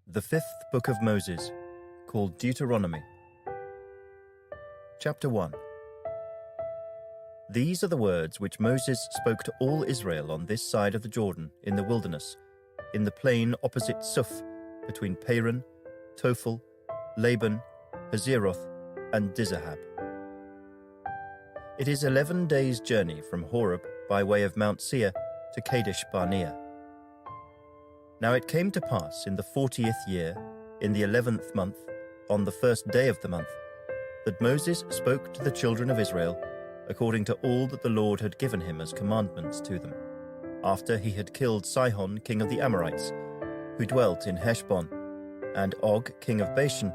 The fifth book of Moses, called Deuteronomy. Chapter 1. These are the words which Moses spoke to all Israel on this side of the Jordan in the wilderness, in the plain opposite Suf, between Paran, Tophel, Laban, Hazeroth, and Dizahab. It is 11 days' journey from Horeb by way of Mount Seir to Kadesh Barnea. Now it came to pass in the 40th year, in the 11th month, on the first day of the month, that Moses spoke to the children of Israel according to all that the Lord had given him as commandments to them, after he had killed Sihon king of the Amorites, who dwelt in Heshbon, and Og king of Bashan,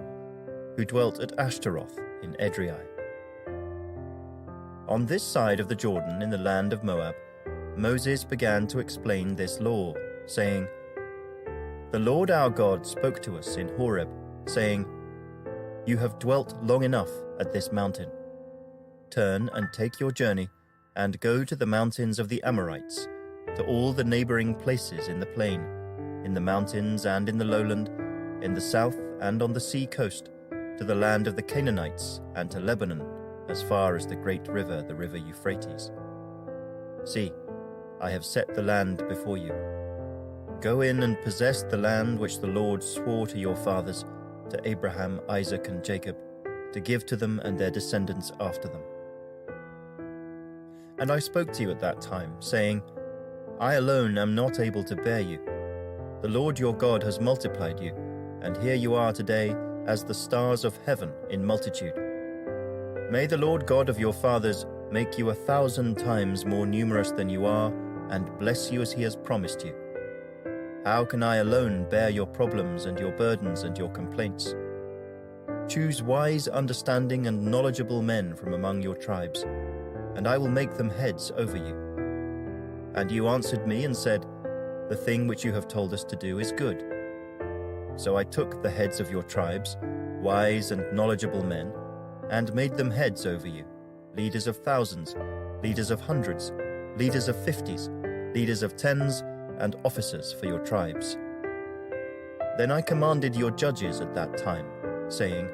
who dwelt at Ashtaroth in Edrei. On this side of the Jordan in the land of Moab, Moses began to explain this law, saying, The Lord our God spoke to us in Horeb, saying, You have dwelt long enough at this mountain. Turn and take your journey, and go to the mountains of the Amorites, to all the neighboring places in the plain, in the mountains and in the lowland, in the south and on the sea coast, to the land of the Canaanites and to Lebanon, as far as the great river, the river Euphrates. See, I have set the land before you. Go in and possess the land which the Lord swore to your fathers, to Abraham, Isaac, and Jacob, to give to them and their descendants after them. And I spoke to you at that time, saying, I alone am not able to bear you. The Lord your God has multiplied you, and here you are today as the stars of heaven in multitude. May the Lord God of your fathers make you 1,000 times more numerous than you are, and bless you as he has promised you. How can I alone bear your problems and your burdens and your complaints? Choose wise, understanding, and knowledgeable men from among your tribes, and I will make them heads over you. And you answered me and said, The thing which you have told us to do is good. So I took the heads of your tribes, wise and knowledgeable men, and made them heads over you, leaders of thousands, leaders of hundreds, leaders of 50s, leaders of 10s, and officers for your tribes. Then I commanded your judges at that time, saying,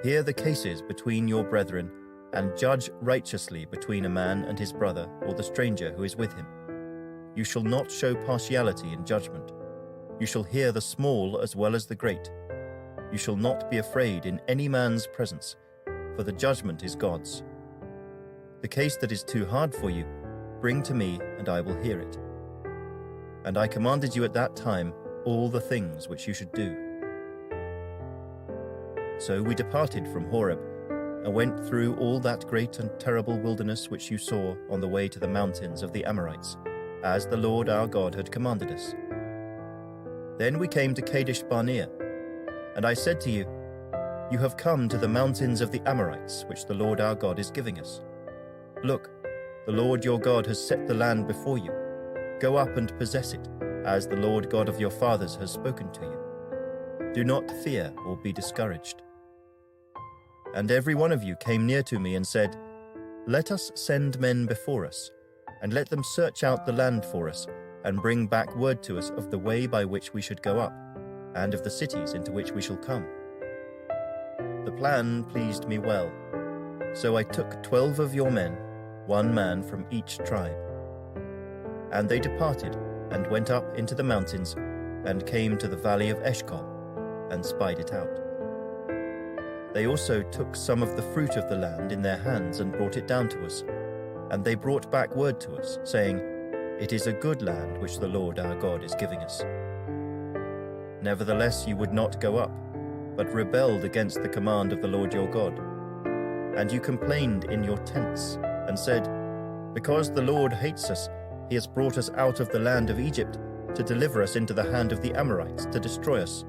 Hear the cases between your brethren, and judge righteously between a man and his brother or the stranger who is with him. You shall not show partiality in judgment. You shall hear the small as well as the great. You shall not be afraid in any man's presence, for the judgment is God's. The case that is too hard for you, bring to me, and I will hear it. And I commanded you at that time all the things which you should do. So we departed from Horeb, and went through all that great and terrible wilderness which you saw on the way to the mountains of the Amorites, as the Lord our God had commanded us. Then we came to Kadesh Barnea, and I said to you, You have come to the mountains of the Amorites, which the Lord our God is giving us. Look, the Lord your God has set the land before you. Go up and possess it, as the Lord God of your fathers has spoken to you. Do not fear or be discouraged. And every one of you came near to me and said, Let us send men before us, and let them search out the land for us, and bring back word to us of the way by which we should go up, and of the cities into which we shall come. The plan pleased me well. So I took 12 of your men, 1 man from each tribe. And they departed, and went up into the mountains, and came to the valley of Eshcol, and spied it out. They also took some of the fruit of the land in their hands, and brought it down to us. And they brought back word to us, saying, It is a good land which the Lord our God is giving us. Nevertheless you would not go up, but rebelled against the command of the Lord your God. And you complained in your tents, and said, Because the Lord hates us, he has brought us out of the land of Egypt, to deliver us into the hand of the Amorites, to destroy us.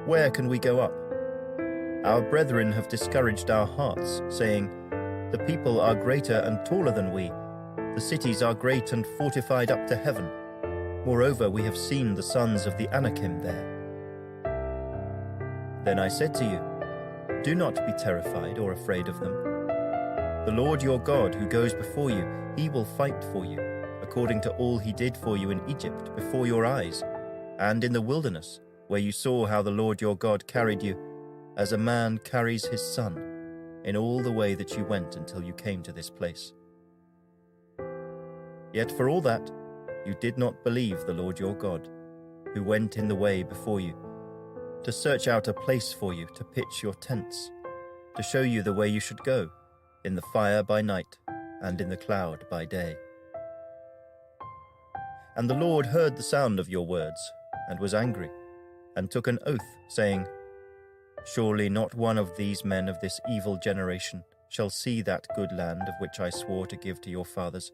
Where can we go up? Our brethren have discouraged our hearts, saying, The people are greater and taller than we. The cities are great and fortified up to heaven. Moreover, we have seen the sons of the Anakim there. Then I said to you, Do not be terrified or afraid of them. The Lord your God, who goes before you, he will fight for you, according to all he did for you in Egypt before your eyes, and in the wilderness, where you saw how the Lord your God carried you, as a man carries his son, in all the way that you went until you came to this place. Yet for all that, you did not believe the Lord your God, who went in the way before you, to search out a place for you to pitch your tents, to show you the way you should go, in the fire by night and in the cloud by day. And the Lord heard the sound of your words, and was angry, and took an oath, saying, Surely not one of these men of this evil generation shall see that good land of which I swore to give to your fathers,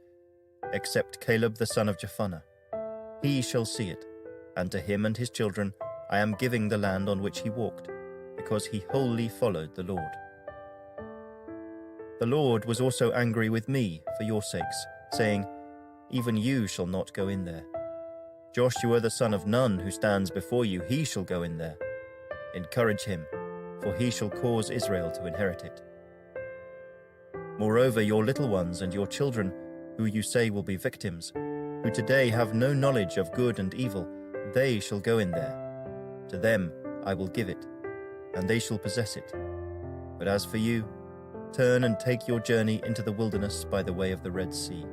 except Caleb the son of Jephunneh. He shall see it, and to him and his children I am giving the land on which he walked, because he wholly followed the Lord. The Lord was also angry with me for your sakes, saying, Even you shall not go in there. Joshua the son of Nun, who stands before you, he shall go in there. Encourage him, for he shall cause Israel to inherit it. Moreover, your little ones and your children, who you say will be victims, who today have no knowledge of good and evil, they shall go in there. To them I will give it, and they shall possess it. But as for you, turn and take your journey into the wilderness by the way of the Red Sea.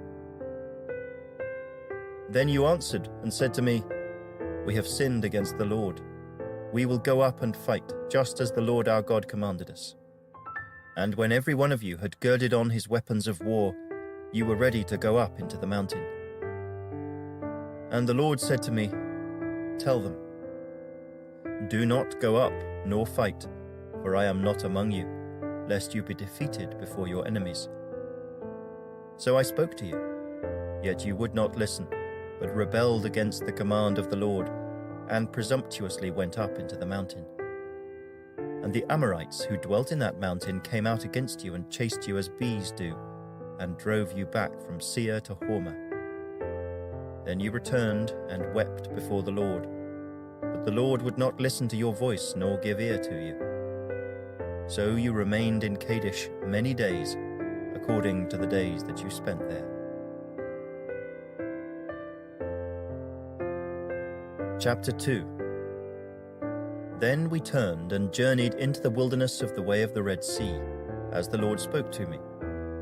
Then you answered and said to me, We have sinned against the Lord. We will go up and fight, just as the Lord our God commanded us. And when every one of you had girded on his weapons of war, you were ready to go up into the mountain. And the Lord said to me, Tell them, Do not go up nor fight, for I am not among you, lest you be defeated before your enemies. So I spoke to you, yet you would not listen, but rebelled against the command of the Lord, and presumptuously went up into the mountain. And the Amorites who dwelt in that mountain came out against you and chased you as bees do, and drove you back from Seir to Hormah. Then you returned and wept before the Lord, but the Lord would not listen to your voice nor give ear to you. So you remained in Kadesh many days, according to the days that you spent there. Chapter 2. Then we turned and journeyed into the wilderness of the way of the Red Sea, as the Lord spoke to me,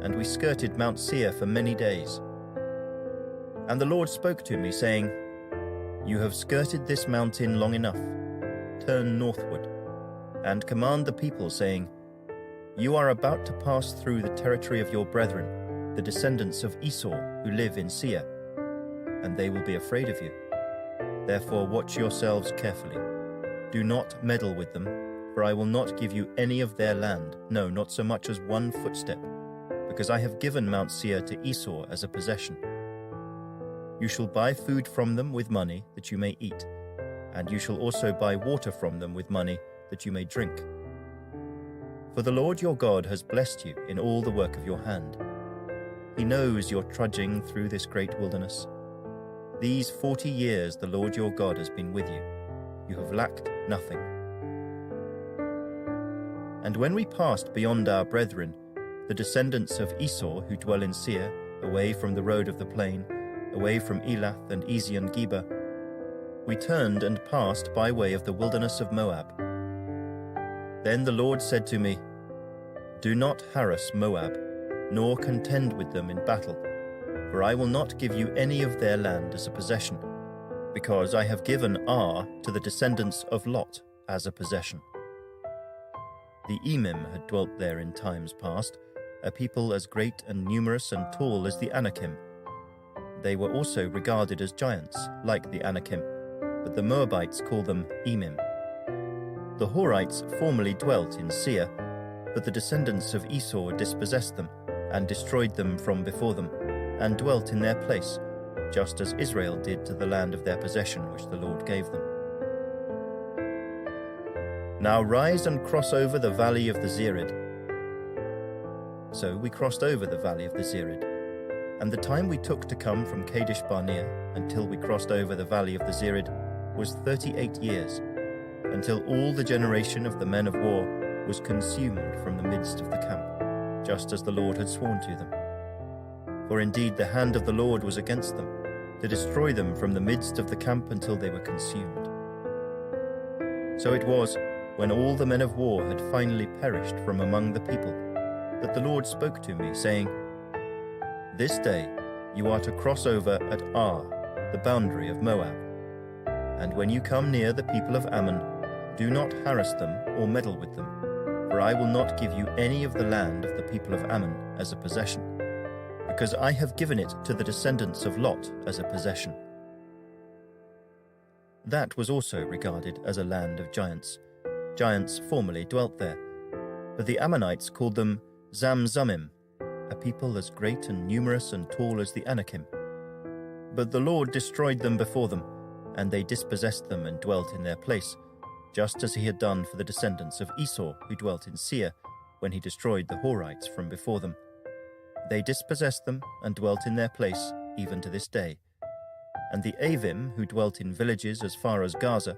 and we skirted Mount Seir for many days. And the Lord spoke to me, saying, You have skirted this mountain long enough. Turn northward, and command the people, saying, You are about to pass through the territory of your brethren, the descendants of Esau, who live in Seir, and they will be afraid of you. Therefore watch yourselves carefully. Do not meddle with them, for I will not give you any of their land, no, not so much as one footstep, because I have given Mount Seir to Esau as a possession. You shall buy food from them with money that you may eat, and you shall also buy water from them with money that you may drink. For the Lord your God has blessed you in all the work of your hand. He knows your trudging through this great wilderness. These 40 years the Lord your God has been with you. You have lacked nothing. And when we passed beyond our brethren, the descendants of Esau who dwell in Seir, away from the road of the plain, away from Elath and Ezion-Geber, we turned and passed by way of the wilderness of Moab. Then the Lord said to me, Do not harass Moab, nor contend with them in battle, for I will not give you any of their land as a possession, because I have given Ar to the descendants of Lot as a possession. The Emim had dwelt there in times past, a people as great and numerous and tall as the Anakim. They were also regarded as giants, like the Anakim, but the Moabites call them Emim. The Horites formerly dwelt in Seir, but the descendants of Esau dispossessed them, and destroyed them from before them, and dwelt in their place, just as Israel did to the land of their possession which the Lord gave them. Now rise and cross over the valley of the Zered. So we crossed over the valley of the Zered, and the time we took to come from Kadesh Barnea until we crossed over the valley of the Zered was 38 years, until all the generation of the men of war was consumed from the midst of the camp, just as the Lord had sworn to them. For indeed the hand of the Lord was against them, to destroy them from the midst of the camp until they were consumed. So it was, when all the men of war had finally perished from among the people, that the Lord spoke to me, saying, "This day you are to cross over at Ar, the boundary of Moab. And when you come near the people of Ammon, do not harass them or meddle with them, for I will not give you any of the land of the people of Ammon as a possession, because I have given it to the descendants of Lot as a possession." That was also regarded as a land of giants. Giants formerly dwelt there, but the Ammonites called them Zamzummim, a people as great and numerous and tall as the Anakim. But the Lord destroyed them before them, and they dispossessed them and dwelt in their place, just as he had done for the descendants of Esau who dwelt in Seir, when he destroyed the Horites from before them. They dispossessed them and dwelt in their place even to this day. And the Avim, who dwelt in villages as far as Gaza,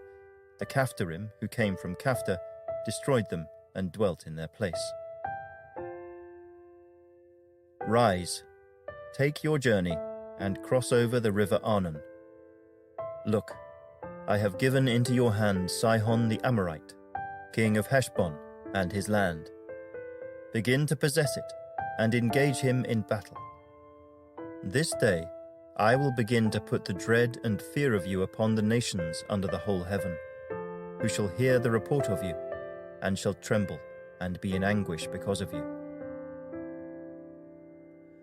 the Caphtorim, who came from Caphtor, destroyed them and dwelt in their place. Rise, take your journey, and cross over the river Arnon. Look, I have given into your hand Sihon the Amorite, king of Heshbon, and his land. Begin to possess it, and engage him in battle. This day I will begin to put the dread and fear of you upon the nations under the whole heaven, who shall hear the report of you, and shall tremble and be in anguish because of you.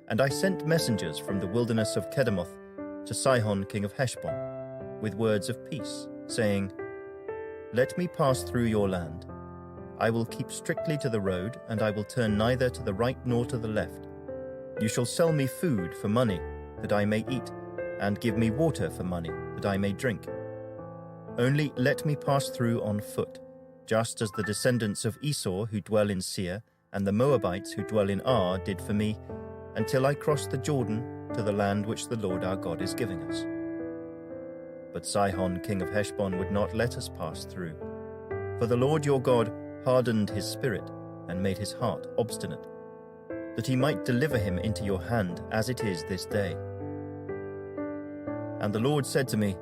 And I sent messengers from the wilderness of Kedemoth to Sihon king of Heshbon, with words of peace, saying, "Let me pass through your land. I will keep strictly to the road, and I will turn neither to the right nor to the left. You shall sell me food for money, that I may eat, and give me water for money, that I may drink. Only let me pass through on foot, just as the descendants of Esau who dwell in Seir, and the Moabites who dwell in Ar did for me, until I cross the Jordan to the land which the Lord our God is giving us." But Sihon king of Heshbon would not let us pass through, for the Lord your God hardened his spirit and made his heart obstinate, that he might deliver him into your hand as it is this day. And the Lord said to me,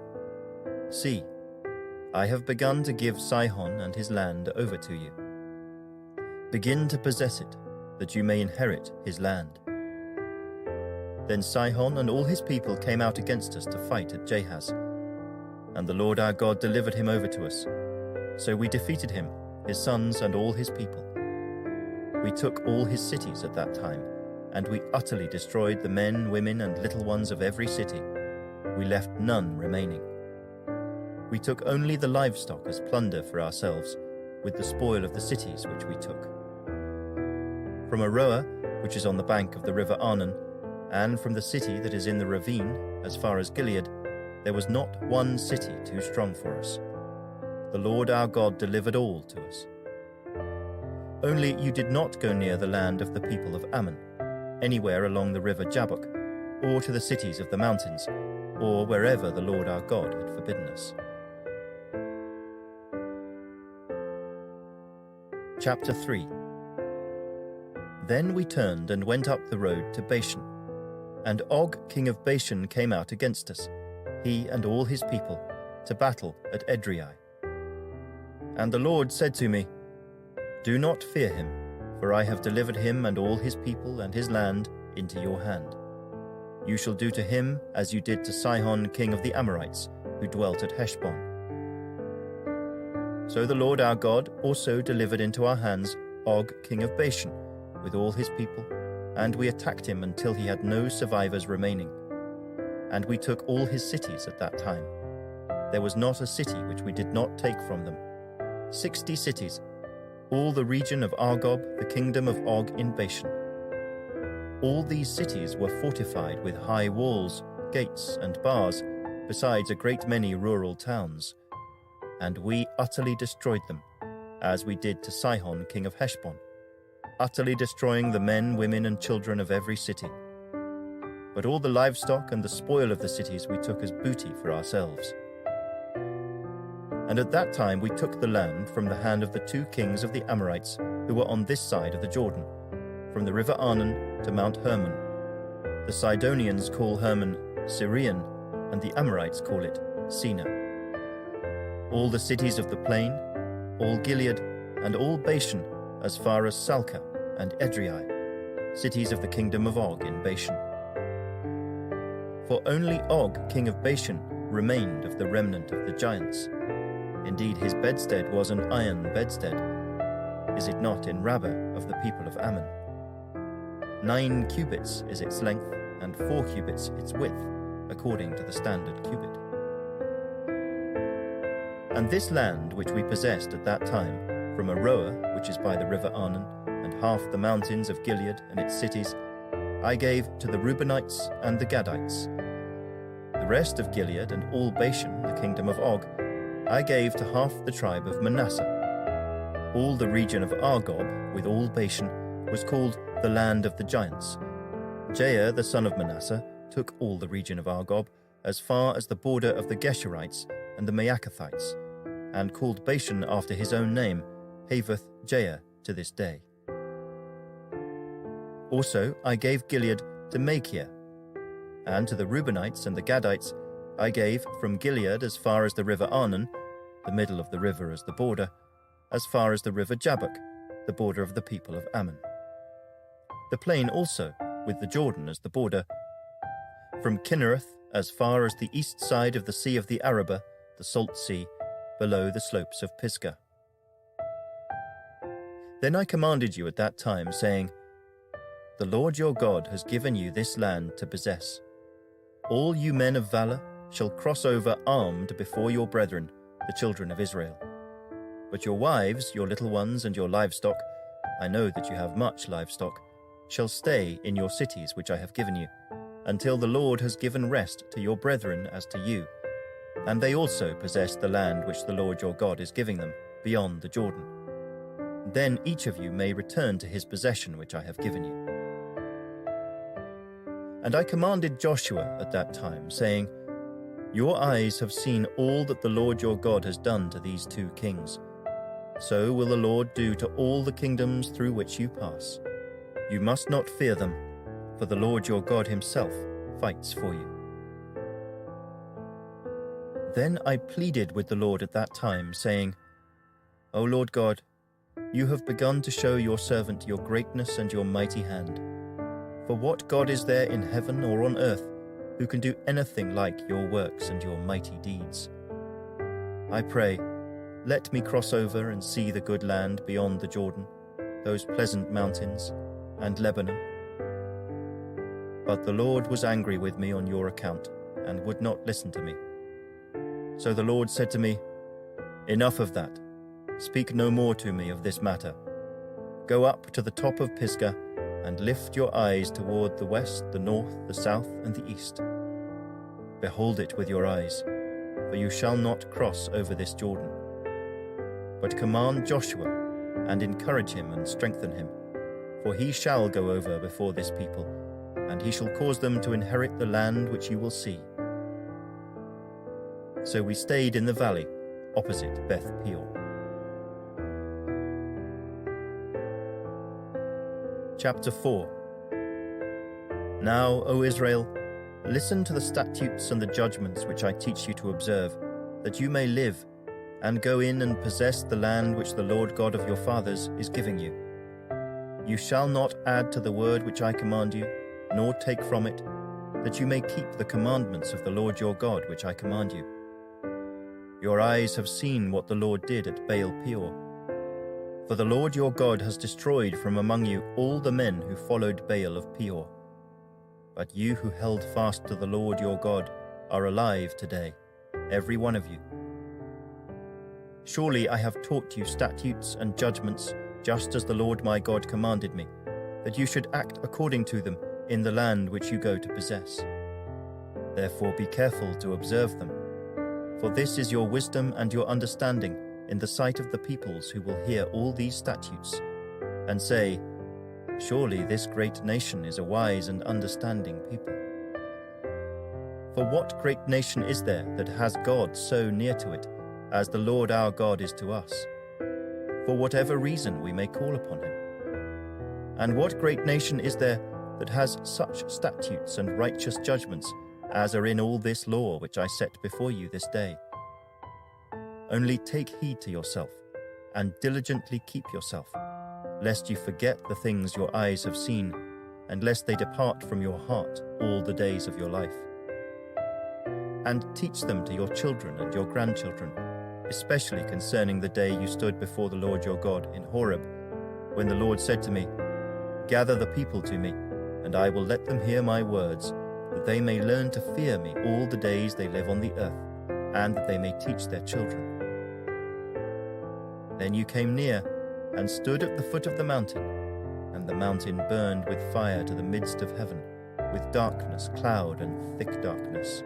"See, I have begun to give Sihon and his land over to you. Begin to possess it, that you may inherit his land." Then Sihon and all his people came out against us to fight at Jahaz, and the Lord our God delivered him over to us. So we defeated him, his sons and all his people. We took all his cities at that time, and we utterly destroyed the men, women, and little ones of every city. We left none remaining. We took only the livestock as plunder for ourselves, with the spoil of the cities which we took. From Aroer, which is on the bank of the river Arnon, and from the city that is in the ravine, as far as Gilead, there was not one city too strong for us. The Lord our God delivered all to us. Only you did not go near the land of the people of Ammon, anywhere along the river Jabbok, or to the cities of the mountains, or wherever the Lord our God had forbidden us. Chapter 3. Then we turned and went up the road to Bashan, and Og king of Bashan came out against us, he and all his people, to battle at Edrei. And the Lord said to me, "Do not fear him, for I have delivered him and all his people and his land into your hand. You shall do to him as you did to Sihon king of the Amorites, who dwelt at Heshbon." So the Lord our God also delivered into our hands Og king of Bashan, with all his people, and we attacked him until he had no survivors remaining. And we took all his cities at that time. There was not a city which we did not take from them. 60 cities, all the region of Argob, the kingdom of Og in Bashan. All these cities were fortified with high walls, gates, and bars, besides a great many rural towns. And we utterly destroyed them, as we did to Sihon king of Heshbon, utterly destroying the men, women, and children of every city. But all the livestock and the spoil of the cities we took as booty for ourselves. And at that time we took the land from the hand of the 2 kings of the Amorites who were on this side of the Jordan, from the river Arnon to Mount Hermon. The Sidonians call Hermon Syrian, and the Amorites call it Sina. All the cities of the plain, all Gilead, and all Bashan, as far as Salcah and Edrei, cities of the kingdom of Og in Bashan. For only Og, king of Bashan, remained of the remnant of the giants. Indeed, his bedstead was an iron bedstead. Is it not in Rabbah of the people of Ammon? 9 cubits is its length, and 4 cubits its width, according to the standard cubit. And this land which we possessed at that time, from Aroer, which is by the river Arnon, and half the mountains of Gilead and its cities, I gave to the Reubenites and the Gadites. The rest of Gilead and all Bashan, the kingdom of Og, I gave to half the tribe of Manasseh. All the region of Argob, with all Bashan, was called the land of the giants. Jair, the son of Manasseh, took all the region of Argob, as far as the border of the Geshurites and the Maacathites, and called Bashan after his own name, Havoth Jair, to this day. Also I gave Gilead to Machir, and to the Reubenites and the Gadites I gave from Gilead as far as the river Arnon, the middle of the river as the border, as far as the river Jabbok, the border of the people of Ammon. The plain also, with the Jordan as the border, from Kinnereth as far as the east side of the sea of the Arabah, the salt sea, below the slopes of Pisgah. Then I commanded you at that time, saying, The Lord your God has given you this land to possess. All you men of valor shall cross over armed before your brethren, the children of Israel. But your wives, your little ones, and your livestock, I know that you have much livestock, shall stay in your cities which I have given you, until the Lord has given rest to your brethren as to you, and they also possess the land which the Lord your God is giving them, beyond the Jordan. Then each of you may return to his possession which I have given you. And I commanded Joshua at that time, saying, Your eyes have seen all that the Lord your God has done to these 2 kings. So will the Lord do to all the kingdoms through which you pass. You must not fear them, for the Lord your God himself fights for you. Then I pleaded with the Lord at that time, saying, O Lord God, you have begun to show your servant your greatness and your mighty hand. For what God is there in heaven or on earth who can do anything like your works and your mighty deeds? I pray, let me cross over and see the good land beyond the Jordan, those pleasant mountains, and Lebanon. But the Lord was angry with me on your account, and would not listen to me. So the Lord said to me, Enough of that. Speak no more to me of this matter. Go up to the top of Pisgah, and lift your eyes toward the west, the north, the south, and the east. Behold it with your eyes, for you shall not cross over this Jordan. But command Joshua, and encourage him and strengthen him, for he shall go over before this people, and he shall cause them to inherit the land which you will see. So we stayed in the valley, opposite Beth Peor. Chapter 4. Now, O Israel, listen to the statutes and the judgments which I teach you to observe, that you may live, and go in and possess the land which the Lord God of your fathers is giving you. You shall not add to the word which I command you, nor take from it, that you may keep the commandments of the Lord your God which I command you. Your eyes have seen what the Lord did at Baal Peor. For the Lord your God has destroyed from among you all the men who followed Baal of Peor. But you who held fast to the Lord your God are alive today, every one of you. Surely I have taught you statutes and judgments, just as the Lord my God commanded me, that you should act according to them in the land which you go to possess. Therefore be careful to observe them, for this is your wisdom and your understanding in the sight of the peoples who will hear all these statutes, and say, Surely this great nation is a wise and understanding people. For what great nation is there that has God so near to it, as the Lord our God is to us, for whatever reason we may call upon him? And what great nation is there that has such statutes and righteous judgments as are in all this law which I set before you this day? Only take heed to yourself, and diligently keep yourself, lest you forget the things your eyes have seen, and lest they depart from your heart all the days of your life. And teach them to your children and your grandchildren, especially concerning the day you stood before the Lord your God in Horeb, when the Lord said to me, "Gather the people to me, and I will let them hear my words, that they may learn to fear me all the days they live on the earth, and that they may teach their children." Then you came near and stood at the foot of the mountain, and the mountain burned with fire to the midst of heaven, with darkness, cloud, and thick darkness.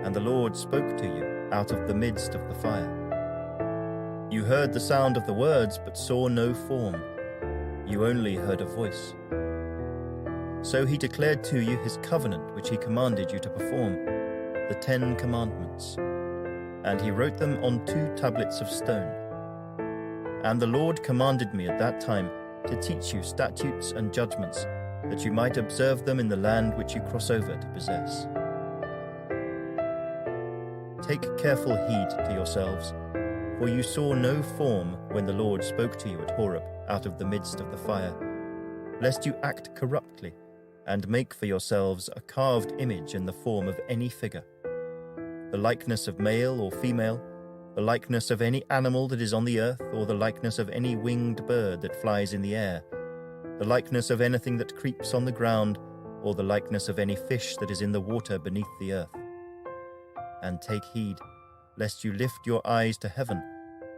And the Lord spoke to you out of the midst of the fire. You heard the sound of the words, but saw no form. You only heard a voice. So he declared to you his covenant which he commanded you to perform, the 10 Commandments. And he wrote them on 2 tablets of stone. And the Lord commanded me at that time to teach you statutes and judgments, that you might observe them in the land which you cross over to possess. Take careful heed to yourselves, for you saw no form when the Lord spoke to you at Horeb out of the midst of the fire, lest you act corruptly, and make for yourselves a carved image in the form of any figure, the likeness of male or female, the likeness of any animal that is on the earth, or the likeness of any winged bird that flies in the air, the likeness of anything that creeps on the ground, or the likeness of any fish that is in the water beneath the earth. And take heed, lest you lift your eyes to heaven,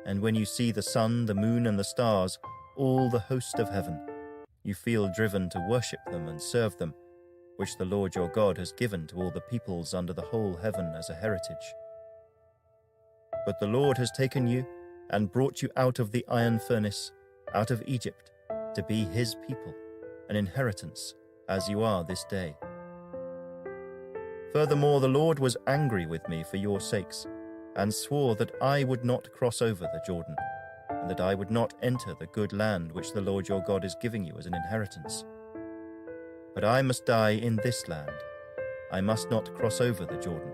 and when you see the sun, the moon, and the stars, all the host of heaven, you feel driven to worship them and serve them, which the Lord your God has given to all the peoples under the whole heaven as a heritage. But the Lord has taken you and brought you out of the iron furnace, out of Egypt, to be his people, an inheritance, as you are this day. Furthermore, the Lord was angry with me for your sakes, and swore that I would not cross over the Jordan, and that I would not enter the good land which the Lord your God is giving you as an inheritance. But I must die in this land. I must not cross over the Jordan.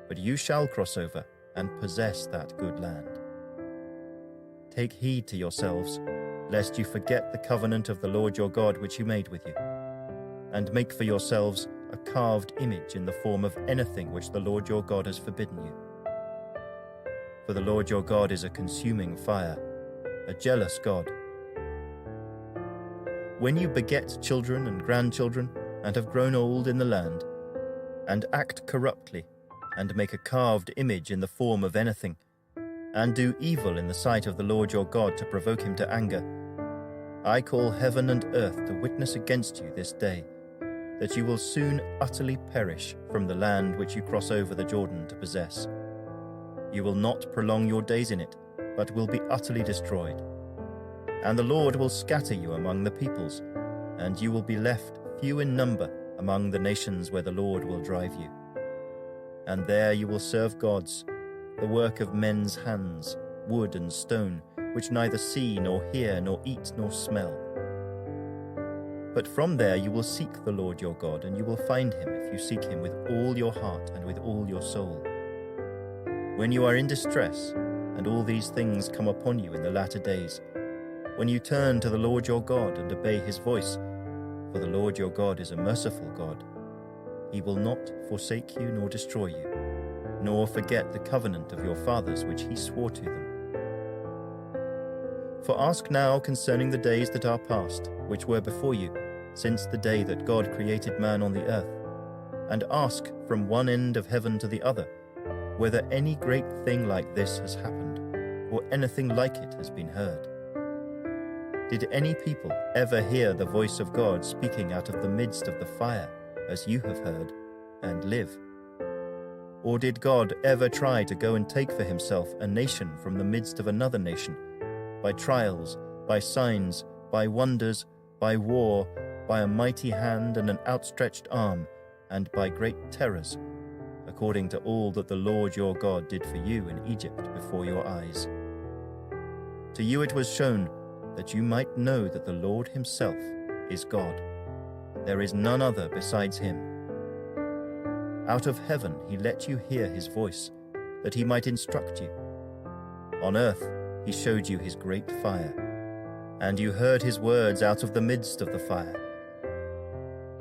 But you shall cross over and possess that good land. Take heed to yourselves, lest you forget the covenant of the Lord your God which he made with you, and make for yourselves a carved image in the form of anything which the Lord your God has forbidden you. For the Lord your God is a consuming fire, a jealous God. When you beget children and grandchildren, and have grown old in the land, and act corruptly, and make a carved image in the form of anything, and do evil in the sight of the Lord your God to provoke him to anger, I call heaven and earth to witness against you this day, that you will soon utterly perish from the land which you cross over the Jordan to possess. You will not prolong your days in it, but will be utterly destroyed. And the Lord will scatter you among the peoples, and you will be left few in number among the nations where the Lord will drive you. And there you will serve gods, the work of men's hands, wood and stone, which neither see nor hear nor eat nor smell. But from there you will seek the Lord your God, and you will find him if you seek him with all your heart and with all your soul. When you are in distress, and all these things come upon you in the latter days, when you turn to the Lord your God and obey his voice, for the Lord your God is a merciful God. He will not forsake you nor destroy you, nor forget the covenant of your fathers which he swore to them. For ask now concerning the days that are past, which were before you, since the day that God created man on the earth, and ask from one end of heaven to the other, whether any great thing like this has happened, or anything like it has been heard. Did any people ever hear the voice of God speaking out of the midst of the fire, as you have heard, and live? Or did God ever try to go and take for himself a nation from the midst of another nation, by trials, by signs, by wonders, by war, by a mighty hand and an outstretched arm, and by great terrors, according to all that the Lord your God did for you in Egypt before your eyes? To you it was shown that you might know that the Lord himself is God. There is none other besides him. Out of heaven he let you hear his voice, that he might instruct you. On earth he showed you his great fire, and you heard his words out of the midst of the fire.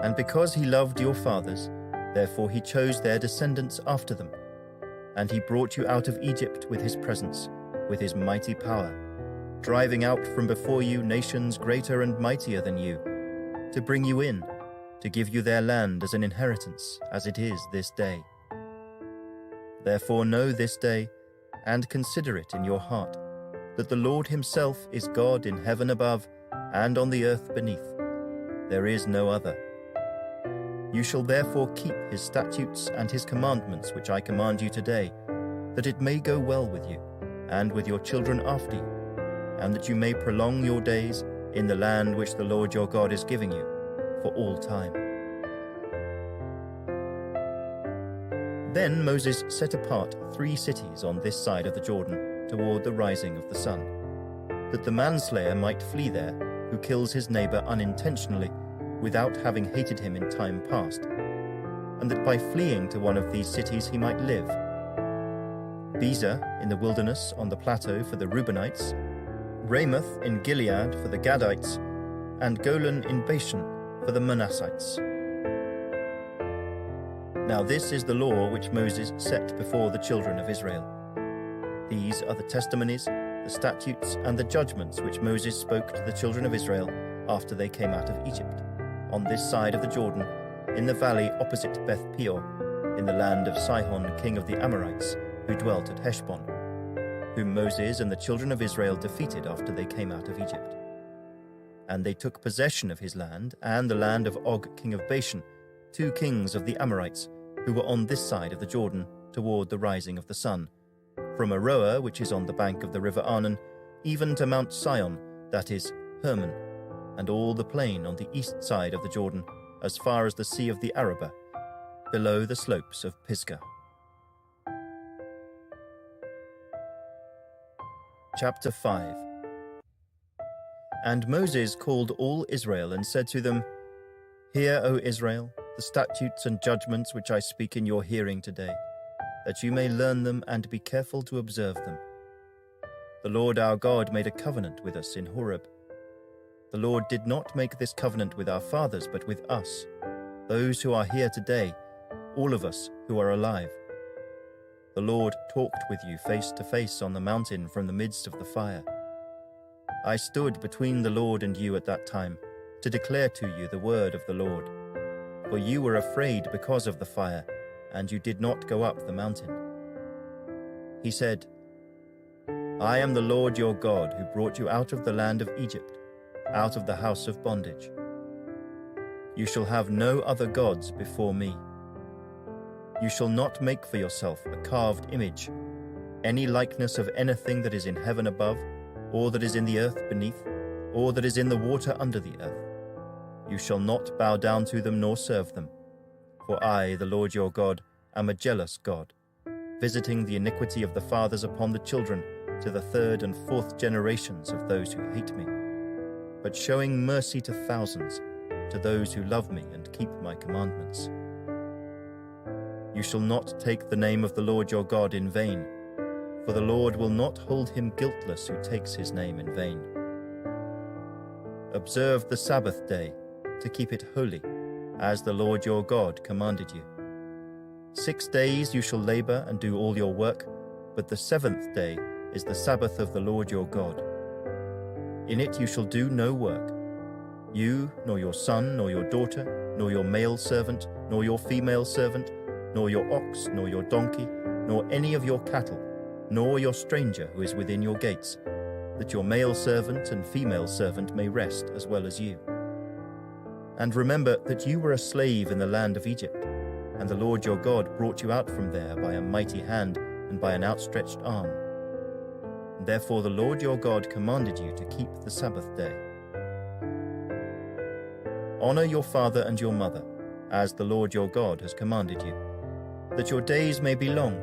And because he loved your fathers, therefore he chose their descendants after them, and he brought you out of Egypt with his presence, with his mighty power, driving out from before you nations greater and mightier than you, to bring you in, to give you their land as an inheritance, as it is this day. Therefore know this day, and consider it in your heart, that the Lord himself is God in heaven above and on the earth beneath. There is no other. You shall therefore keep his statutes and his commandments which I command you today, that it may go well with you, and with your children after you, and that you may prolong your days in the land which the Lord your God is giving you, for all time. Then Moses set apart 3 cities on this side of the Jordan toward the rising of the sun, that the manslayer might flee there, who kills his neighbor unintentionally, without having hated him in time past, and that by fleeing to one of these cities he might live. Bezer in the wilderness on the plateau for the Reubenites, Ramoth in Gilead for the Gadites, and Golan in Bashan for the Manassites. Now this is the law which Moses set before the children of Israel. These are the testimonies, the statutes, and the judgments which Moses spoke to the children of Israel after they came out of Egypt, on this side of the Jordan, in the valley opposite Beth Peor, in the land of Sihon king of the Amorites, who dwelt at Heshbon, whom Moses and the children of Israel defeated after they came out of Egypt. And they took possession of his land and the land of Og king of Bashan, 2 kings of the Amorites, who were on this side of the Jordan toward the rising of the sun, from Aroer, which is on the bank of the river Arnon, even to Mount Sion, that is, Hermon, and all the plain on the east side of the Jordan, as far as the sea of the Arabah, below the slopes of Pisgah. Chapter 5. And Moses called all Israel and said to them, Hear, O Israel, the statutes and judgments which I speak in your hearing today, that you may learn them and be careful to observe them. The Lord our God made a covenant with us in Horeb. The Lord did not make this covenant with our fathers, but with us, those who are here today, all of us who are alive. The Lord talked with you face to face on the mountain from the midst of the fire. I stood between the Lord and you at that time, to declare to you the word of the Lord. For you were afraid because of the fire, and you did not go up the mountain. He said, I am the Lord your God, who brought you out of the land of Egypt, out of the house of bondage. You shall have no other gods before me. You shall not make for yourself a carved image, any likeness of anything that is in heaven above, or that is in the earth beneath, or that is in the water under the earth. You shall not bow down to them nor serve them. For I, the Lord your God, am a jealous God, visiting the iniquity of the fathers upon the children to the 3rd and 4th generations of those who hate me, but showing mercy to thousands, to those who love me and keep my commandments. You shall not take the name of the Lord your God in vain, for the Lord will not hold him guiltless who takes his name in vain. Observe the Sabbath day, to keep it holy, as the Lord your God commanded you. 6 days you shall labor and do all your work, but the 7th day is the Sabbath of the Lord your God. In it you shall do no work, you, nor your son, nor your daughter, nor your male servant, nor your female servant, nor your ox, nor your donkey, nor any of your cattle, nor your stranger who is within your gates, that your male servant and female servant may rest as well as you. And remember that you were a slave in the land of Egypt, and the Lord your God brought you out from there by a mighty hand and by an outstretched arm. And therefore the Lord your God commanded you to keep the Sabbath day. Honor your father and your mother, as the Lord your God has commanded you, that your days may be long,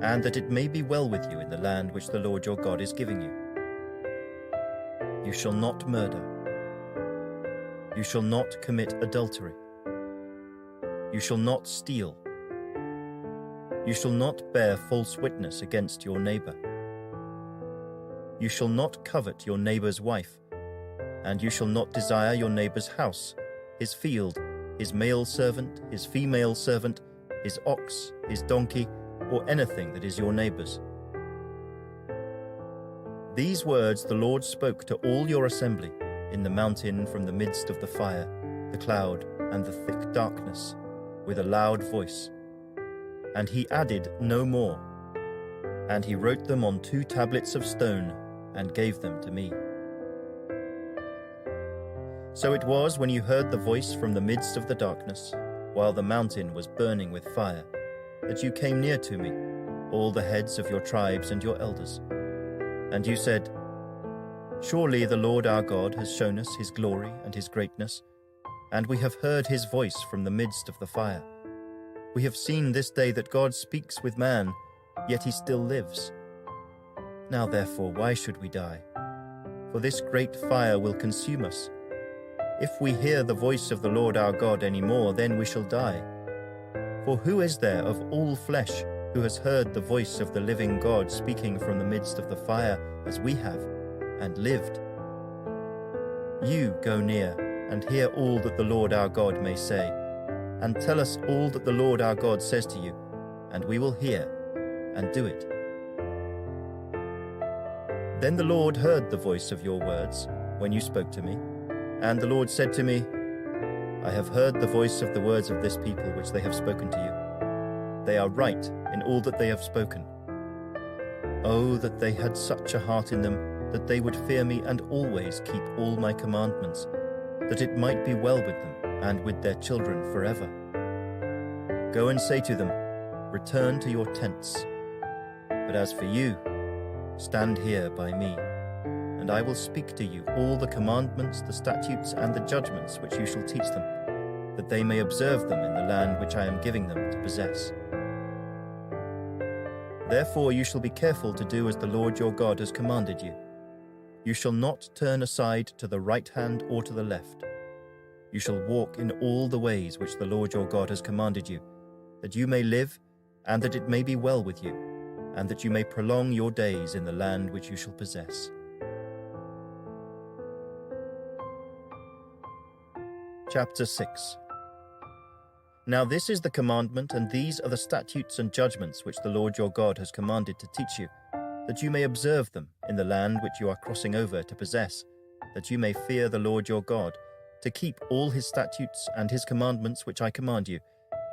and that it may be well with you in the land which the Lord your God is giving you. You shall not murder. You shall not commit adultery. You shall not steal. You shall not bear false witness against your neighbor. You shall not covet your neighbor's wife, and you shall not desire your neighbor's house, his field, his male servant, his female servant, his ox, his donkey, or anything that is your neighbor's. These words the Lord spoke to all your assembly in the mountain from the midst of the fire, the cloud, and the thick darkness, with a loud voice. And he added no more. And he wrote them on 2 tablets of stone and gave them to me. So it was when you heard the voice from the midst of the darkness, while the mountain was burning with fire, that you came near to me, all the heads of your tribes and your elders. And you said, Surely the Lord our God has shown us his glory and his greatness, and we have heard his voice from the midst of the fire. We have seen this day that God speaks with man, yet he still lives. Now therefore, why should we die? For this great fire will consume us. If we hear the voice of the Lord our God any more, then we shall die. For who is there of all flesh who has heard the voice of the living God speaking from the midst of the fire as we have, and lived? You go near and hear all that the Lord our God may say, and tell us all that the Lord our God says to you, and we will hear and do it. Then the Lord heard the voice of your words when you spoke to me, and the Lord said to me, I have heard the voice of the words of this people which they have spoken to you. They are right in all that they have spoken. Oh, that they had such a heart in them, that they would fear me and always keep all my commandments, that it might be well with them and with their children forever. Go and say to them, Return to your tents. But as for you, stand here by me, and I will speak to you all the commandments, the statutes, and the judgments which you shall teach them, that they may observe them in the land which I am giving them to possess. Therefore you shall be careful to do as the Lord your God has commanded you. You shall not turn aside to the right hand or to the left. You shall walk in all the ways which the Lord your God has commanded you, that you may live, and that it may be well with you, and that you may prolong your days in the land which you shall possess. Chapter 6. Now this is the commandment, and these are the statutes and judgments which the Lord your God has commanded to teach you, that you may observe them in the land which you are crossing over to possess, that you may fear the Lord your God, to keep all his statutes and his commandments which I command you,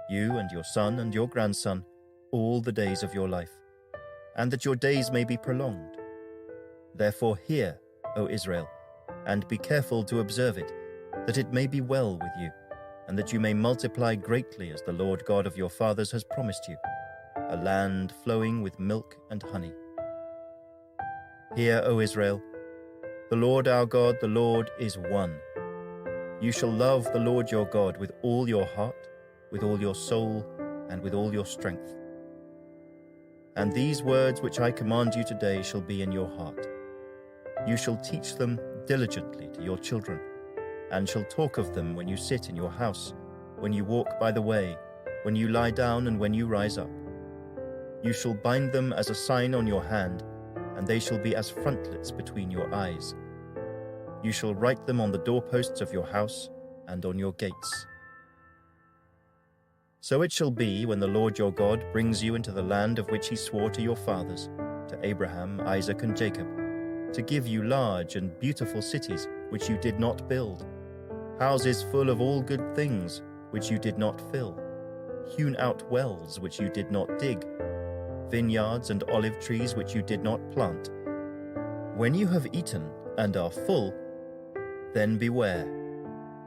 you and your son and your grandson, all the days of your life, and that your days may be prolonged. Therefore hear, O Israel, and be careful to observe it, that it may be well with you, and that you may multiply greatly as the Lord God of your fathers has promised you, a land flowing with milk and honey. Hear, O Israel, the Lord our God, the Lord is one. You shall love the Lord your God with all your heart, with all your soul, and with all your strength. And these words which I command you today shall be in your heart. You shall teach them diligently to your children, and shall talk of them when you sit in your house, when you walk by the way, when you lie down and when you rise up. You shall bind them as a sign on your hand, and they shall be as frontlets between your eyes. You shall write them on the doorposts of your house and on your gates. So it shall be when the Lord your God brings you into the land of which he swore to your fathers, to Abraham, Isaac, and Jacob, to give you large and beautiful cities which you did not build, houses full of all good things which you did not fill, hewn out wells which you did not dig, vineyards and olive trees which you did not plant. When you have eaten and are full, then beware,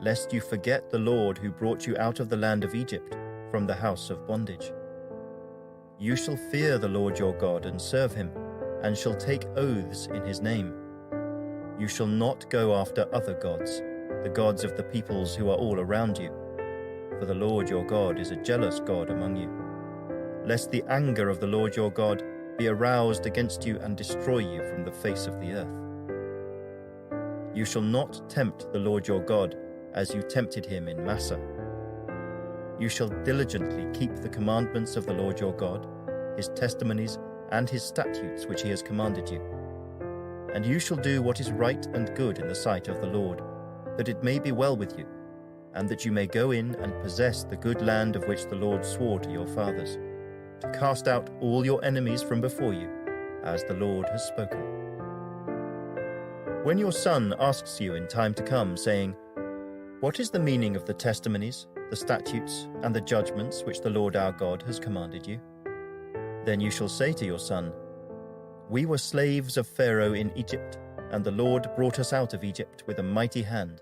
lest you forget the Lord who brought you out of the land of Egypt, from the house of bondage. You shall fear the Lord your God and serve him, and shall take oaths in his name. You shall not go after other gods, the gods of the peoples who are all around you, for the Lord your God is a jealous God among you, lest the anger of the Lord your God be aroused against you and destroy you from the face of the earth. You shall not tempt the Lord your God as you tempted him in Massah. You shall diligently keep the commandments of the Lord your God, his testimonies, and his statutes which he has commanded you. and you shall do what is right and good in the sight of the Lord, that it may be well with you, and that you may go in and possess the good land of which the Lord swore to your fathers, to cast out all your enemies from before you, as the Lord has spoken. When your son asks you in time to come, saying, "What is the meaning of the testimonies, the statutes, and the judgments which the Lord our God has commanded you?" then you shall say to your son, "We were slaves of Pharaoh in Egypt, and the Lord brought us out of Egypt with a mighty hand.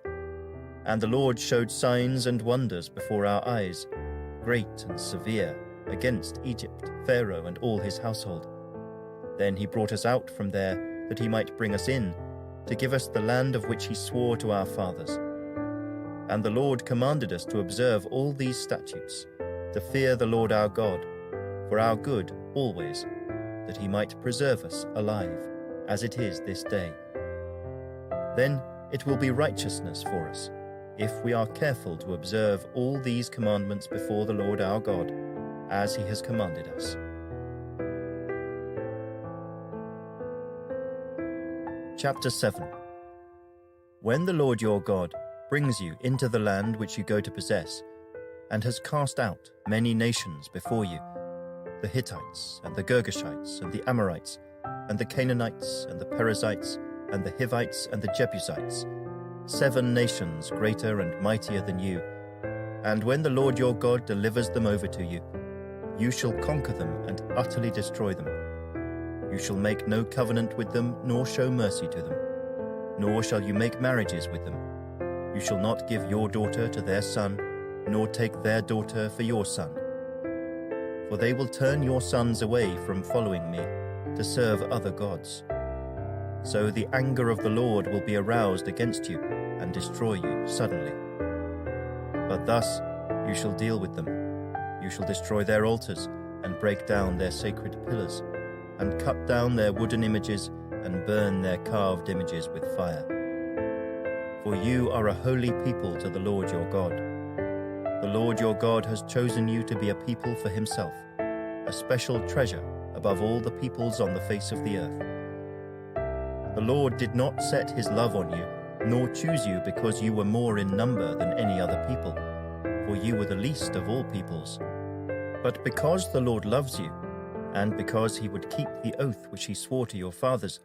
And the Lord showed signs and wonders before our eyes, great and severe, against Egypt, Pharaoh, and all his household. Then he brought us out from there, that he might bring us in, to give us the land of which he swore to our fathers. And the Lord commanded us to observe all these statutes, to fear the Lord our God, for our good always, that he might preserve us alive, as it is this day. Then it will be righteousness for us, if we are careful to observe all these commandments before the Lord our God, as he has commanded us." Chapter 7. When the Lord your God brings you into the land which you go to possess, and has cast out many nations before you, the Hittites, and the Girgashites, and the Amorites, and the Canaanites, and the Perizzites, and the Hivites, and the Jebusites, 7 nations greater and mightier than you, and when the Lord your God delivers them over to you, you shall conquer them and utterly destroy them. You shall make no covenant with them, nor show mercy to them, nor shall you make marriages with them. You shall not give your daughter to their son, nor take their daughter for your son. For they will turn your sons away from following me, to serve other gods. So the anger of the Lord will be aroused against you, and destroy you suddenly. But thus you shall deal with them. You shall destroy their altars, and break down their sacred pillars, and cut down their wooden images, and burn their carved images with fire. For you are a holy people to the Lord your God. The Lord your God has chosen you to be a people for himself, a special treasure above all the peoples on the face of the earth. The Lord did not set his love on you, nor choose you because you were more in number than any other people, for you were the least of all peoples, but because the Lord loves you, and because he would keep the oath which he swore to your fathers.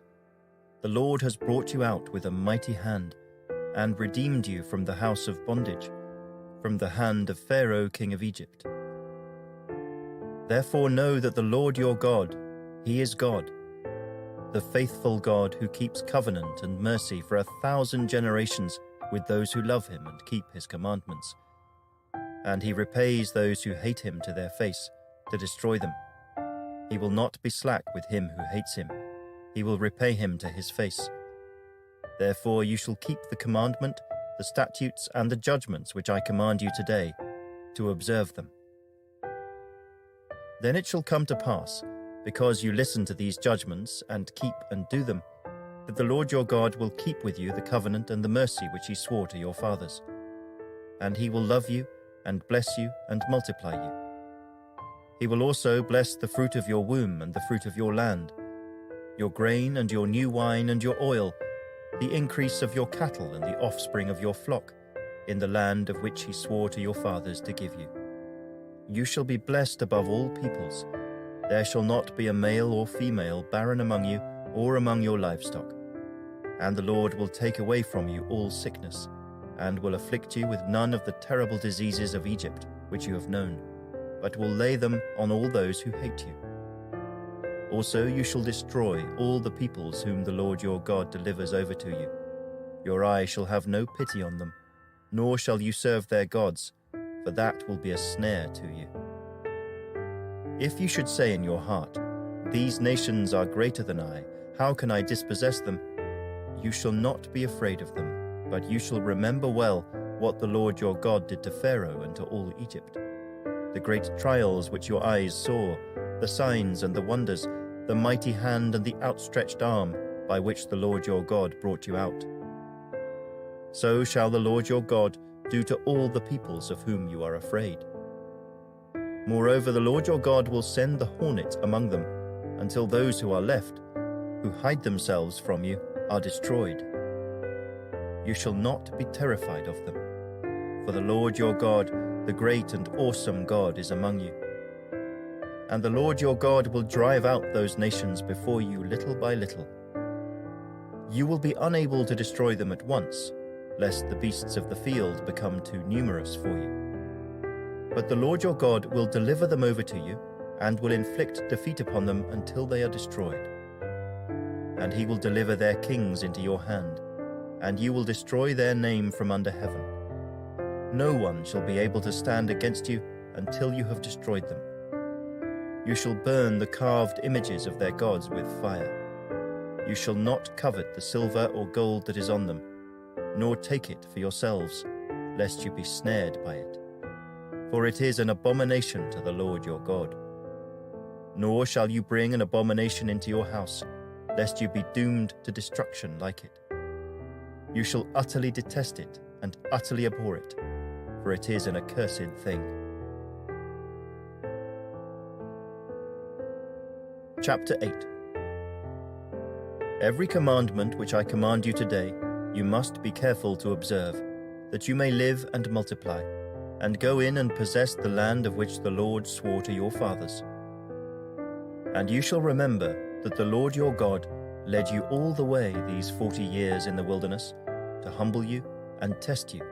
The Lord has brought you out with a mighty hand, and redeemed you from the house of bondage, from the hand of Pharaoh king of Egypt. Therefore know that the Lord your God, he is God, the faithful God who keeps covenant and mercy for 1,000 generations with those who love him and keep his commandments. And he repays those who hate him to their face, to destroy them. He will not be slack with him who hates him. He will repay him to his face. Therefore you shall keep the commandment, the statutes, and the judgments which I command you today, to observe them. Then it shall come to pass, because you listen to these judgments and keep and do them, that the Lord your God will keep with you the covenant and the mercy which he swore to your fathers. And he will love you and bless you and multiply you. He will also bless the fruit of your womb and the fruit of your land, your grain and your new wine and your oil, the increase of your cattle and the offspring of your flock, in the land of which he swore to your fathers to give you. You shall be blessed above all peoples. There shall not be a male or female barren among you or among your livestock. And the Lord will take away from you all sickness, and will afflict you with none of the terrible diseases of Egypt which you have known, but will lay them on all those who hate you. Also you shall destroy all the peoples whom the Lord your God delivers over to you. Your eye shall have no pity on them, nor shall you serve their gods, for that will be a snare to you. If you should say in your heart, "These nations are greater than I, how can I dispossess them?" You shall not be afraid of them, but you shall remember well what the Lord your God did to Pharaoh and to all Egypt, the great trials which your eyes saw, the signs and the wonders, the mighty hand and the outstretched arm by which the Lord your God brought you out. So shall the Lord your God do to all the peoples of whom you are afraid. Moreover, the Lord your God will send the hornet among them, until those who are left, who hide themselves from you, are destroyed. You shall not be terrified of them, for the Lord your God, the great and awesome God, is among you. And the Lord your God will drive out those nations before you little by little. You will be unable to destroy them at once, lest the beasts of the field become too numerous for you. But the Lord your God will deliver them over to you, and will inflict defeat upon them until they are destroyed. And he will deliver their kings into your hand, and you will destroy their name from under heaven. No one shall be able to stand against you until you have destroyed them. You shall burn the carved images of their gods with fire. You shall not covet the silver or gold that is on them, nor take it for yourselves, lest you be snared by it. For it is an abomination to the Lord your God. Nor shall you bring an abomination into your house, lest you be doomed to destruction like it. You shall utterly detest it and utterly abhor it, for it is an accursed thing. Chapter 8. Every commandment which I command you today, you must be careful to observe, that you may live and multiply, and go in and possess the land of which the Lord swore to your fathers. And you shall remember that the Lord your God led you all the way these 40 years in the wilderness, to humble you and test you,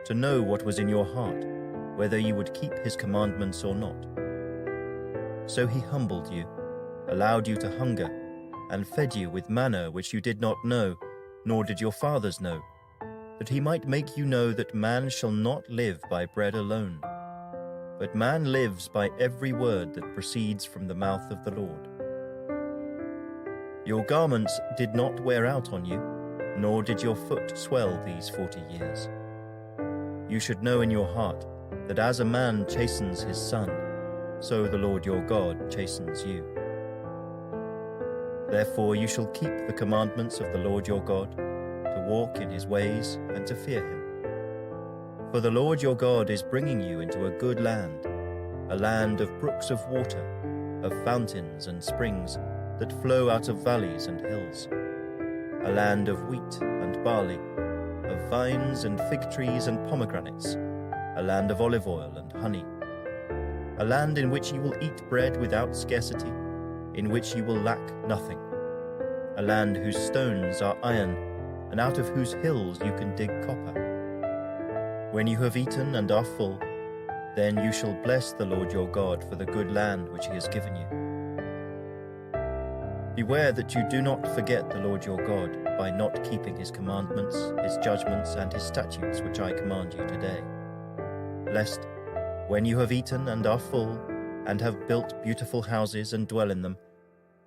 to know what was in your heart, whether you would keep his commandments or not. So he humbled you, allowed you to hunger, and fed you with manna which you did not know, nor did your fathers know, that he might make you know that man shall not live by bread alone, but man lives by every word that proceeds from the mouth of the Lord. Your garments did not wear out on you, nor did your foot swell these 40 years. You should know in your heart that as a man chastens his son, so the Lord your God chastens you. Therefore you shall keep the commandments of the Lord your God, to walk in his ways and to fear him. For the Lord your God is bringing you into a good land, a land of brooks of water, of fountains and springs that flow out of valleys and hills, a land of wheat and barley, of vines and fig trees and pomegranates, a land of olive oil and honey, a land in which you will eat bread without scarcity, in which you will lack nothing, a land whose stones are iron, and out of whose hills you can dig copper. When you have eaten and are full, then you shall bless the Lord your God for the good land which he has given you. Beware that you do not forget the Lord your God by not keeping his commandments, his judgments, and his statutes which I command you today, lest, when you have eaten and are full, and have built beautiful houses and dwell in them,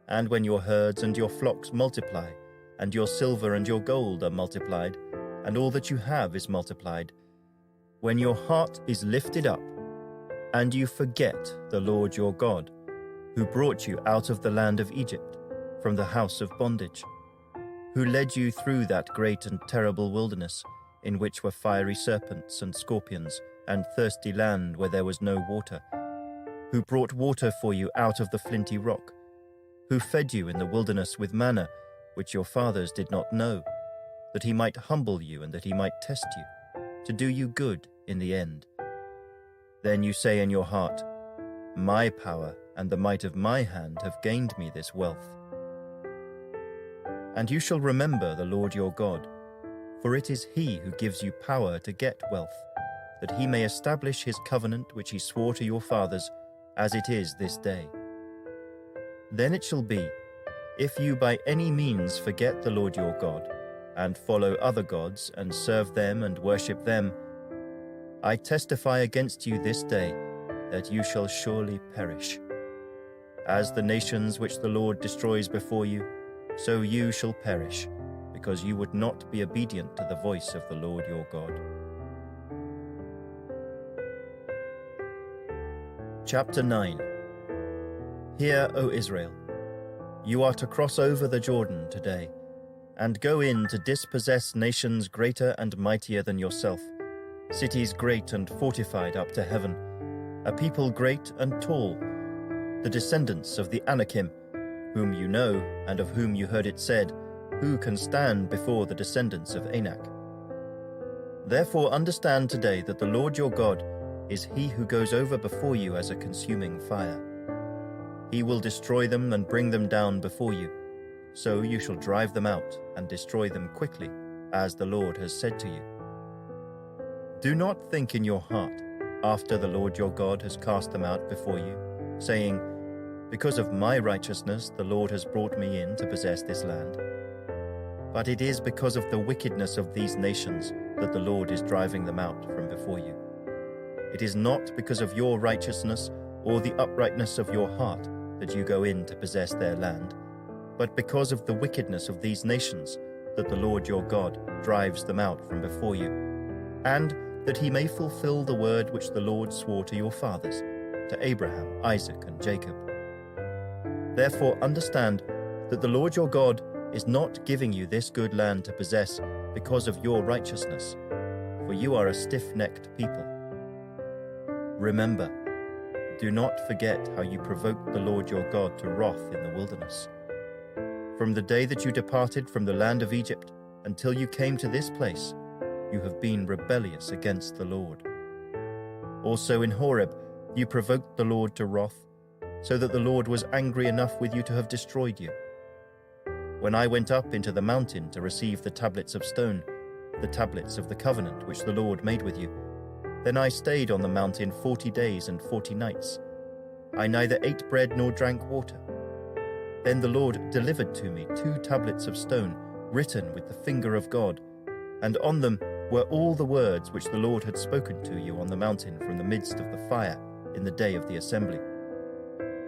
and when your herds and your flocks multiply, and your silver and your gold are multiplied, and all that you have is multiplied, when your heart is lifted up, and you forget the Lord your God, who brought you out of the land of Egypt, from the house of bondage, who led you through that great and terrible wilderness, in which were fiery serpents and scorpions, and thirsty land where there was no water, who brought water for you out of the flinty rock, who fed you in the wilderness with manna, which your fathers did not know, that he might humble you and that he might test you, to do you good in the end. Then you say in your heart, my power and the might of my hand have gained me this wealth. And you shall remember the Lord your God, for it is he who gives you power to get wealth, that he may establish his covenant which he swore to your fathers, as it is this day. Then it shall be, if you by any means forget the Lord your God, and follow other gods, and serve them and worship them, I testify against you this day that you shall surely perish. As the nations which the Lord destroys before you, so you shall perish, because you would not be obedient to the voice of the Lord your God. Chapter 9. Hear, O Israel, you are to cross over the Jordan today, and go in to dispossess nations greater and mightier than yourself, cities great and fortified up to heaven, a people great and tall, the descendants of the Anakim, whom you know and of whom you heard it said, who can stand before the descendants of Anak? Therefore understand today that the Lord your God is he who goes over before you as a consuming fire. He will destroy them and bring them down before you, so you shall drive them out and destroy them quickly, as the Lord has said to you. Do not think in your heart, after the Lord your God has cast them out before you, saying, because of my righteousness the Lord has brought me in to possess this land. But it is because of the wickedness of these nations that the Lord is driving them out from before you. It is not because of your righteousness or the uprightness of your heart that you go in to possess their land, but because of the wickedness of these nations that the Lord your God drives them out from before you, and that he may fulfill the word which the Lord swore to your fathers, to Abraham, Isaac, and Jacob. Therefore understand that the Lord your God is not giving you this good land to possess because of your righteousness, for you are a stiff-necked people. Remember, do not forget how you provoked the Lord your God to wrath in the wilderness. From the day that you departed from the land of Egypt until you came to this place, you have been rebellious against the Lord. Also in Horeb you provoked the Lord to wrath, so that the Lord was angry enough with you to have destroyed you. When I went up into the mountain to receive the tablets of stone, the tablets of the covenant which the Lord made with you, then I stayed on the mountain 40 days and 40 nights. I neither ate bread nor drank water. Then the Lord delivered to me 2 tablets of stone, written with the finger of God, and on them were all the words which the Lord had spoken to you on the mountain from the midst of the fire in the day of the assembly.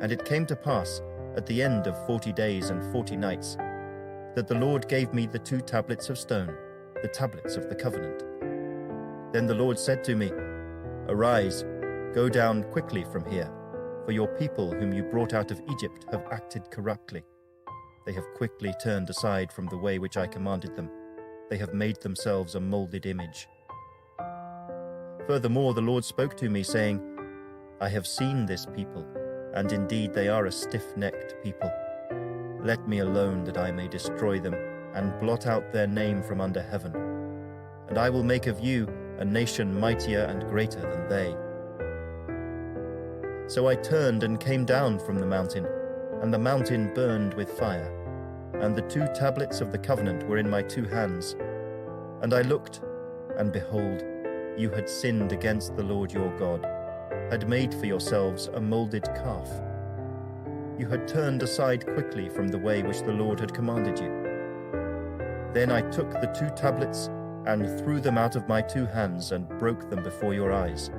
And it came to pass, at the end of 40 days and 40 nights, that the Lord gave me the 2 tablets of stone, the tablets of the covenant. Then the Lord said to me, Arise, go down quickly from here, for your people whom you brought out of Egypt have acted corruptly. They have quickly turned aside from the way which I commanded them. They have made themselves a molded image. Furthermore, the Lord spoke to me, saying, I have seen this people, and indeed they are a stiff-necked people. Let me alone that I may destroy them, and blot out their name from under heaven. And I will make of you a nation mightier and greater than they. So I turned and came down from the mountain, and the mountain burned with fire, and the 2 tablets of the covenant were in my 2 hands. And I looked, and behold, you had sinned against the Lord your God, had made for yourselves a molded calf. You had turned aside quickly from the way which the Lord had commanded you. Then I took the 2 tablets and threw them out of my 2 hands and broke them before your eyes.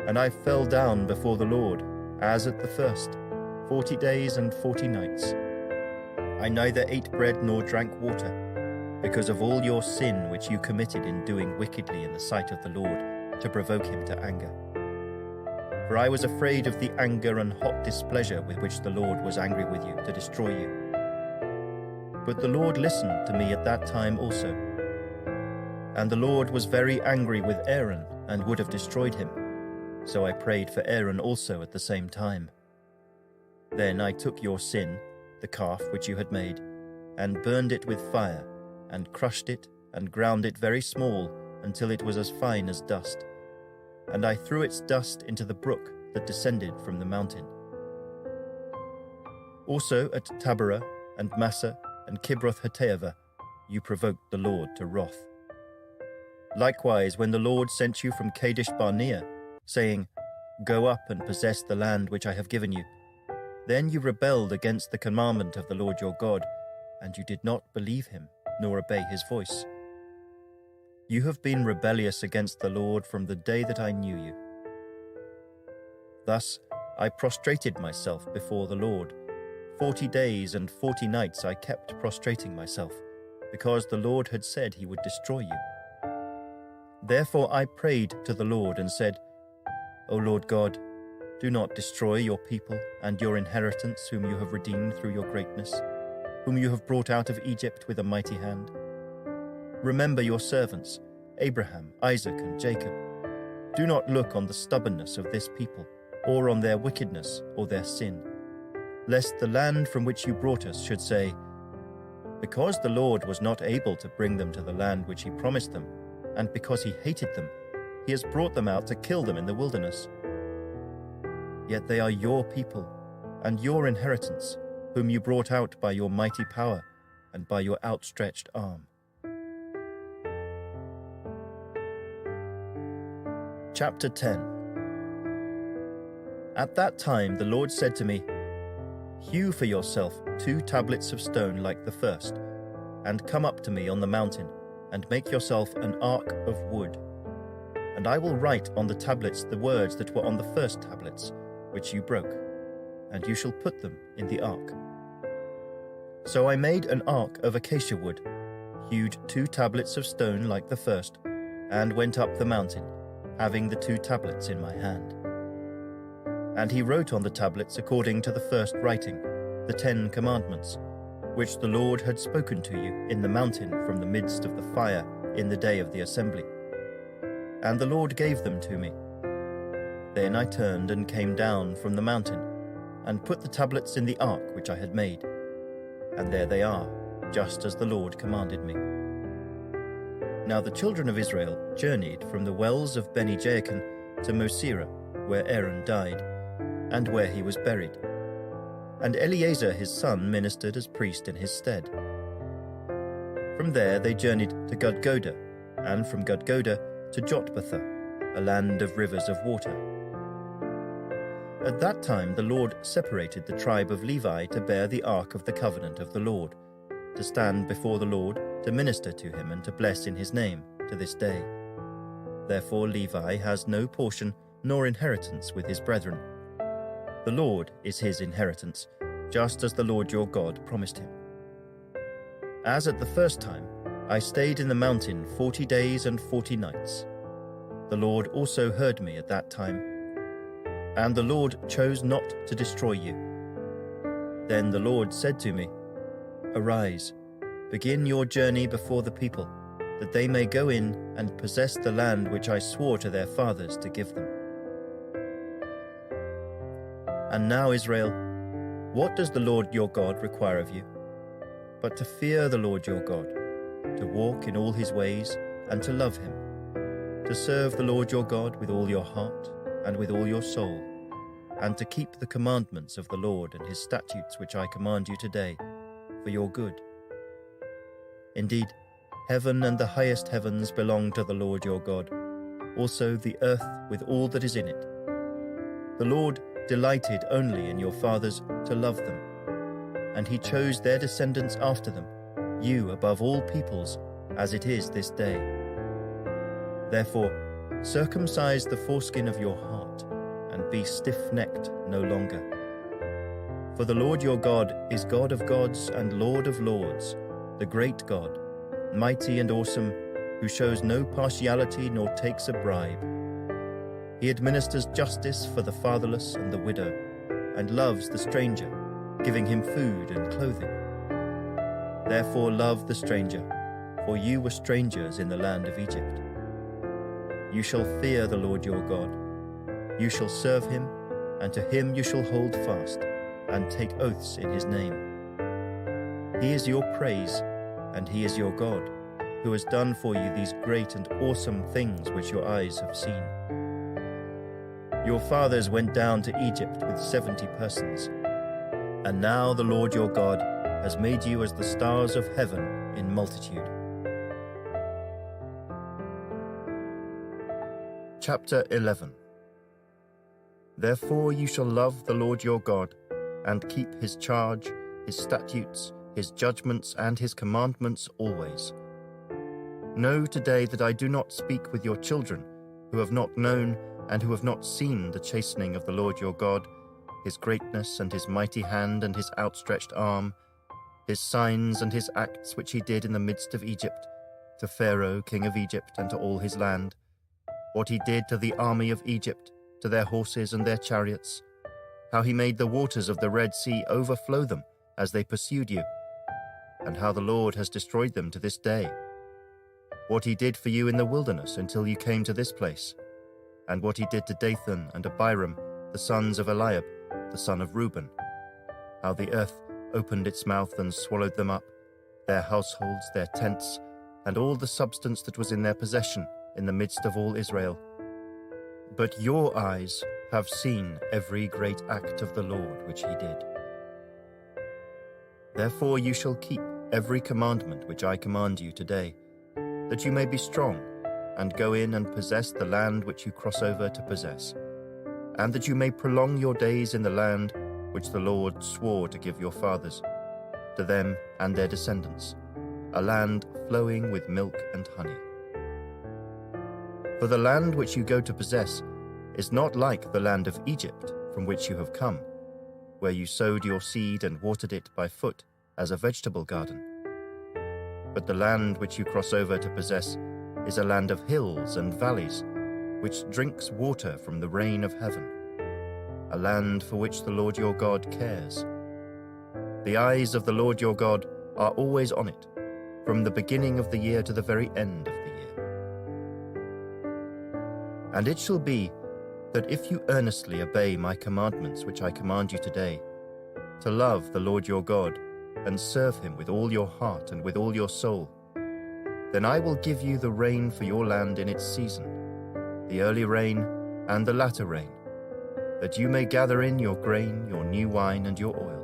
And I fell down before the Lord, as at the first, 40 days and 40 nights. I neither ate bread nor drank water, because of all your sin which you committed in doing wickedly in the sight of the Lord, to provoke him to anger. For I was afraid of the anger and hot displeasure with which the Lord was angry with you, to destroy you. But the Lord listened to me at that time also. And the Lord was very angry with Aaron, and would have destroyed him. So I prayed for Aaron also at the same time. Then I took your sin, the calf which you had made, and burned it with fire, and crushed it, and ground it very small, until it was as fine as dust. And I threw its dust into the brook that descended from the mountain. Also at Taberah, and Massa, and Kibroth-Hattaavah, you provoked the Lord to wrath. Likewise, when the Lord sent you from Kadesh-Barnea, saying, Go up and possess the land which I have given you, then you rebelled against the commandment of the Lord your God, and you did not believe him, nor obey his voice. You have been rebellious against the Lord from the day that I knew you. Thus I prostrated myself before the Lord. 40 days and 40 nights I kept prostrating myself, because the Lord had said he would destroy you. Therefore I prayed to the Lord and said, O Lord God, do not destroy your people and your inheritance whom you have redeemed through your greatness, whom you have brought out of Egypt with a mighty hand. Remember your servants, Abraham, Isaac, and Jacob. Do not look on the stubbornness of this people, or on their wickedness or their sin, lest the land from which you brought us should say, Because the Lord was not able to bring them to the land which he promised them, and because he hated them, he has brought them out to kill them in the wilderness. Yet they are your people, and your inheritance, whom you brought out by your mighty power and by your outstretched arm. Chapter 10. At that time the Lord said to me, "Hew for yourself 2 tablets of stone like the first, and come up to me on the mountain, and make yourself an ark of wood. And I will write on the tablets the words that were on the first tablets, which you broke, and you shall put them in the ark." So I made an ark of acacia wood, hewed 2 tablets of stone like the first, and went up the mountain, having the 2 tablets in my hand. And he wrote on the tablets according to the first writing, the 10 commandments, which the Lord had spoken to you in the mountain from the midst of the fire in the day of the assembly. And the Lord gave them to me. Then I turned and came down from the mountain, and put the tablets in the ark which I had made. And there they are, just as the Lord commanded me. Now the children of Israel journeyed from the wells of Beni-Jaakan to Mosera, where Aaron died, and where he was buried. And Eleazar his son ministered as priest in his stead. From there they journeyed to Gudgoda, and from Gudgoda to Jotbatha, a land of rivers of water. At that time the Lord separated the tribe of Levi to bear the ark of the covenant of the Lord, to stand before the Lord, to minister to him and to bless in his name to this day. Therefore Levi has no portion nor inheritance with his brethren. The Lord is his inheritance, just as the Lord your God promised him. As at the first time, I stayed in the mountain 40 days and 40 nights. The Lord also heard me at that time, and the Lord chose not to destroy you. Then the Lord said to me, "Arise, begin your journey before the people, that they may go in and possess the land which I swore to their fathers to give them." And now, Israel, what does the Lord your God require of you? But to fear the Lord your God, to walk in all his ways, and to love him, to serve the Lord your God with all your heart and with all your soul, and to keep the commandments of the Lord and his statutes which I command you today, for your good. Indeed, heaven and the highest heavens belong to the Lord your God, also the earth with all that is in it. The Lord delighted only in your fathers to love them, and he chose their descendants after them, you above all peoples, as it is this day. Therefore, circumcise the foreskin of your heart, and be stiff-necked no longer. For the Lord your God is God of gods and Lord of lords, the great God, mighty and awesome, who shows no partiality nor takes a bribe. He administers justice for the fatherless and the widow, and loves the stranger, giving him food and clothing. Therefore love the stranger, for you were strangers in the land of Egypt. You shall fear the Lord your God. You shall serve him, and to him you shall hold fast, and take oaths in his name. He is your praise, and he is your God, who has done for you these great and awesome things which your eyes have seen. Your fathers went down to Egypt with 70 persons, and now the Lord your God has made you as the stars of heaven in multitude. Chapter 11. Therefore you shall love the Lord your God, and keep his charge, his statutes, his judgments, and his commandments always. Know today that I do not speak with your children, who have not known and who have not seen the chastening of the Lord your God, his greatness and his mighty hand and his outstretched arm, his signs and his acts which he did in the midst of Egypt, to Pharaoh king of Egypt and to all his land, what he did to the army of Egypt, to their horses and their chariots, how he made the waters of the Red Sea overflow them as they pursued you, and how the Lord has destroyed them to this day, what he did for you in the wilderness until you came to this place, and what he did to Dathan and Abiram, the sons of Eliab, the son of Reuben, how the earth opened its mouth and swallowed them up, their households, their tents, and all the substance that was in their possession in the midst of all Israel. But your eyes have seen every great act of the Lord which he did. Therefore you shall keep every commandment which I command you today, that you may be strong, and go in and possess the land which you cross over to possess, and that you may prolong your days in the land which the Lord swore to give your fathers, to them and their descendants, a land flowing with milk and honey. For the land which you go to possess is not like the land of Egypt from which you have come, where you sowed your seed and watered it by foot as a vegetable garden. But the land which you cross over to possess is a land of hills and valleys, which drinks water from the rain of heaven, a land for which the Lord your God cares. The eyes of the Lord your God are always on it, from the beginning of the year to the very end of the year. And it shall be that if you earnestly obey my commandments which I command you today, to love the Lord your God and serve him with all your heart and with all your soul, then I will give you the rain for your land in its season, the early rain and the latter rain, that you may gather in your grain, your new wine, and your oil.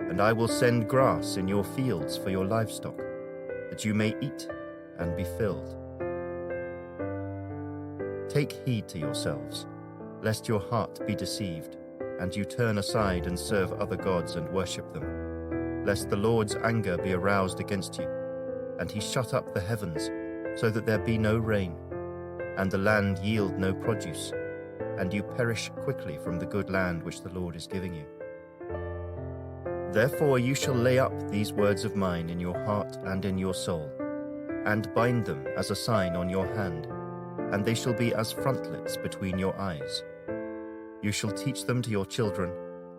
And I will send grass in your fields for your livestock, that you may eat and be filled. Take heed to yourselves, lest your heart be deceived, and you turn aside and serve other gods and worship them, lest the Lord's anger be aroused against you, and he shut up the heavens, so that there be no rain, and the land yield no produce, and you perish quickly from the good land which the Lord is giving you. Therefore you shall lay up these words of mine in your heart and in your soul, and bind them as a sign on your hand, and they shall be as frontlets between your eyes. You shall teach them to your children,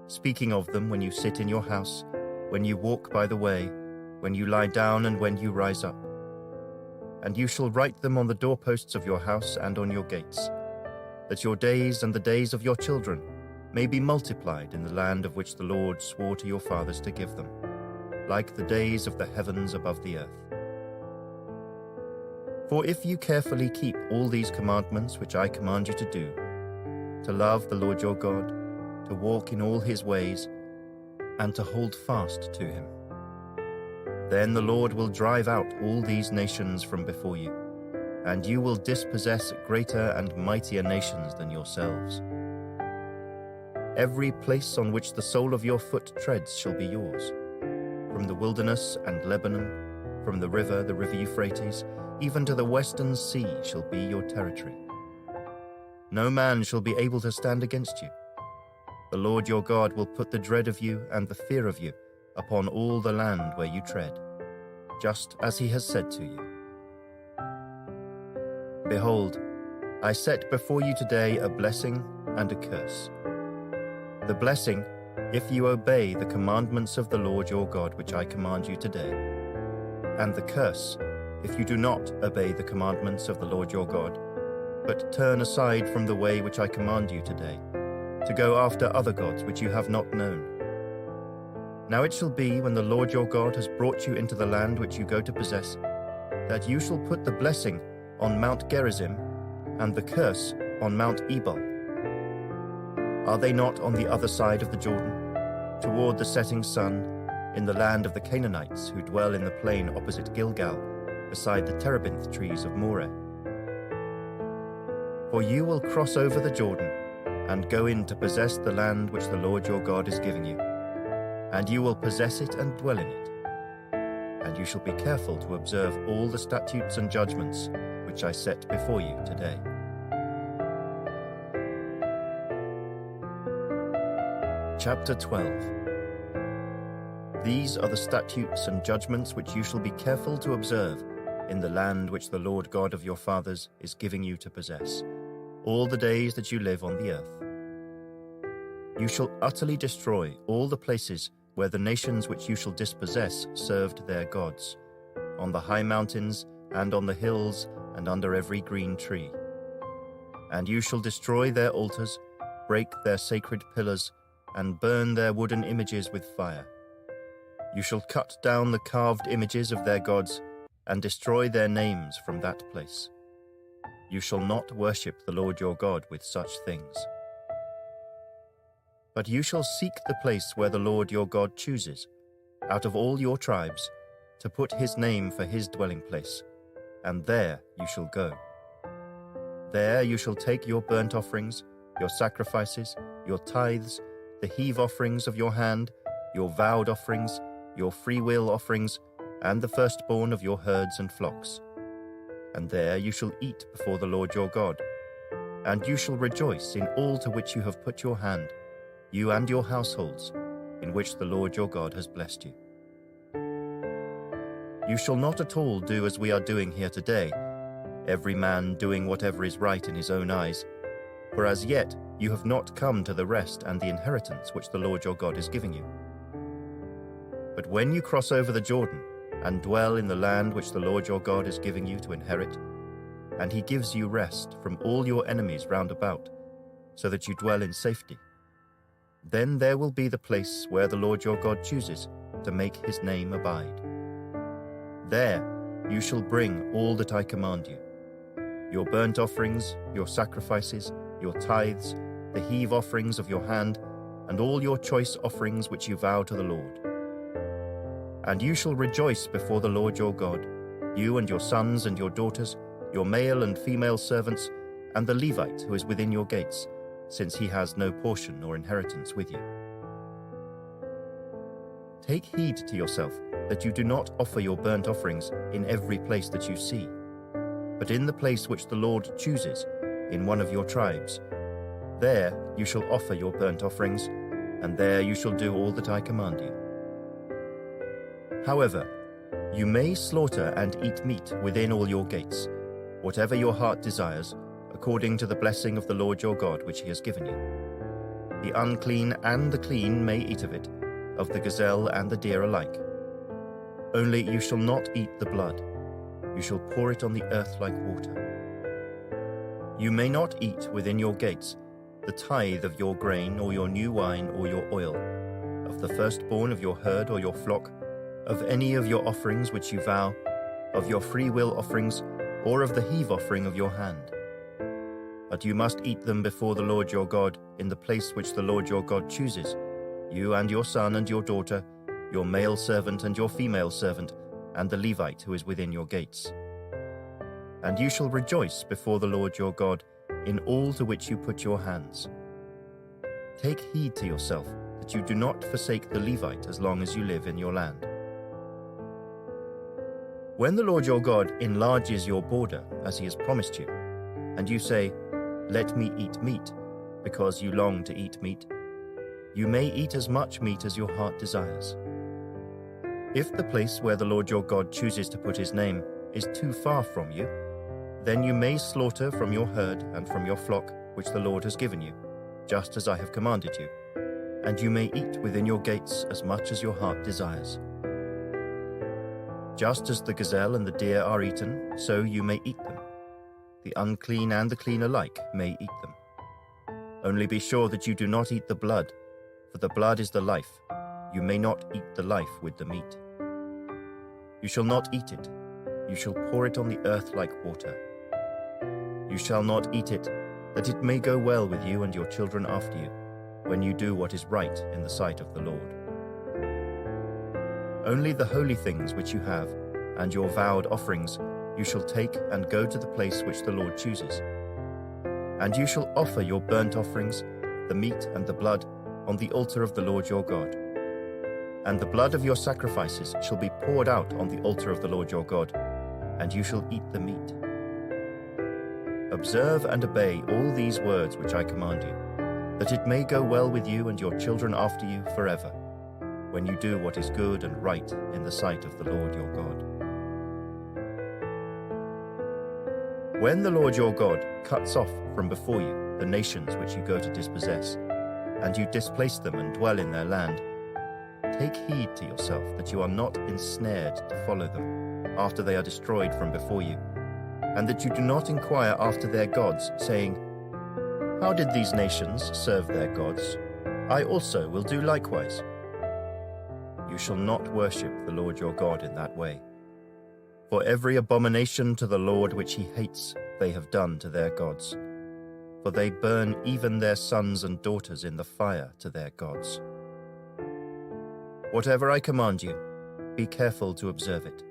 speaking of them when you sit in your house, when you walk by the way, when you lie down and when you rise up. And you shall write them on the doorposts of your house and on your gates, that your days and the days of your children may be multiplied in the land of which the Lord swore to your fathers to give them, like the days of the heavens above the earth. For if you carefully keep all these commandments which I command you to do, to love the Lord your God, to walk in all his ways, and to hold fast to him, then the Lord will drive out all these nations from before you, and you will dispossess greater and mightier nations than yourselves. Every place on which the sole of your foot treads shall be yours, from the wilderness and Lebanon, from the river Euphrates, even to the western sea shall be your territory. No man shall be able to stand against you. The Lord your God will put the dread of you and the fear of you upon all the land where you tread, just as he has said to you. Behold, I set before you today a blessing and a curse. The blessing, if you obey the commandments of the Lord your God which I command you today, and the curse, if you do not obey the commandments of the Lord your God, but turn aside from the way which I command you today, to go after other gods which you have not known. Now it shall be, when the Lord your God has brought you into the land which you go to possess, that you shall put the blessing on Mount Gerizim and the curse on Mount Ebal. Are they not on the other side of the Jordan, toward the setting sun, in the land of the Canaanites who dwell in the plain opposite Gilgal, beside the terebinth trees of Moreh? For you will cross over the Jordan and go in to possess the land which the Lord your God is giving you, and you will possess it and dwell in it. And you shall be careful to observe all the statutes and judgments which I set before you today. Chapter 12. These are the statutes and judgments which you shall be careful to observe in the land which the Lord God of your fathers is giving you to possess, all the days that you live on the earth. You shall utterly destroy all the places where the nations which you shall dispossess served their gods, on the high mountains and on the hills and under every green tree. And you shall destroy their altars, break their sacred pillars, and burn their wooden images with fire. You shall cut down the carved images of their gods and destroy their names from that place. You shall not worship the Lord your God with such things. But you shall seek the place where the Lord your God chooses, out of all your tribes, to put his name for his dwelling place, and there you shall go. There you shall take your burnt offerings, your sacrifices, your tithes, the heave offerings of your hand, your vowed offerings, your freewill offerings, and the firstborn of your herds and flocks. And there you shall eat before the Lord your God, and you shall rejoice in all to which you have put your hand, you and your households, in which the Lord your God has blessed you. You shall not at all do as we are doing here today, every man doing whatever is right in his own eyes, for as yet you have not come to the rest and the inheritance which the Lord your God is giving you. But when you cross over the Jordan and dwell in the land which the Lord your God is giving you to inherit, and he gives you rest from all your enemies round about, so that you dwell in safety, then there will be the place where the Lord your God chooses to make his name abide. There you shall bring all that I command you, your burnt offerings, your sacrifices, your tithes, the heave offerings of your hand, and all your choice offerings which you vow to the Lord. And you shall rejoice before the Lord your God, you and your sons and your daughters, your male and female servants, and the Levite who is within your gates, since he has no portion or inheritance with you. Take heed to yourself that you do not offer your burnt offerings in every place that you see, but in the place which the Lord chooses, in one of your tribes. There you shall offer your burnt offerings, and there you shall do all that I command you. However, you may slaughter and eat meat within all your gates, whatever your heart desires, according to the blessing of the Lord your God which he has given you. The unclean and the clean may eat of it, of the gazelle and the deer alike. Only you shall not eat the blood. You shall pour it on the earth like water. You may not eat within your gates the tithe of your grain or your new wine or your oil, of the firstborn of your herd or your flock, of any of your offerings which you vow, of your freewill offerings, or of the heave offering of your hand. But you must eat them before the Lord your God in the place which the Lord your God chooses, you and your son and your daughter, your male servant and your female servant, and the Levite who is within your gates. And you shall rejoice before the Lord your God in all to which you put your hands. Take heed to yourself that you do not forsake the Levite as long as you live in your land. When the Lord your God enlarges your border, as he has promised you, and you say, "Let me eat meat," because you long to eat meat, you may eat as much meat as your heart desires. If the place where the Lord your God chooses to put his name is too far from you, then you may slaughter from your herd and from your flock which the Lord has given you, just as I have commanded you, and you may eat within your gates as much as your heart desires. Just as the gazelle and the deer are eaten, so you may eat them. The unclean and the clean alike may eat them. Only be sure that you do not eat the blood, for the blood is the life. You may not eat the life with the meat. You shall not eat it. You shall pour it on the earth like water. You shall not eat it, that it may go well with you and your children after you, when you do what is right in the sight of the Lord. Only the holy things which you have, and your vowed offerings, you shall take and go to the place which the Lord chooses. And you shall offer your burnt offerings, the meat and the blood, on the altar of the Lord your God. And the blood of your sacrifices shall be poured out on the altar of the Lord your God, and you shall eat the meat. Observe and obey all these words which I command you, that it may go well with you and your children after you forever, when you do what is good and right in the sight of the Lord your God. When the Lord your God cuts off from before you the nations which you go to dispossess, and you displace them and dwell in their land, take heed to yourself that you are not ensnared to follow them after they are destroyed from before you, and that you do not inquire after their gods, saying, "How did these nations serve their gods? I also will do likewise." You shall not worship the Lord your God in that way. For every abomination to the Lord which he hates they have done to their gods. For they burn even their sons and daughters in the fire to their gods. Whatever I command you, be careful to observe it.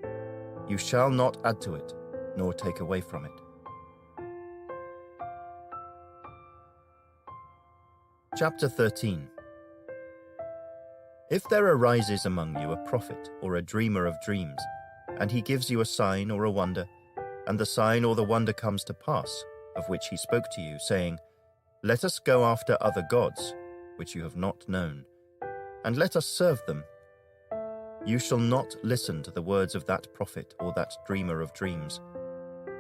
You shall not add to it, nor take away from it. Chapter 13. If there arises among you a prophet or a dreamer of dreams, and he gives you a sign or a wonder, and the sign or the wonder comes to pass, of which he spoke to you, saying, Let us go after other gods, which you have not known, and let us serve them. You shall not listen to the words of that prophet or that dreamer of dreams.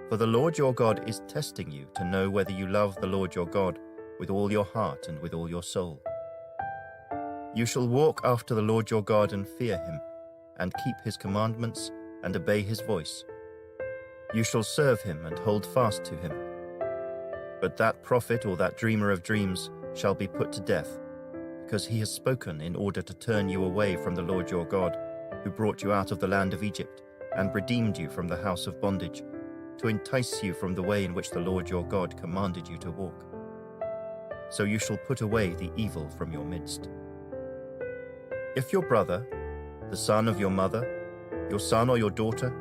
For the Lord your God is testing you to know whether you love the Lord your God with all your heart and with all your soul. You shall walk after the Lord your God and fear him, and keep his commandments and obey his voice. You shall serve him and hold fast to him. But that prophet or that dreamer of dreams shall be put to death, because he has spoken in order to turn you away from the Lord your God, who brought you out of the land of Egypt and redeemed you from the house of bondage, to entice you from the way in which the Lord your God commanded you to walk. So you shall put away the evil from your midst. If your brother, the son of your mother, your son or your daughter,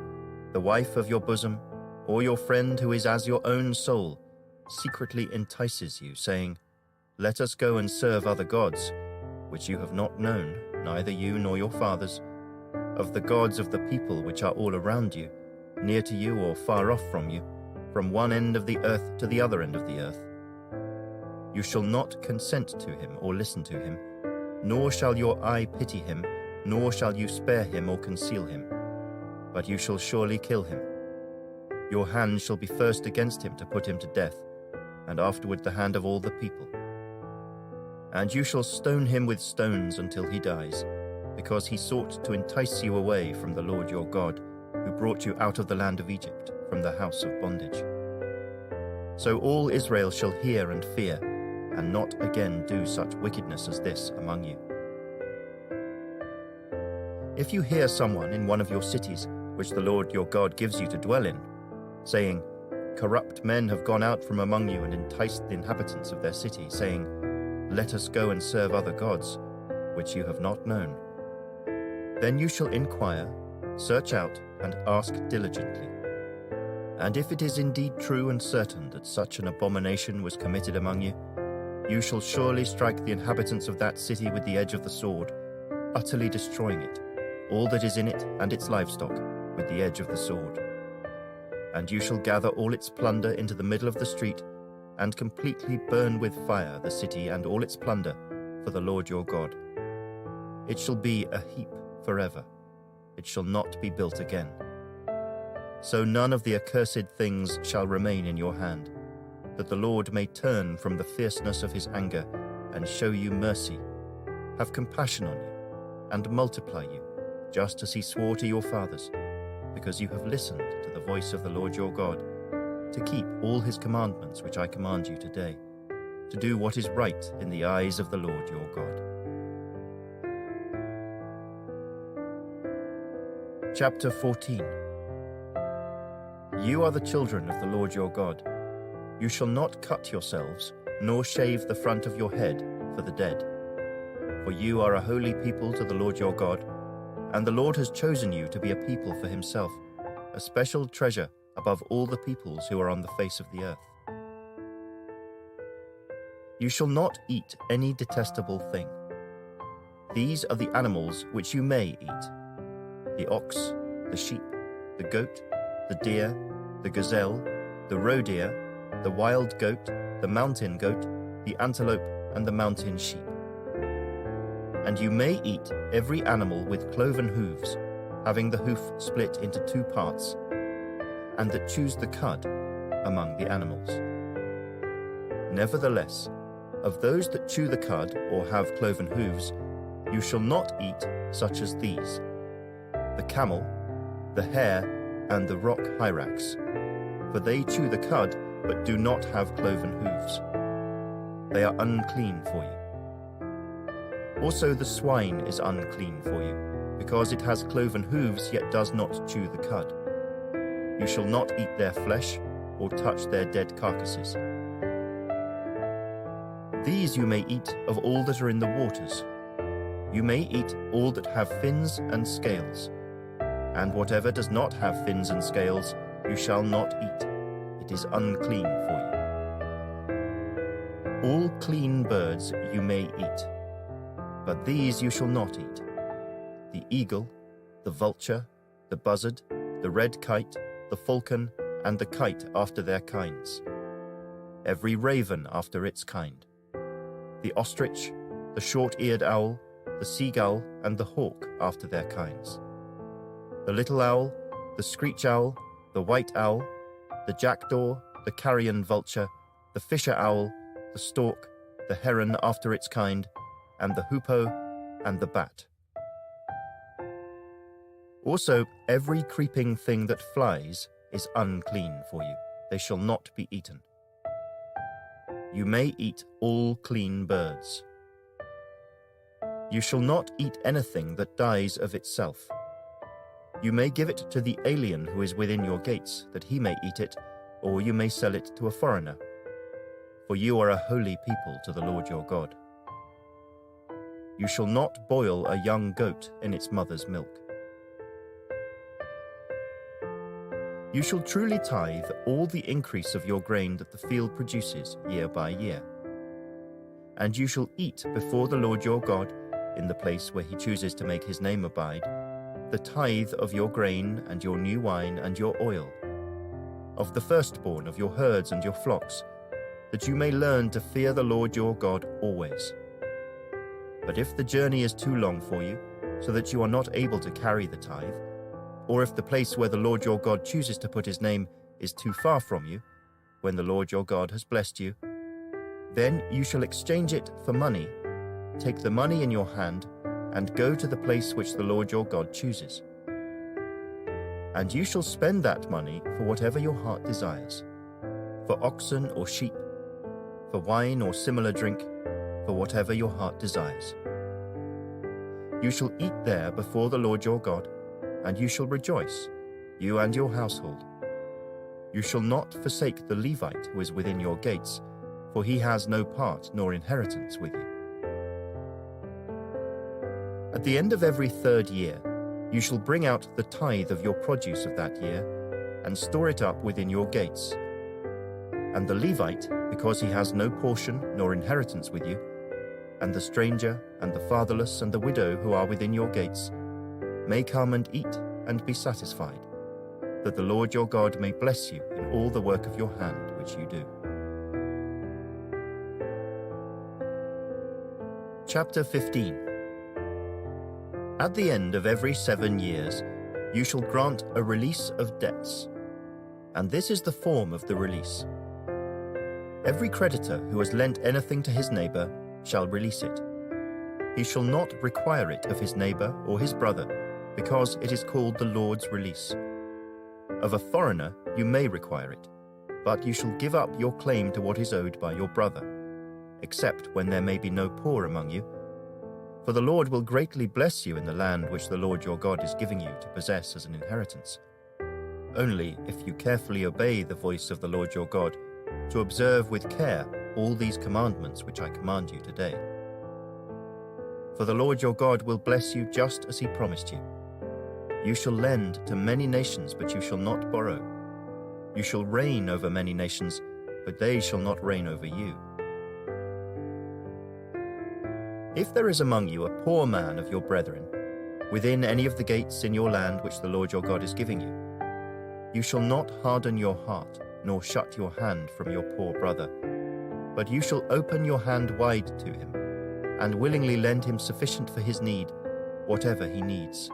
the wife of your bosom, or your friend who is as your own soul, secretly entices you, saying, Let us go and serve other gods, which you have not known, neither you nor your fathers, of the gods of the people which are all around you, near to you or far off from you, from one end of the earth to the other end of the earth. You shall not consent to him or listen to him, nor shall your eye pity him, nor shall you spare him or conceal him, but you shall surely kill him. Your hand shall be first against him to put him to death, and afterward the hand of all the people. And you shall stone him with stones until he dies, because he sought to entice you away from the Lord your God, who brought you out of the land of Egypt, from the house of bondage. So all Israel shall hear and fear, and not again do such wickedness as this among you. If you hear someone in one of your cities, which the Lord your God gives you to dwell in, saying, Corrupt men have gone out from among you and enticed the inhabitants of their city, saying, Let us go and serve other gods, which you have not known, then you shall inquire, search out, and ask diligently. And if it is indeed true and certain that such an abomination was committed among you, you shall surely strike the inhabitants of that city with the edge of the sword, utterly destroying it, all that is in it and its livestock, with the edge of the sword. And you shall gather all its plunder into the middle of the street, and completely burn with fire the city and all its plunder, for the Lord your God. It shall be a heap forever. It shall not be built again. So none of the accursed things shall remain in your hand, that the Lord may turn from the fierceness of his anger and show you mercy, have compassion on you, and multiply you, just as he swore to your fathers, because you have listened to the voice of the Lord your God, to keep all his commandments which I command you today, to do what is right in the eyes of the Lord your God. Chapter 14. You are the children of the Lord your God. You shall not cut yourselves, nor shave the front of your head for the dead. For you are a holy people to the Lord your God, and the Lord has chosen you to be a people for himself, a special treasure above all the peoples who are on the face of the earth. You shall not eat any detestable thing. These are the animals which you may eat: the ox, the sheep, the goat, the deer, the gazelle, the roe deer, the wild goat, the mountain goat, the antelope, and the mountain sheep. And you may eat every animal with cloven hooves, having the hoof split into 2 parts, and that chews the cud among the animals. Nevertheless, of those that chew the cud or have cloven hooves, you shall not eat such as these: the camel, the hare, and the rock hyrax, for they chew the cud but do not have cloven hooves. They are unclean for you. Also the swine is unclean for you, because it has cloven hooves yet does not chew the cud. You shall not eat their flesh or touch their dead carcasses. These you may eat of all that are in the waters. You may eat all that have fins and scales, and whatever does not have fins and scales you shall not eat. It is unclean for you. All clean birds you may eat, but these you shall not eat: the eagle, the vulture, the buzzard, the red kite, the falcon, and the kite after their kinds, every raven after its kind, the ostrich, the short-eared owl, the seagull, and the hawk after their kinds, the little owl, the screech owl, the white owl, the jackdaw, the carrion vulture, the fisher owl, the stork, the heron after its kind, and the hoopoe, and the bat. Also, every creeping thing that flies is unclean for you. They shall not be eaten. You may eat all clean birds. You shall not eat anything that dies of itself. You may give it to the alien who is within your gates, that he may eat it, or you may sell it to a foreigner. For you are a holy people to the Lord your God. You shall not boil a young goat in its mother's milk. You shall truly tithe all the increase of your grain that the field produces year by year. And you shall eat before the Lord your God, in the place where he chooses to make his name abide, the tithe of your grain and your new wine and your oil, of the firstborn of your herds and your flocks, that you may learn to fear the Lord your God always. But if the journey is too long for you, so that you are not able to carry the tithe, or if the place where the Lord your God chooses to put his name is too far from you, when the Lord your God has blessed you, then you shall exchange it for money, take the money in your hand, and go to the place which the Lord your God chooses. And you shall spend that money for whatever your heart desires, for oxen or sheep, for wine or similar drink, for whatever your heart desires. You shall eat there before the Lord your God, and you shall rejoice, you and your household. You shall not forsake the Levite who is within your gates, for he has no part nor inheritance with you. At the end of every 3rd year, you shall bring out the tithe of your produce of that year, and store it up within your gates. And the Levite, because he has no portion nor inheritance with you, and the stranger, and the fatherless, and the widow who are within your gates, may come and eat and be satisfied, that the Lord your God may bless you in all the work of your hand which you do. Chapter 15. At the end of every 7 years, you shall grant a release of debts, and this is the form of the release. Every creditor who has lent anything to his neighbor shall release it. He shall not require it of his neighbor or his brother, because it is called the Lord's release. Of a foreigner you may require it, but you shall give up your claim to what is owed by your brother, except when there may be no poor among you. For the Lord will greatly bless you in the land which the Lord your God is giving you to possess as an inheritance. Only if you carefully obey the voice of the Lord your God, to observe with care all these commandments which I command you today. For the Lord your God will bless you just as he promised you. You shall lend to many nations, but you shall not borrow. You shall reign over many nations, but they shall not reign over you. If there is among you a poor man of your brethren, within any of the gates in your land which the Lord your God is giving you, you shall not harden your heart, nor shut your hand from your poor brother, but you shall open your hand wide to him, and willingly lend him sufficient for his need, whatever he needs.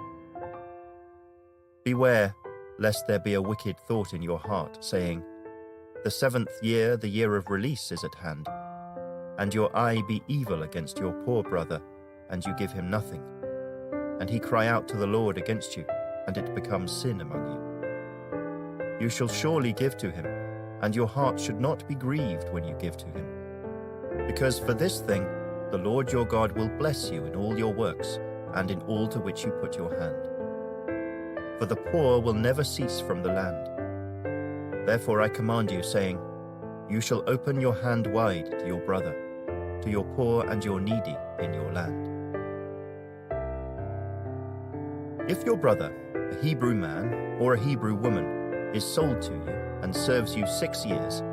Beware, lest there be a wicked thought in your heart, saying, "The 7th year, the year of release, is at hand," and your eye be evil against your poor brother, and you give him nothing, and he cry out to the Lord against you, and it becomes sin among you. You shall surely give to him, and your heart should not be grieved when you give to him. Because for this thing the Lord your God will bless you in all your works, and in all to which you put your hand. For the poor will never cease from the land. Therefore I command you, saying, you shall open your hand wide to your brother, to your poor and your needy in your land. If your brother, a Hebrew man or a Hebrew woman, is sold to you and serves you 6 years,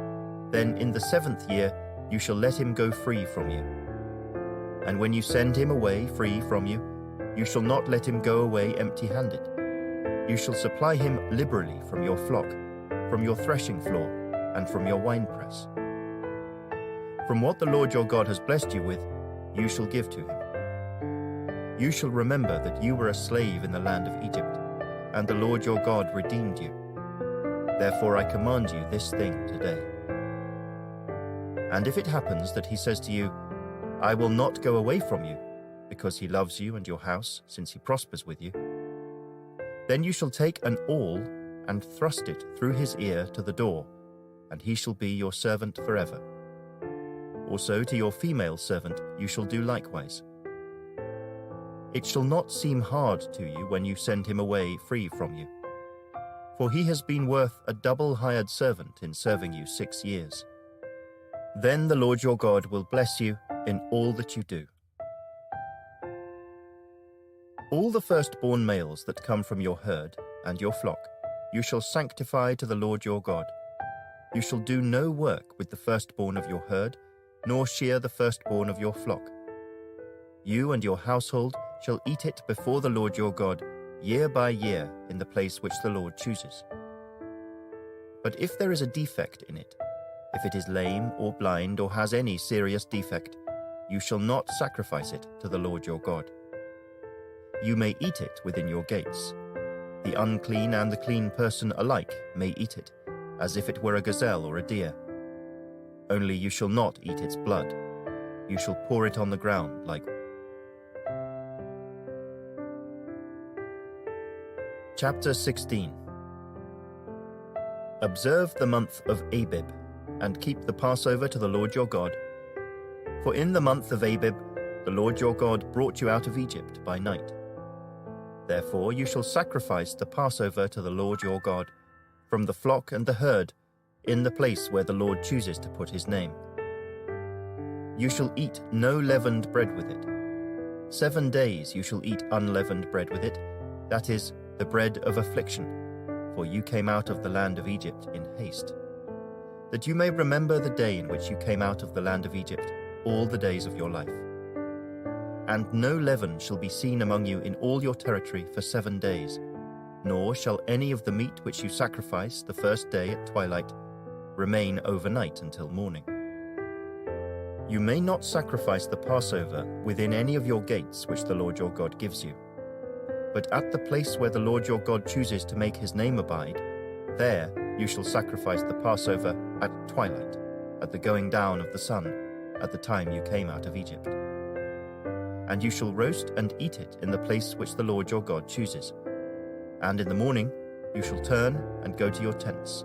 then in the 7th year you shall let him go free from you. And when you send him away free from you, you shall not let him go away empty-handed. You shall supply him liberally from your flock, from your threshing floor, and from your winepress. From what the Lord your God has blessed you with, you shall give to him. You shall remember that you were a slave in the land of Egypt, and the Lord your God redeemed you. Therefore I command you this thing today. And if it happens that he says to you, I will not go away from you, because he loves you and your house, since he prospers with you, then you shall take an awl and thrust it through his ear to the door, and he shall be your servant forever. Also to your female servant you shall do likewise. It shall not seem hard to you when you send him away free from you, for he has been worth a double hired servant in serving you 6 years. Then the Lord your God will bless you in all that you do. All the firstborn males that come from your herd and your flock you shall sanctify to the Lord your God. You shall do no work with the firstborn of your herd, nor shear the firstborn of your flock. You and your household shall eat it before the Lord your God, year by year, in the place which the Lord chooses. But if there is a defect in it, if it is lame or blind or has any serious defect, you shall not sacrifice it to the Lord your God. You may eat it within your gates. The unclean and the clean person alike may eat it, as if it were a gazelle or a deer. Only you shall not eat its blood. You shall pour it on the ground like. Chapter 16. Observe the month of Abib, and keep the Passover to the Lord your God. For in the month of Abib the Lord your God brought you out of Egypt by night. Therefore you shall sacrifice the Passover to the Lord your God, from the flock and the herd, in the place where the Lord chooses to put his name. You shall eat no leavened bread with it. 7 days you shall eat unleavened bread with it, that is, the bread of affliction, for you came out of the land of Egypt in haste, that you may remember the day in which you came out of the land of Egypt all the days of your life. And no leaven shall be seen among you in all your territory for 7 days, nor shall any of the meat which you sacrifice the first day at twilight remain overnight until morning. You may not sacrifice the Passover within any of your gates which the Lord your God gives you, but at the place where the Lord your God chooses to make his name abide, there you shall sacrifice the Passover at twilight, at the going down of the sun, at the time you came out of Egypt. And you shall roast and eat it in the place which the Lord your God chooses. And in the morning you shall turn and go to your tents.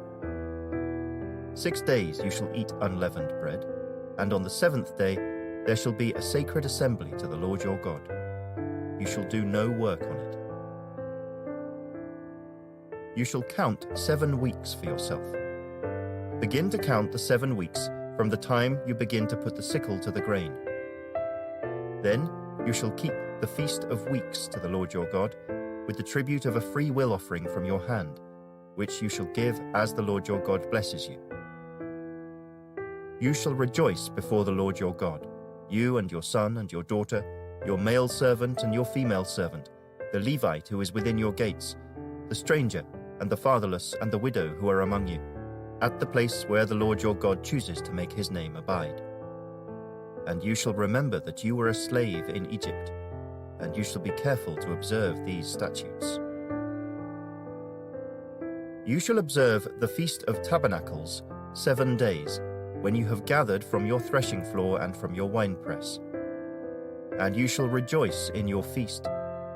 6 days you shall eat unleavened bread, and on the 7th day there shall be a sacred assembly to the Lord your God. You shall do no work on it. You shall count 7 weeks for yourself. Begin to count the 7 weeks from the time you begin to put the sickle to the grain. Then you shall keep the Feast of Weeks to the Lord your God, with the tribute of a free will offering from your hand, which you shall give as the Lord your God blesses you. You shall rejoice before the Lord your God, you and your son and your daughter, your male servant and your female servant, the Levite who is within your gates, the stranger and the fatherless and the widow who are among you, at the place where the Lord your God chooses to make his name abide. And you shall remember that you were a slave in Egypt, and you shall be careful to observe these statutes. You shall observe the Feast of Tabernacles 7 days, when you have gathered from your threshing floor and from your winepress. And you shall rejoice in your feast,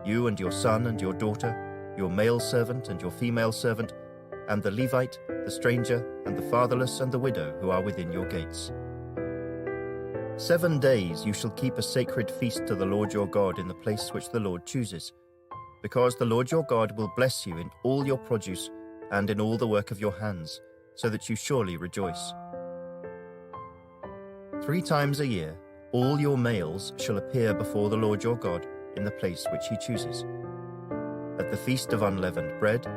you and your son and your daughter, your male servant and your female servant, and the Levite, the stranger, and the fatherless and the widow who are within your gates. 7 days you shall keep a sacred feast to the Lord your God in the place which the Lord chooses, because the Lord your God will bless you in all your produce and in all the work of your hands, so that you surely rejoice. 3 times a year all your males shall appear before the Lord your God in the place which he chooses, at the feast of unleavened bread,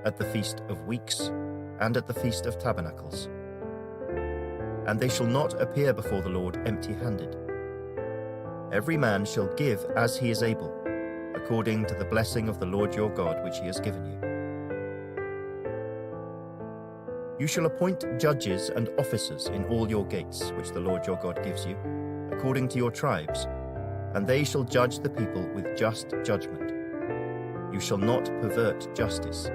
at the feast of weeks, and at the feast of tabernacles. And they shall not appear before the Lord empty-handed. Every man shall give as he is able, according to the blessing of the Lord your God which he has given you. You shall appoint judges and officers in all your gates, which the Lord your God gives you, according to your tribes, and they shall judge the people with just judgment. You shall not pervert justice.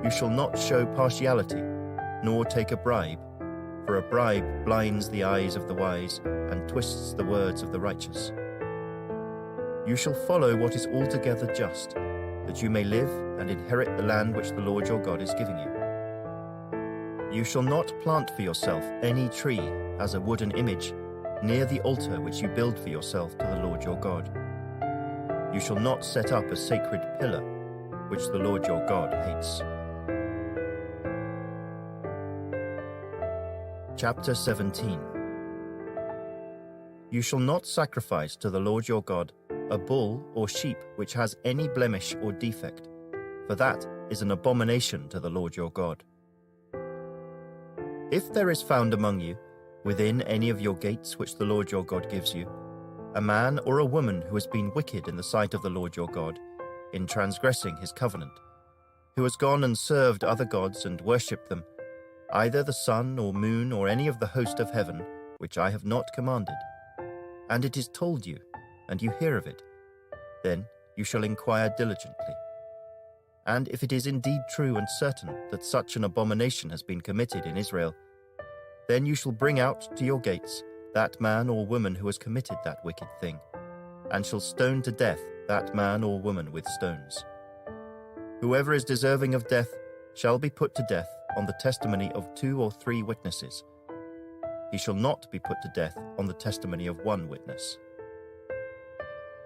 You shall not show partiality, nor take a bribe, for a bribe blinds the eyes of the wise and twists the words of the righteous. You shall follow what is altogether just, that you may live and inherit the land which the Lord your God is giving you. You shall not plant for yourself any tree as a wooden image near the altar which you build for yourself to the Lord your God. You shall not set up a sacred pillar, which the Lord your God hates. Chapter 17. You shall not sacrifice to the Lord your God a bull or sheep which has any blemish or defect, for that is an abomination to the Lord your God. If there is found among you, within any of your gates which the Lord your God gives you, a man or a woman who has been wicked in the sight of the Lord your God, in transgressing his covenant, who has gone and served other gods and worshipped them, either the sun or moon or any of the host of heaven, which I have not commanded, and it is told you, and you hear of it, then you shall inquire diligently. And if it is indeed true and certain that such an abomination has been committed in Israel, then you shall bring out to your gates that man or woman who has committed that wicked thing, and shall stone to death that man or woman with stones. Whoever is deserving of death shall be put to death on the testimony of 2 or 3 witnesses. He shall not be put to death on the testimony of 1 witness.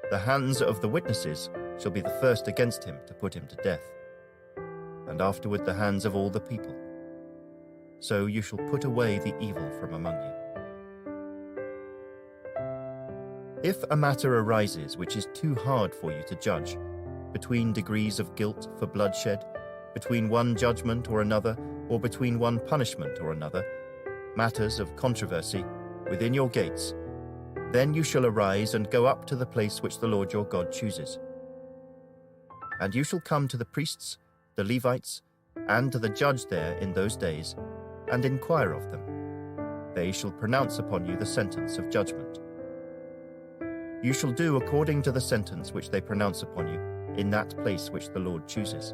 The hands of the witnesses shall be the first against him to put him to death, and afterward the hands of all the people. So you shall put away the evil from among you. If a matter arises which is too hard for you to judge, between degrees of guilt for bloodshed, between one judgment or another, or between one punishment or another, matters of controversy within your gates, then you shall arise and go up to the place which the Lord your God chooses. And you shall come to the priests, the Levites, and to the judge there in those days, and inquire of them. They shall pronounce upon you the sentence of judgment. You shall do according to the sentence which they pronounce upon you in that place which the Lord chooses.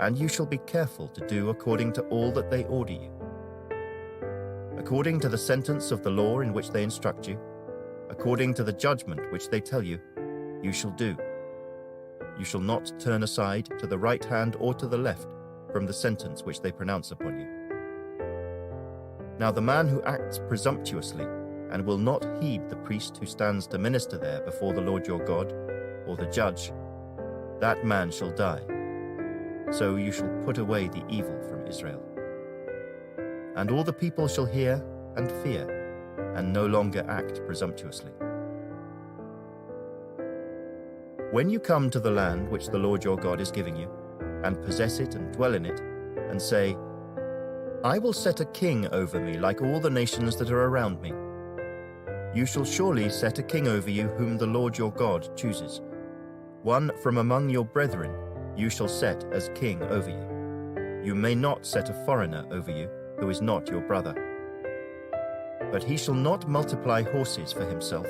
And you shall be careful to do according to all that they order you. According to the sentence of the law in which they instruct you, according to the judgment which they tell you, you shall do. You shall not turn aside to the right hand or to the left from the sentence which they pronounce upon you. Now the man who acts presumptuously and will not heed the priest who stands to minister there before the Lord your God, or the judge, that man shall die. So you shall put away the evil from Israel. And all the people shall hear and fear, and no longer act presumptuously. When you come to the land which the Lord your God is giving you, and possess it and dwell in it, and say, I will set a king over me like all the nations that are around me, you shall surely set a king over you whom the Lord your God chooses. One from among your brethren you shall set as king over you. You may not set a foreigner over you who is not your brother. But he shall not multiply horses for himself,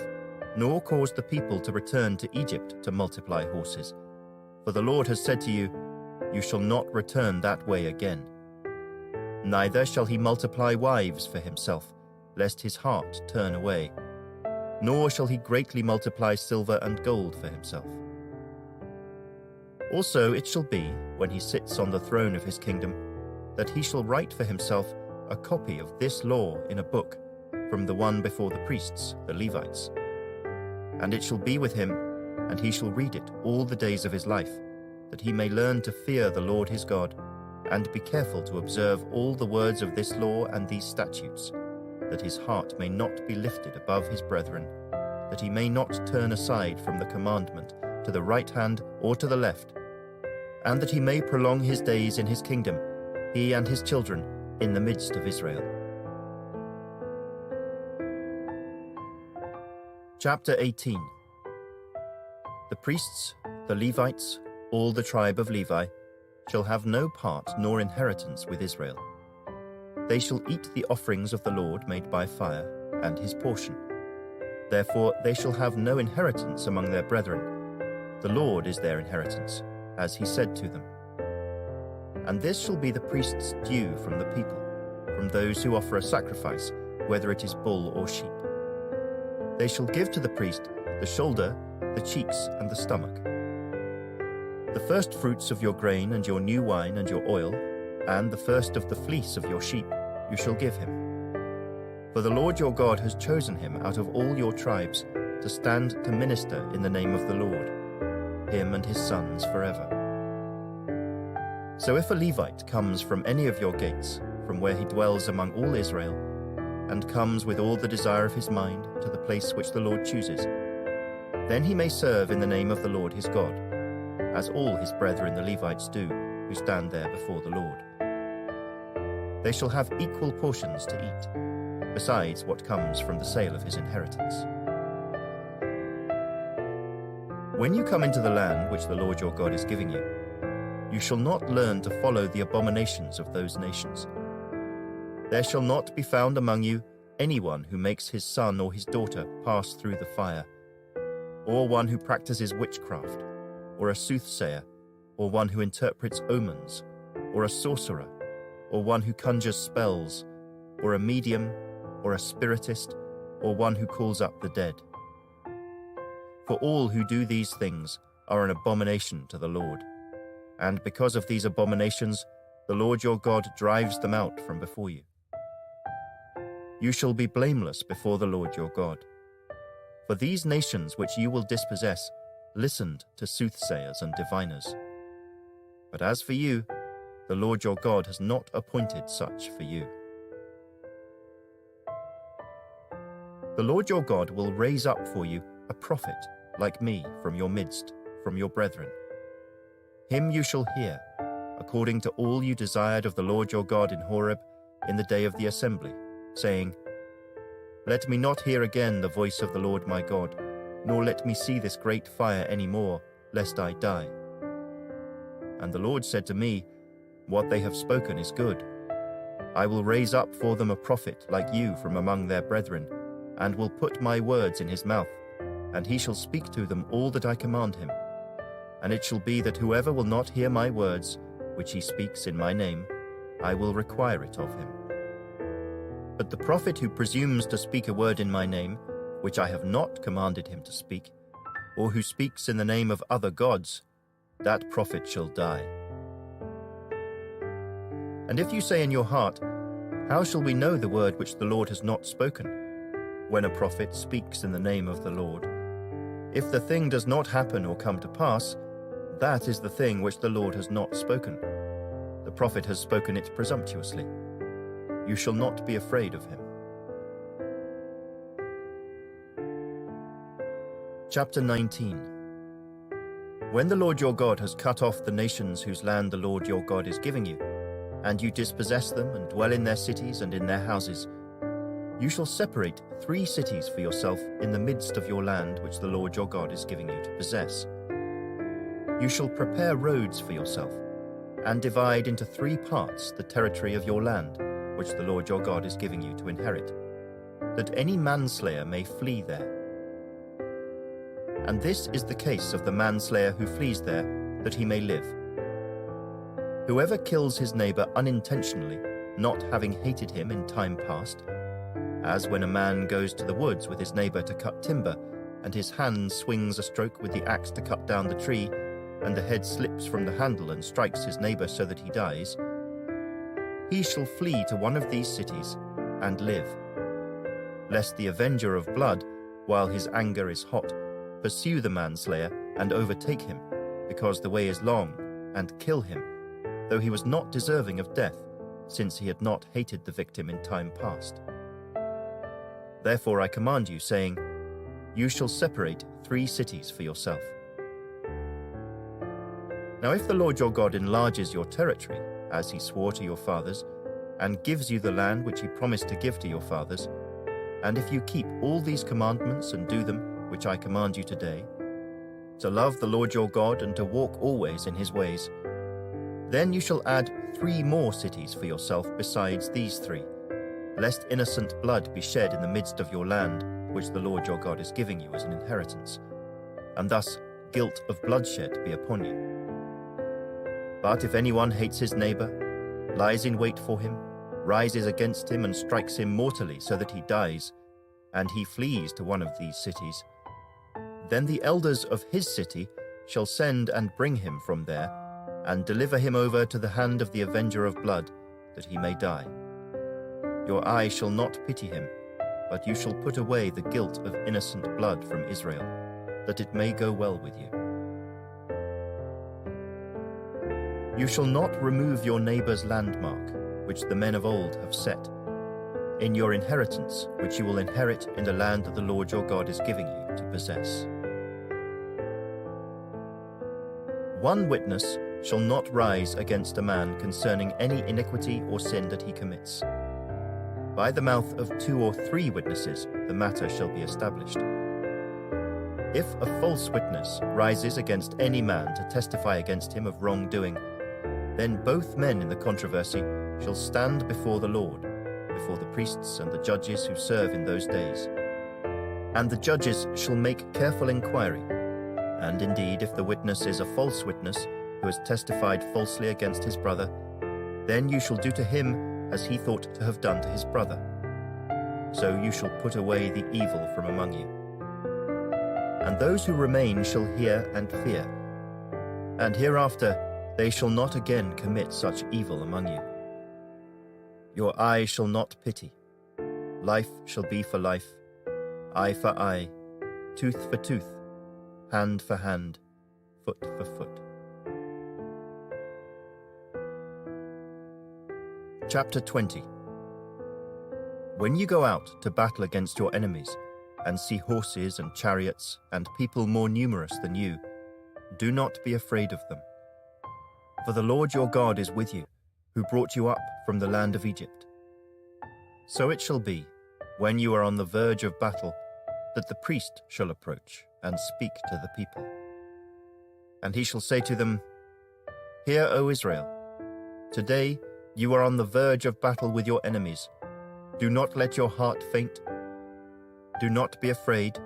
nor cause the people to return to Egypt to multiply horses. For the Lord has said to you, you shall not return that way again. Neither shall he multiply wives for himself, lest his heart turn away. Nor shall he greatly multiply silver and gold for himself. Also it shall be, when he sits on the throne of his kingdom, that he shall write for himself a copy of this law in a book, from the one before the priests, the Levites. And it shall be with him, and he shall read it all the days of his life, that he may learn to fear the Lord his God, and be careful to observe all the words of this law and these statutes, that his heart may not be lifted above his brethren, that he may not turn aside from the commandment to the right hand or to the left, and that he may prolong his days in his kingdom, he and his children, in the midst of Israel. Chapter 18. The priests, the Levites, all the tribe of Levi, shall have no part nor inheritance with Israel. They shall eat the offerings of the Lord made by fire, and his portion. Therefore they shall have no inheritance among their brethren. The Lord is their inheritance, as he said to them. And this shall be the priest's due from the people, from those who offer a sacrifice, whether it is bull or sheep. They shall give to the priest the shoulder, the cheeks, and the stomach. The first fruits of your grain and your new wine and your oil, and the first of the fleece of your sheep, you shall give him. For the Lord your God has chosen him out of all your tribes to stand to minister in the name of the Lord, him and his sons forever. So if a Levite comes from any of your gates, from where he dwells among all Israel, and comes with all the desire of his mind to the place which the Lord chooses, then he may serve in the name of the Lord his God, as all his brethren the Levites do, who stand there before the Lord. They shall have equal portions to eat, besides what comes from the sale of his inheritance. When you come into the land which the Lord your God is giving you, you shall not learn to follow the abominations of those nations. There shall not be found among you anyone who makes his son or his daughter pass through the fire, or one who practices witchcraft, or a soothsayer, or one who interprets omens, or a sorcerer, or one who conjures spells, or a medium, or a spiritist, or one who calls up the dead. For all who do these things are an abomination to the Lord, and because of these abominations, the Lord your God drives them out from before you. You shall be blameless before the Lord your God. For these nations which you will dispossess listened to soothsayers and diviners. But as for you, the Lord your God has not appointed such for you. The Lord your God will raise up for you a prophet like me from your midst, from your brethren. Him you shall hear, according to all you desired of the Lord your God in Horeb in the day of the assembly, saying, Let me not hear again the voice of the Lord my God, nor let me see this great fire any more, lest I die. And the Lord said to me, What they have spoken is good. I will raise up for them a prophet like you from among their brethren, and will put my words in his mouth, and he shall speak to them all that I command him. And it shall be that whoever will not hear my words, which he speaks in my name, I will require it of him. But the prophet who presumes to speak a word in my name, which I have not commanded him to speak, or who speaks in the name of other gods, that prophet shall die. And if you say in your heart, How shall we know the word which the Lord has not spoken, when a prophet speaks in the name of the Lord? If the thing does not happen or come to pass, that is the thing which the Lord has not spoken. The prophet has spoken it presumptuously. You shall not be afraid of him. Chapter 19. When the Lord your God has cut off the nations whose land the Lord your God is giving you, and you dispossess them and dwell in their cities and in their houses, you shall separate 3 cities for yourself in the midst of your land which the Lord your God is giving you to possess. You shall prepare roads for yourself, and divide into 3 parts the territory of your land, which the Lord your God is giving you to inherit, that any manslayer may flee there. And this is the case of the manslayer who flees there, that he may live. Whoever kills his neighbor unintentionally, not having hated him in time past, as when a man goes to the woods with his neighbor to cut timber, and his hand swings a stroke with the axe to cut down the tree, and the head slips from the handle and strikes his neighbor so that he dies, he shall flee to one of these cities and live. lest the avenger of blood, while his anger is hot, pursue the manslayer and overtake him, because the way is long, and kill him, though he was not deserving of death, since he had not hated the victim in time past. Therefore I command you, saying, you shall separate 3 cities for yourself. Now if the Lord your God enlarges your territory, as he swore to your fathers, and gives you the land which he promised to give to your fathers, and if you keep all these commandments and do them, which I command you today, to love the Lord your God and to walk always in his ways, then you shall add 3 more cities for yourself besides these 3, lest innocent blood be shed in the midst of your land, which the Lord your God is giving you as an inheritance, and thus guilt of bloodshed be upon you. But if anyone hates his neighbor, lies in wait for him, rises against him and strikes him mortally so that he dies, and he flees to one of these cities, then the elders of his city shall send and bring him from there, and deliver him over to the hand of the avenger of blood, that he may die. Your eye shall not pity him, but you shall put away the guilt of innocent blood from Israel, that it may go well with you. You shall not remove your neighbor's landmark, which the men of old have set, in your inheritance, which you will inherit in the land that the Lord your God is giving you to possess. One witness shall not rise against a man concerning any iniquity or sin that he commits. By the mouth of 2 or 3 witnesses the matter shall be established. If a false witness rises against any man to testify against him of wrongdoing, then both men in the controversy shall stand before the Lord, before the priests and the judges who serve in those days. And the judges shall make careful inquiry. And indeed, if the witness is a false witness, who has testified falsely against his brother, then you shall do to him as he thought to have done to his brother. So you shall put away the evil from among you. And those who remain shall hear and fear, and hereafter they shall not again commit such evil among you. Your eye shall not pity. Life shall be for life, eye for eye, tooth for tooth, hand for hand, foot for foot. Chapter 20. When you go out to battle against your enemies, and see horses and chariots and people more numerous than you, do not be afraid of them. For the Lord your God is with you, who brought you up from the land of Egypt. So it shall be, when you are on the verge of battle, that the priest shall approach and speak to the people. And he shall say to them, Hear, O Israel, today you are on the verge of battle with your enemies. Do not let your heart faint. Do not be afraid,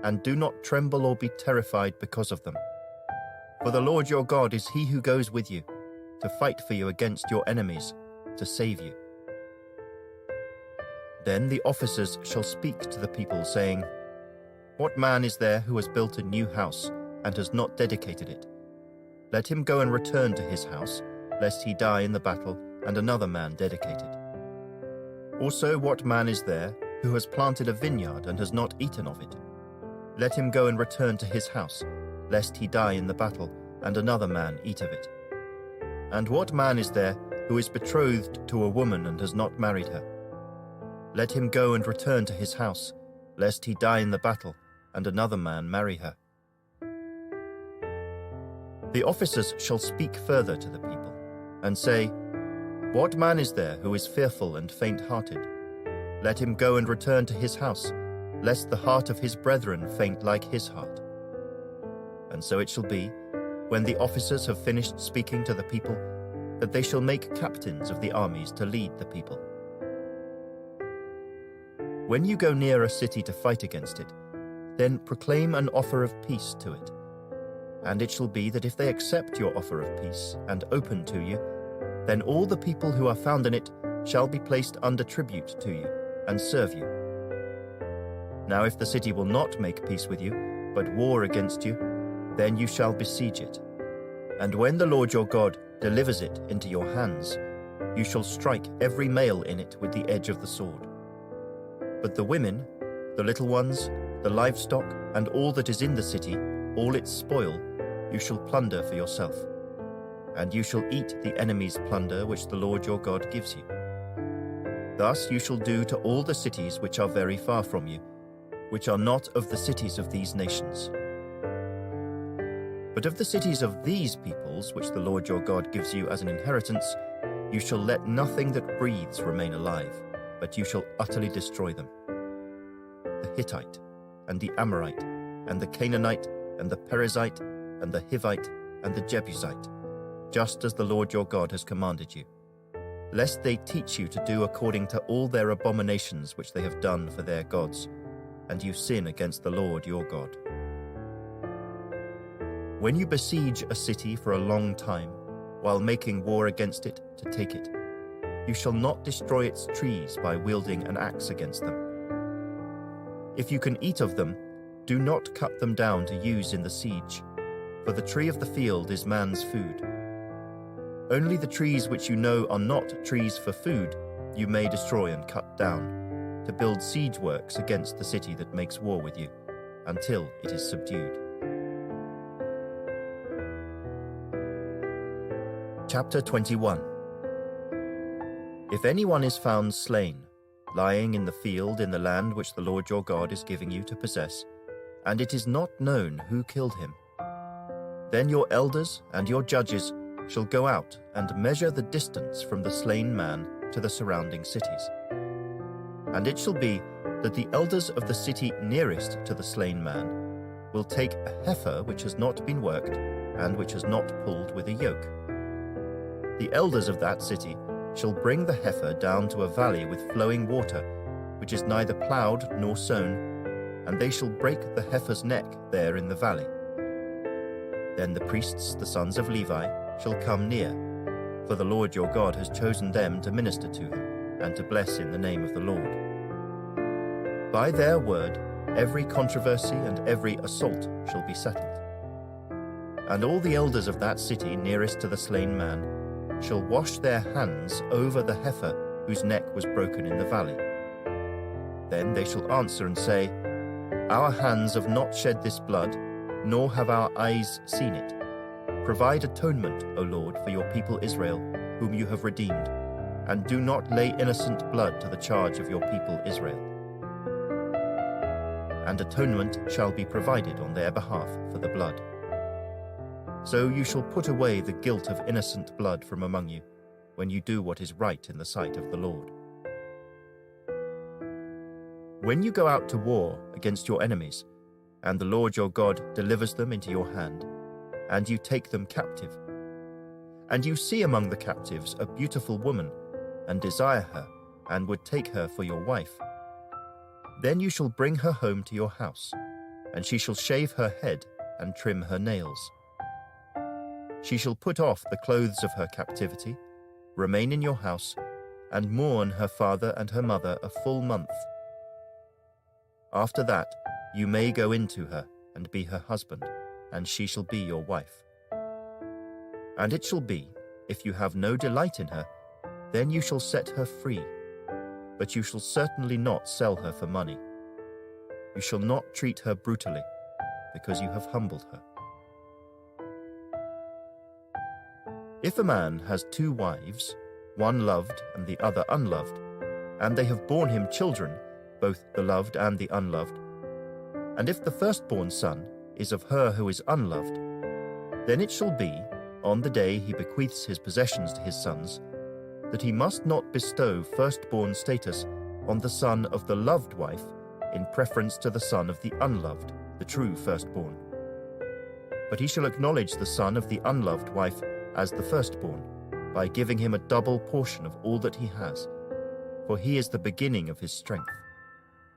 and do not tremble or be terrified because of them. For the Lord your God is he who goes with you, to fight for you against your enemies, to save you. Then the officers shall speak to the people, saying, What man is there who has built a new house, and has not dedicated it? Let him go and return to his house, lest he die in the battle, and another man dedicate it. Also, what man is there who has planted a vineyard and has not eaten of it? Let him go and return to his house, lest he die in the battle, and another man eat of it. And what man is there who is betrothed to a woman and has not married her? Let him go and return to his house, lest he die in the battle, and another man marry her. The officers shall speak further to the people, and say, What man is there who is fearful and faint-hearted? Let him go and return to his house, lest the heart of his brethren faint like his heart. And so it shall be, when the officers have finished speaking to the people, that they shall make captains of the armies to lead the people. When you go near a city to fight against it, then proclaim an offer of peace to it. And it shall be that if they accept your offer of peace and open to you, then all the people who are found in it shall be placed under tribute to you and serve you. Now if the city will not make peace with you, but war against you, then you shall besiege it. And when the Lord your God delivers it into your hands, you shall strike every male in it with the edge of the sword. But the women The little ones, the livestock, and all that is in the city, all its spoil, you shall plunder for yourself. And you shall eat the enemy's plunder which the Lord your God gives you. Thus you shall do to all the cities which are very far from you, which are not of the cities of these nations. But of the cities of these peoples, which the Lord your God gives you as an inheritance, you shall let nothing that breathes remain alive, but you shall utterly destroy them. The Hittite, and the Amorite, and the Canaanite, and the Perizzite, and the Hivite, and the Jebusite, just as the Lord your God has commanded you, lest they teach you to do according to all their abominations which they have done for their gods, and you sin against the Lord your God. When you besiege a city for a long time, while making war against it to take it, you shall not destroy its trees by wielding an axe against them. If you can eat of them, do not cut them down to use in the siege, for the tree of the field is man's food. Only the trees which you know are not trees for food you may destroy and cut down, to build siege works against the city that makes war with you, until it is subdued. Chapter 21. If anyone is found slain, lying in the field in the land which the Lord your God is giving you to possess, and it is not known who killed him, then your elders and your judges shall go out and measure the distance from the slain man to the surrounding cities. And it shall be that the elders of the city nearest to the slain man will take a heifer which has not been worked and which has not pulled with a yoke. The elders of that city shall bring the heifer down to a valley with flowing water, which is neither ploughed nor sown, and they shall break the heifer's neck there in the valley. Then the priests, the sons of Levi, shall come near, for the Lord your God has chosen them to minister to him, and to bless in the name of the Lord. By their word, every controversy and every assault shall be settled. And all the elders of that city nearest to the slain man shall wash their hands over the heifer whose neck was broken in the valley. Then they shall answer and say, Our hands have not shed this blood, nor have our eyes seen it. Provide atonement, O Lord, for your people Israel, whom you have redeemed, and do not lay innocent blood to the charge of your people Israel. And atonement shall be provided on their behalf for the blood. So you shall put away the guilt of innocent blood from among you, when you do what is right in the sight of the Lord. When you go out to war against your enemies, and the Lord your God delivers them into your hand, and you take them captive, and you see among the captives a beautiful woman, and desire her, and would take her for your wife, then you shall bring her home to your house, and she shall shave her head and trim her nails. She shall put off the clothes of her captivity, remain in your house, and mourn her father and her mother a full month. After that, you may go into her and be her husband, and she shall be your wife. And it shall be, if you have no delight in her, then you shall set her free, but you shall certainly not sell her for money. You shall not treat her brutally, because you have humbled her. If a man has 2 wives, one loved and the other unloved, and they have borne him children, both the loved and the unloved, and if the firstborn son is of her who is unloved, then it shall be, on the day he bequeaths his possessions to his sons, that he must not bestow firstborn status on the son of the loved wife in preference to the son of the unloved, the true firstborn. But he shall acknowledge the son of the unloved wife as the firstborn, by giving him a double portion of all that he has, for he is the beginning of his strength.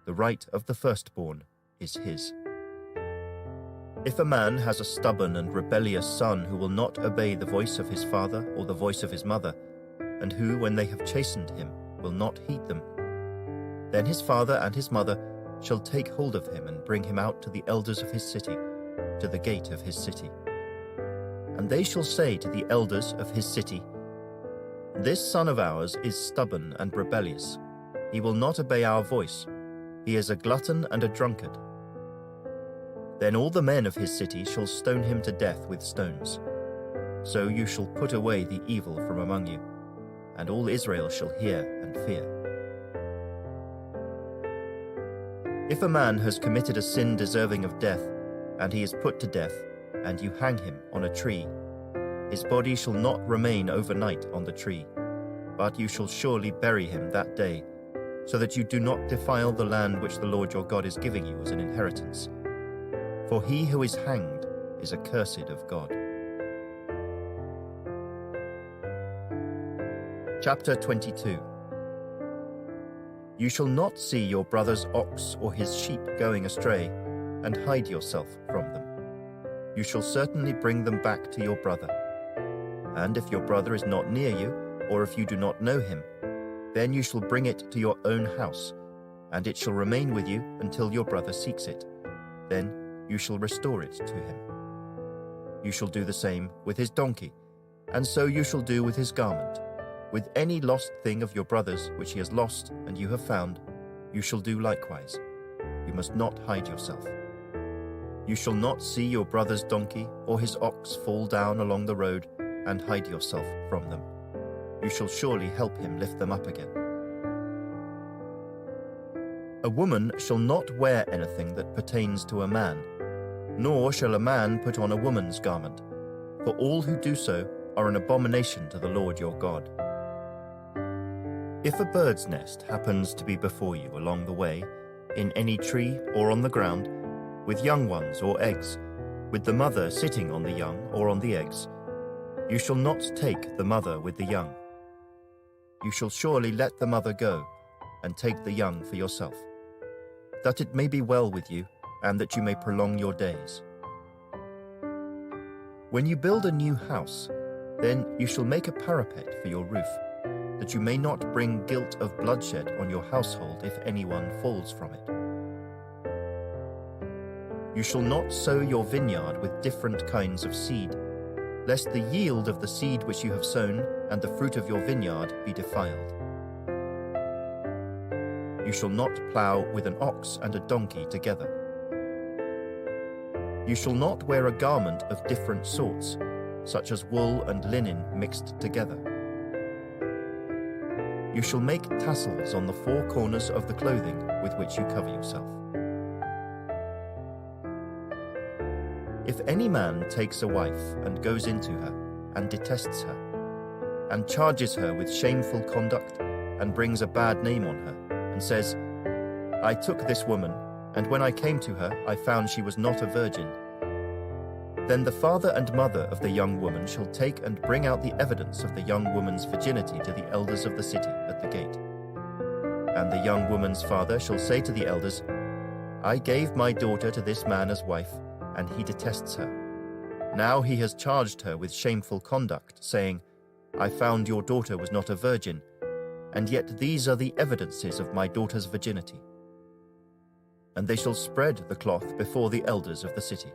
The right of the firstborn is his. If a man has a stubborn and rebellious son who will not obey the voice of his father or the voice of his mother, and who, when they have chastened him, will not heed them, then his father and his mother shall take hold of him and bring him out to the elders of his city, to the gate of his city. And they shall say to the elders of his city, This son of ours is stubborn and rebellious. He will not obey our voice. He is a glutton and a drunkard. Then all the men of his city shall stone him to death with stones. So you shall put away the evil from among you, and all Israel shall hear and fear. If a man has committed a sin deserving of death, and he is put to death, and you hang him on a tree, his body shall not remain overnight on the tree, but you shall surely bury him that day, so that you do not defile the land which the Lord your God is giving you as an inheritance. For he who is hanged is accursed of God. Chapter 22. You shall not see your brother's ox or his sheep going astray, and hide yourself from them. You shall certainly bring them back to your brother. And if your brother is not near you, or if you do not know him, then you shall bring it to your own house, and it shall remain with you until your brother seeks it. Then you shall restore it to him. You shall do the same with his donkey, and so you shall do with his garment. With any lost thing of your brother's which he has lost and you have found, you shall do likewise. You must not hide yourself. You shall not see your brother's donkey or his ox fall down along the road and hide yourself from them. You shall surely help him lift them up again. A woman shall not wear anything that pertains to a man, nor shall a man put on a woman's garment, for all who do so are an abomination to the Lord your God. If a bird's nest happens to be before you along the way, in any tree or on the ground, with young ones or eggs, with the mother sitting on the young or on the eggs, you shall not take the mother with the young. You shall surely let the mother go, and take the young for yourself, that it may be well with you, and that you may prolong your days. When you build a new house, then you shall make a parapet for your roof, that you may not bring guilt of bloodshed on your household if anyone falls from it. You shall not sow your vineyard with different kinds of seed, lest the yield of the seed which you have sown and the fruit of your vineyard be defiled. You shall not plough with an ox and a donkey together. You shall not wear a garment of different sorts, such as wool and linen mixed together. You shall make tassels on the four corners of the clothing with which you cover yourself. If any man takes a wife and goes into her and detests her, and charges her with shameful conduct and brings a bad name on her, and says, I took this woman, and when I came to her, I found she was not a virgin, then the father and mother of the young woman shall take and bring out the evidence of the young woman's virginity to the elders of the city at the gate. And the young woman's father shall say to the elders, I gave my daughter to this man as wife, and he detests her. Now he has charged her with shameful conduct, saying, I found your daughter was not a virgin, and yet these are the evidences of my daughter's virginity. And they shall spread the cloth before the elders of the city.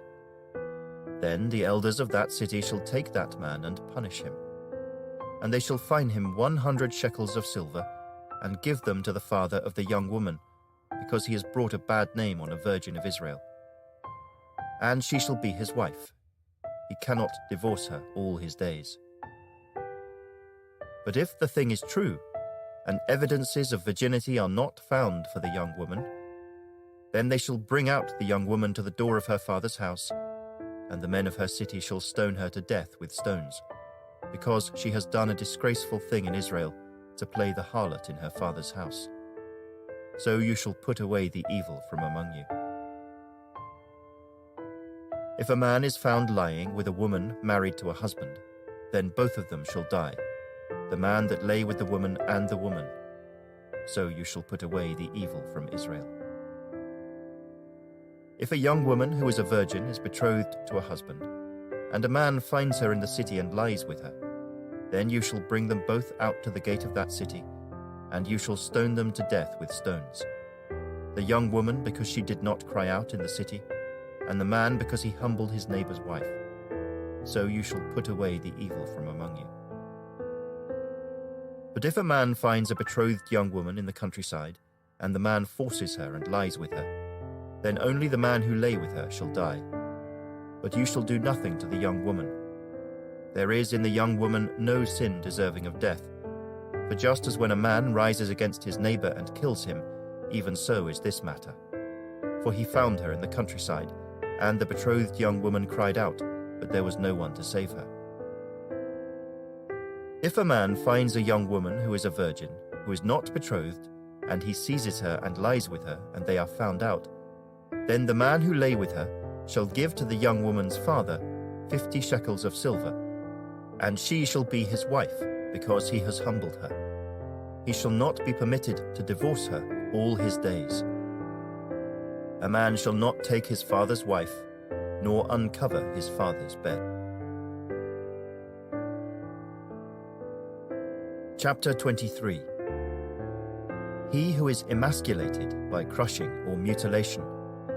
Then the elders of that city shall take that man and punish him. And they shall fine him 100 shekels of silver, and give them to the father of the young woman, because he has brought a bad name on a virgin of Israel. And she shall be his wife. He cannot divorce her all his days. But if the thing is true, and evidences of virginity are not found for the young woman, then they shall bring out the young woman to the door of her father's house, and the men of her city shall stone her to death with stones, because she has done a disgraceful thing in Israel, to play the harlot in her father's house. So you shall put away the evil from among you. If a man is found lying with a woman married to a husband, then both of them shall die, the man that lay with the woman and the woman. So you shall put away the evil from Israel. If a young woman who is a virgin is betrothed to a husband, and a man finds her in the city and lies with her, then you shall bring them both out to the gate of that city, and you shall stone them to death with stones. The young woman because she did not cry out in the city, and the man because he humbled his neighbor's wife. So you shall put away the evil from among you. But if a man finds a betrothed young woman in the countryside, and the man forces her and lies with her, then only the man who lay with her shall die. But you shall do nothing to the young woman. There is in the young woman no sin deserving of death. For just as when a man rises against his neighbor and kills him, even so is this matter. For he found her in the countryside, and the betrothed young woman cried out, but there was no one to save her. If a man finds a young woman who is a virgin, who is not betrothed, and he seizes her and lies with her, and they are found out, then the man who lay with her shall give to the young woman's father 50 shekels of silver, and she shall be his wife, because he has humbled her. He shall not be permitted to divorce her all his days. A man shall not take his father's wife, nor uncover his father's bed. Chapter 23. He who is emasculated by crushing or mutilation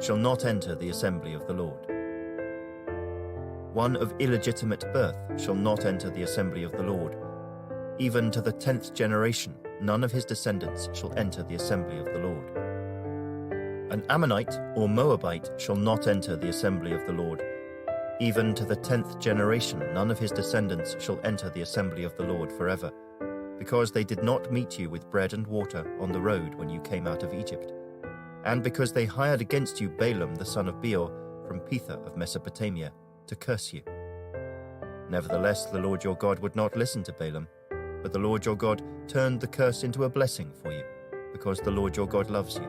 shall not enter the assembly of the Lord. One of illegitimate birth shall not enter the assembly of the Lord. Even to the 10th generation, none of his descendants shall enter the assembly of the Lord. An Ammonite or Moabite shall not enter the assembly of the Lord. Even to the 10th generation, none of his descendants shall enter the assembly of the Lord forever, because they did not meet you with bread and water on the road when you came out of Egypt, and because they hired against you Balaam the son of Beor from Petha of Mesopotamia to curse you. Nevertheless, the Lord your God would not listen to Balaam, but the Lord your God turned the curse into a blessing for you, because the Lord your God loves you.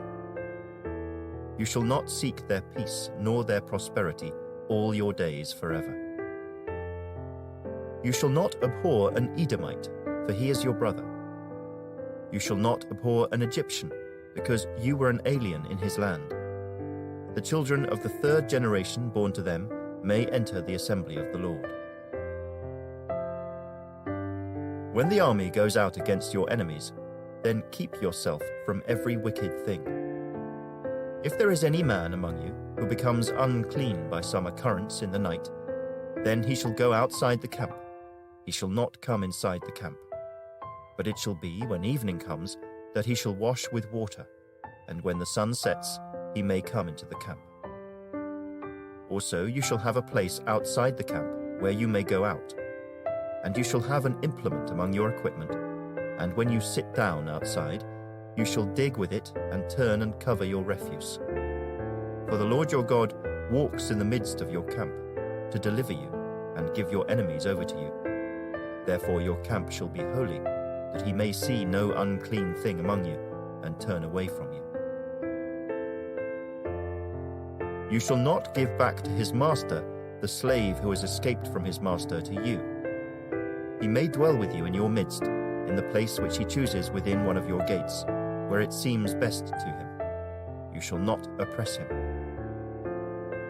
You shall not seek their peace nor their prosperity all your days forever. You shall not abhor an Edomite, for he is your brother. You shall not abhor an Egyptian, because you were an alien in his land. The children of the 3rd generation born to them may enter the assembly of the Lord. When the army goes out against your enemies, then keep yourself from every wicked thing. If there is any man among you who becomes unclean by some occurrence in the night, then he shall go outside the camp. He shall not come inside the camp. But it shall be, when evening comes, that he shall wash with water, and when the sun sets, he may come into the camp. Also you shall have a place outside the camp where you may go out. And you shall have an implement among your equipment, and when you sit down outside, you shall dig with it and turn and cover your refuse. For the Lord your God walks in the midst of your camp, to deliver you and give your enemies over to you. Therefore your camp shall be holy, that he may see no unclean thing among you, and turn away from you. You shall not give back to his master the slave who has escaped from his master to you. He may dwell with you in your midst, in the place which he chooses within one of your gates, where it seems best to him. You shall not oppress him.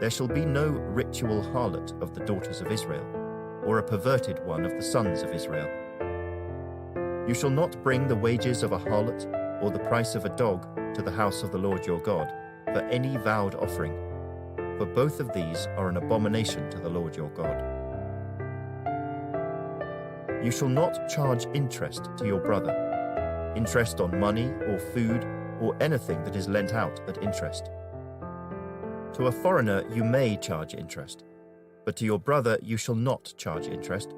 There shall be no ritual harlot of the daughters of Israel, or a perverted one of the sons of Israel. You shall not bring the wages of a harlot or the price of a dog to the house of the Lord your God for any vowed offering, for both of these are an abomination to the Lord your God. You shall not charge interest to your brother, interest on money or food or anything that is lent out at interest. To a foreigner you may charge interest, but to your brother you shall not charge interest,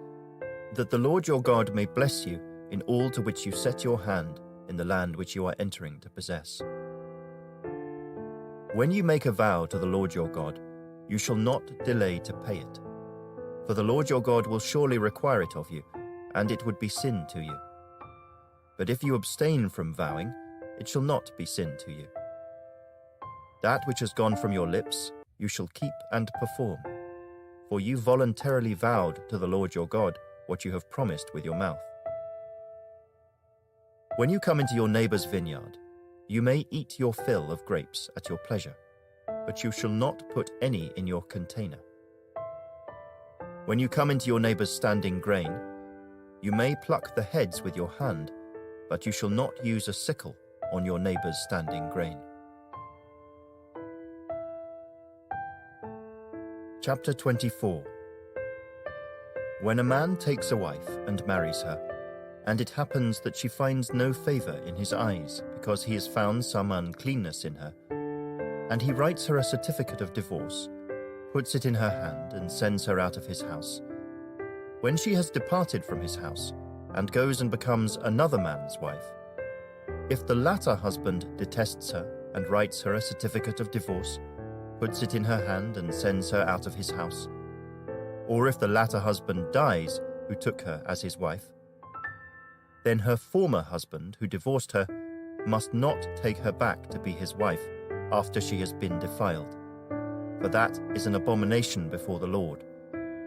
that the Lord your God may bless you in all to which you set your hand in the land which you are entering to possess. When you make a vow to the Lord your God, you shall not delay to pay it. For the Lord your God will surely require it of you, and it would be sin to you. But if you abstain from vowing, it shall not be sin to you. That which has gone from your lips, you shall keep and perform. For you voluntarily vowed to the Lord your God what you have promised with your mouth. When you come into your neighbor's vineyard, you may eat your fill of grapes at your pleasure, but you shall not put any in your container. When you come into your neighbor's standing grain, you may pluck the heads with your hand, but you shall not use a sickle on your neighbor's standing grain. Chapter 24. When a man takes a wife and marries her, And it happens that she finds no favor in his eyes, because he has found some uncleanness in her. And he writes her a certificate of divorce, puts it in her hand, and sends her out of his house. When she has departed from his house, and goes and becomes another man's wife, if the latter husband detests her and writes her a certificate of divorce, puts it in her hand, and sends her out of his house, or if the latter husband dies who took her as his wife, then her former husband who divorced her must not take her back to be his wife after she has been defiled, for that is an abomination before the Lord,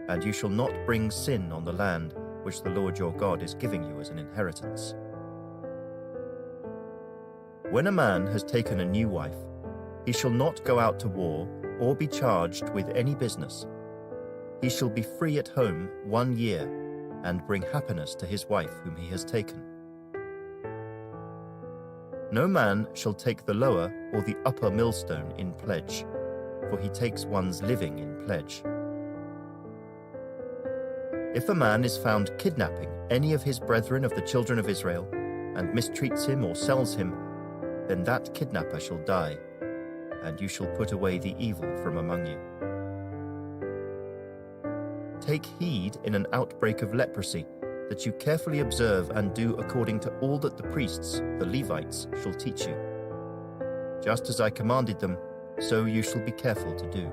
and you shall not bring sin on the land which the Lord your God is giving you as an inheritance. When a man has taken a new wife, he shall not go out to war or be charged with any business. He shall be free at home 1 year and bring happiness to his wife whom he has taken. No man shall take the lower or the upper millstone in pledge, for he takes one's living in pledge. If a man is found kidnapping any of his brethren of the children of Israel, and mistreats him or sells him, then that kidnapper shall die, and you shall put away the evil from among you. Take heed in an outbreak of leprosy, that you carefully observe and do according to all that the priests, the Levites, shall teach you. Just as I commanded them, so you shall be careful to do.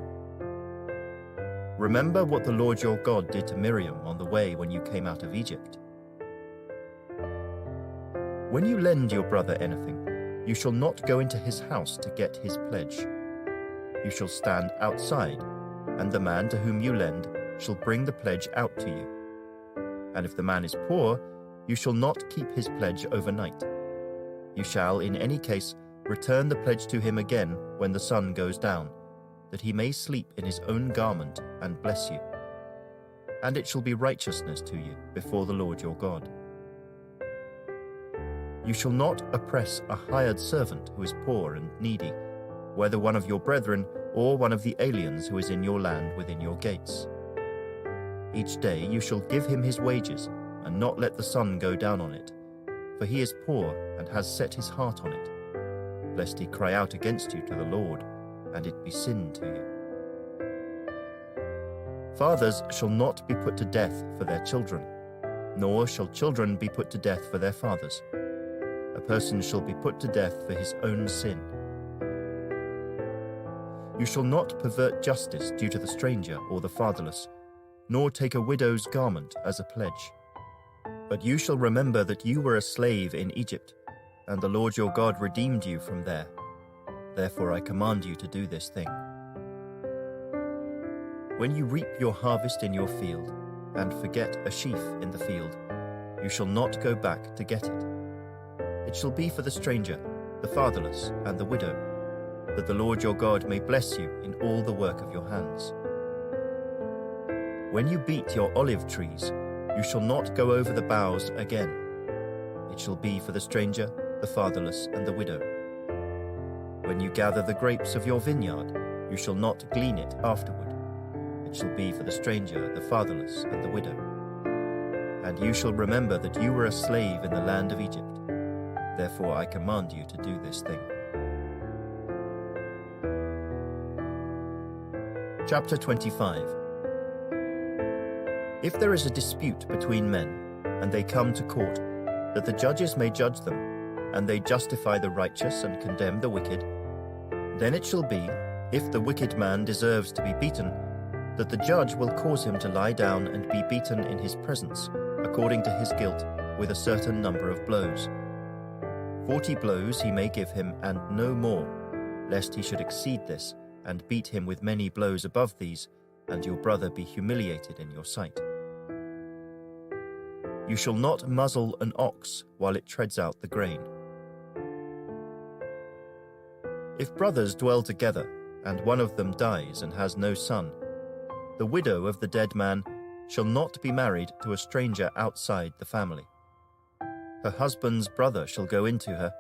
Remember what the Lord your God did to Miriam on the way when you came out of Egypt. When you lend your brother anything, you shall not go into his house to get his pledge. You shall stand outside, and the man to whom you lend shall bring the pledge out to you. And if the man is poor, you shall not keep his pledge overnight. You shall, in any case, return the pledge to him again when the sun goes down, that he may sleep in his own garment and bless you. And it shall be righteousness to you before the Lord your God. You shall not oppress a hired servant who is poor and needy, whether one of your brethren or one of the aliens who is in your land within your gates. Each day you shall give him his wages, and not let the sun go down on it, for he is poor and has set his heart on it, lest he cry out against you to the Lord, and it be sin to you. Fathers shall not be put to death for their children, nor shall children be put to death for their fathers. A person shall be put to death for his own sin. You shall not pervert justice due to the stranger or the fatherless, nor take a widow's garment as a pledge. But you shall remember that you were a slave in Egypt, and the Lord your God redeemed you from there. Therefore I command you to do this thing. When you reap your harvest in your field, and forget a sheaf in the field, you shall not go back to get it. It shall be for the stranger, the fatherless, and the widow, that the Lord your God may bless you in all the work of your hands. When you beat your olive trees, you shall not go over the boughs again. It shall be for the stranger, the fatherless, and the widow. When you gather the grapes of your vineyard, you shall not glean it afterward. It shall be for the stranger, the fatherless, and the widow. And you shall remember that you were a slave in the land of Egypt. Therefore I command you to do this thing. Chapter 25. If there is a dispute between men, and they come to court, that the judges may judge them, and they justify the righteous and condemn the wicked, then it shall be, if the wicked man deserves to be beaten, that the judge will cause him to lie down and be beaten in his presence, according to his guilt, with a certain number of blows. 40 blows he may give him, and no more, lest he should exceed this, and beat him with many blows above these, and your brother be humiliated in your sight. You shall not muzzle an ox while it treads out the grain. If brothers dwell together, and one of them dies and has no son, the widow of the dead man shall not be married to a stranger outside the family. Her husband's brother shall go into her,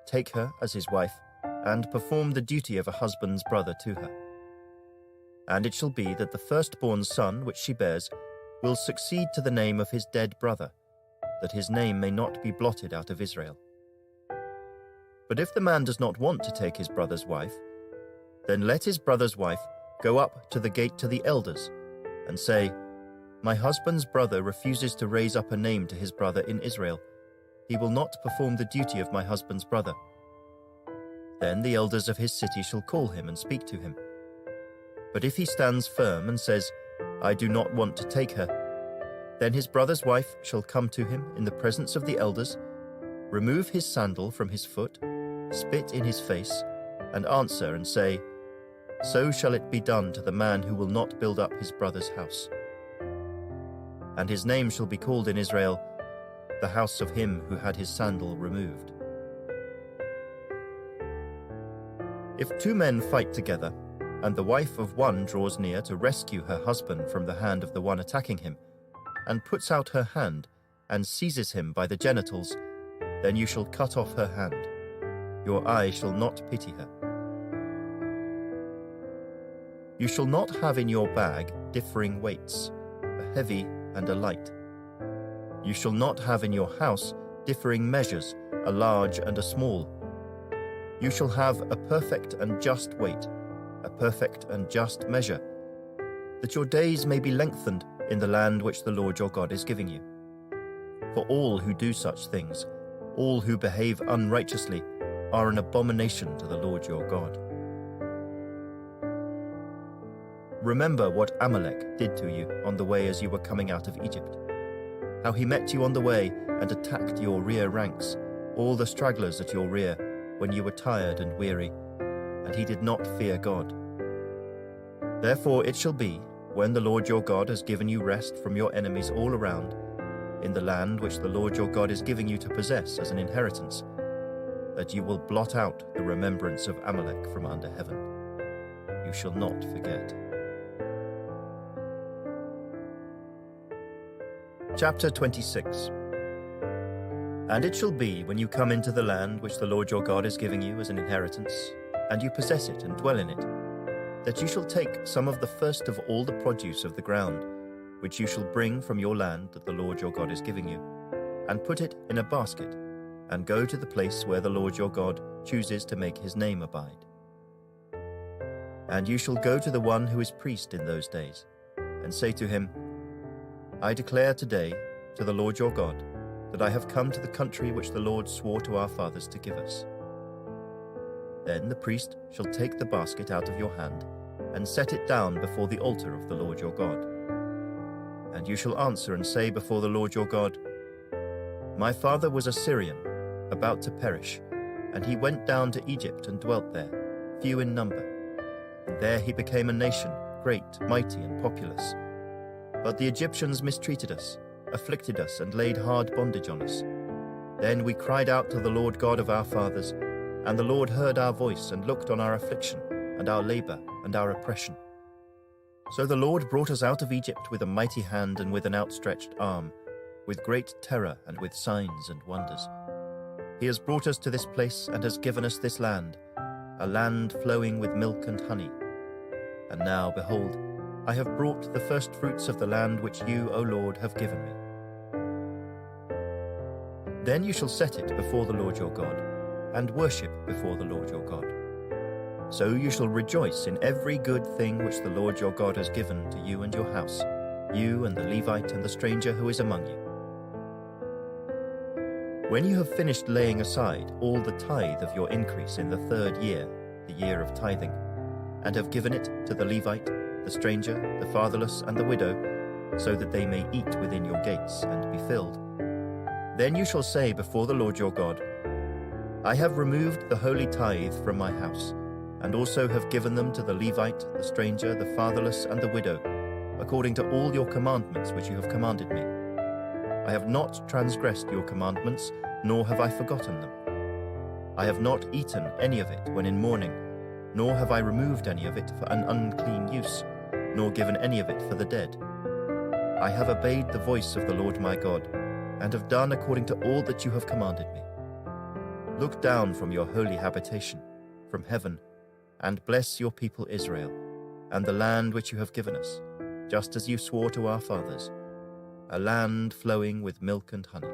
take her as his wife, and perform the duty of a husband's brother to her. And it shall be that the firstborn son which she bears will succeed to the name of his dead brother, that his name may not be blotted out of Israel. But if the man does not want to take his brother's wife, then let his brother's wife go up to the gate to the elders and say, "My husband's brother refuses to raise up a name to his brother in Israel. He will not perform the duty of my husband's brother." Then the elders of his city shall call him and speak to him. But if he stands firm and says, "I do not want to take her," then his brother's wife shall come to him in the presence of the elders, remove his sandal from his foot, spit in his face, and answer and say, "So shall it be done to the man who will not build up his brother's house." And his name shall be called in Israel, "The house of him who had his sandal removed." If two men fight together, and the wife of one draws near to rescue her husband from the hand of the one attacking him, and puts out her hand and seizes him by the genitals, then you shall cut off her hand. Your eye shall not pity her. You shall not have in your bag differing weights, a heavy and a light. You shall not have in your house differing measures, a large and a small. You shall have a perfect and just weight, a perfect and just measure, that your days may be lengthened in the land which the Lord your God is giving you. For all who do such things, all who behave unrighteously, are an abomination to the Lord your God. Remember what Amalek did to you on the way as you were coming out of Egypt, how he met you on the way and attacked your rear ranks, all the stragglers at your rear, when you were tired and weary, and he did not fear God. Therefore it shall be, when the Lord your God has given you rest from your enemies all around, in the land which the Lord your God is giving you to possess as an inheritance, that you will blot out the remembrance of Amalek from under heaven. You shall not forget. Chapter 26. And it shall be, when you come into the land which the Lord your God is giving you as an inheritance, and you possess it and dwell in it, that you shall take some of the first of all the produce of the ground, which you shall bring from your land that the Lord your God is giving you, and put it in a basket, and go to the place where the Lord your God chooses to make his name abide. And you shall go to the one who is priest in those days, and say to him, "I declare today to the Lord your God that I have come to the country which the Lord swore to our fathers to give us." Then the priest shall take the basket out of your hand, and set it down before the altar of the Lord your God. And you shall answer and say before the Lord your God, "My father was a Syrian, about to perish, and he went down to Egypt and dwelt there, few in number. And there he became a nation, great, mighty, and populous. But the Egyptians mistreated us, afflicted us, and laid hard bondage on us. Then we cried out to the Lord God of our fathers, and the Lord heard our voice and looked on our affliction, and our labor, and our oppression. So the Lord brought us out of Egypt with a mighty hand and with an outstretched arm, with great terror and with signs and wonders. He has brought us to this place and has given us this land, a land flowing with milk and honey. And now, behold, I have brought the first fruits of the land which you, O Lord, have given me. Then you shall set it before the Lord your God, and worship before the Lord your God. So you shall rejoice in every good thing which the Lord your God has given to you and your house, you and the Levite and the stranger who is among you. When you have finished laying aside all the tithe of your increase in the 3rd year, the year of tithing, and have given it to the Levite, the stranger, the fatherless, and the widow, so that they may eat within your gates and be filled, then you shall say before the Lord your God, I have removed the holy tithe from my house, and also have given them to the Levite, the stranger, the fatherless, and the widow, according to all your commandments which you have commanded me. I have not transgressed your commandments, nor have I forgotten them. I have not eaten any of it when in mourning, nor have I removed any of it for an unclean use, nor given any of it for the dead. I have obeyed the voice of the Lord my God, and have done according to all that you have commanded me. Look down from your holy habitation, from heaven, and bless your people Israel, and the land which you have given us, just as you swore to our fathers, a land flowing with milk and honey.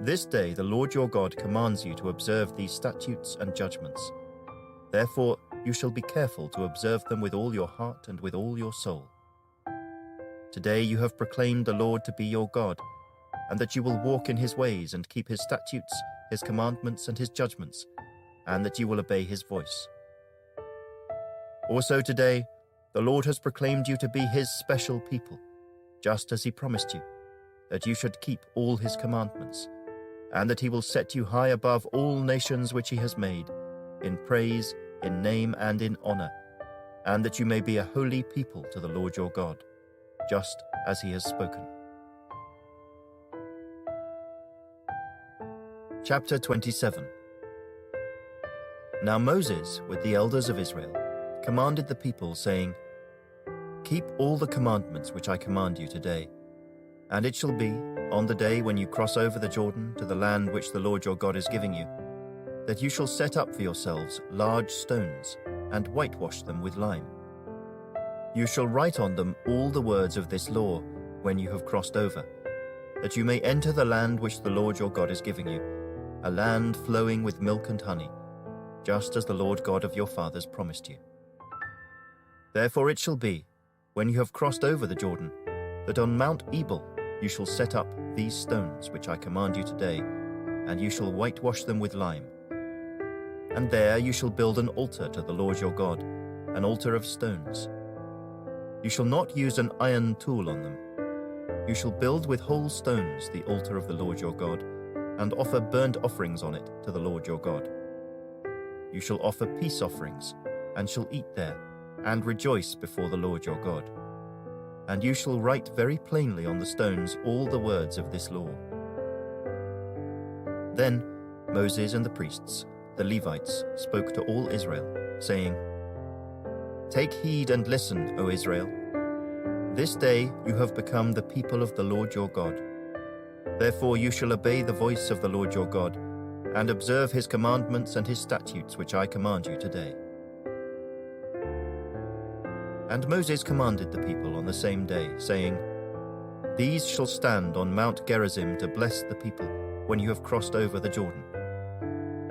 This day the Lord your God commands you to observe these statutes and judgments. Therefore you shall be careful to observe them with all your heart and with all your soul. Today you have proclaimed the Lord to be your God, and that you will walk in his ways and keep his statutes, his commandments, and his judgments, and that you will obey his voice. Also today, the Lord has proclaimed you to be his special people, just as he promised you, that you should keep all his commandments, and that he will set you high above all nations which he has made, in praise, in name, and in honor, and that you may be a holy people to the Lord your God, just as he has spoken. Chapter 27. Now Moses, with the elders of Israel, commanded the people, saying, Keep all the commandments which I command you today, and it shall be, on the day when you cross over the Jordan to the land which the Lord your God is giving you, that you shall set up for yourselves large stones, and whitewash them with lime. You shall write on them all the words of this law when you have crossed over, that you may enter the land which the Lord your God is giving you, a land flowing with milk and honey, just as the Lord God of your fathers promised you. Therefore it shall be, when you have crossed over the Jordan, that on Mount Ebal you shall set up these stones which I command you today, and you shall whitewash them with lime. And there you shall build an altar to the Lord your God, an altar of stones. You shall not use an iron tool on them. You shall build with whole stones the altar of the Lord your God, and offer burnt offerings on it to the Lord your God. You shall offer peace offerings, and shall eat there, and rejoice before the Lord your God. And you shall write very plainly on the stones all the words of this law. Then Moses and the priests, the Levites, spoke to all Israel, saying, Take heed and listen, O Israel. This day you have become the people of the Lord your God. Therefore you shall obey the voice of the Lord your God, and observe his commandments and his statutes which I command you today. And Moses commanded the people on the same day, saying, These shall stand on Mount Gerizim to bless the people when you have crossed over the Jordan: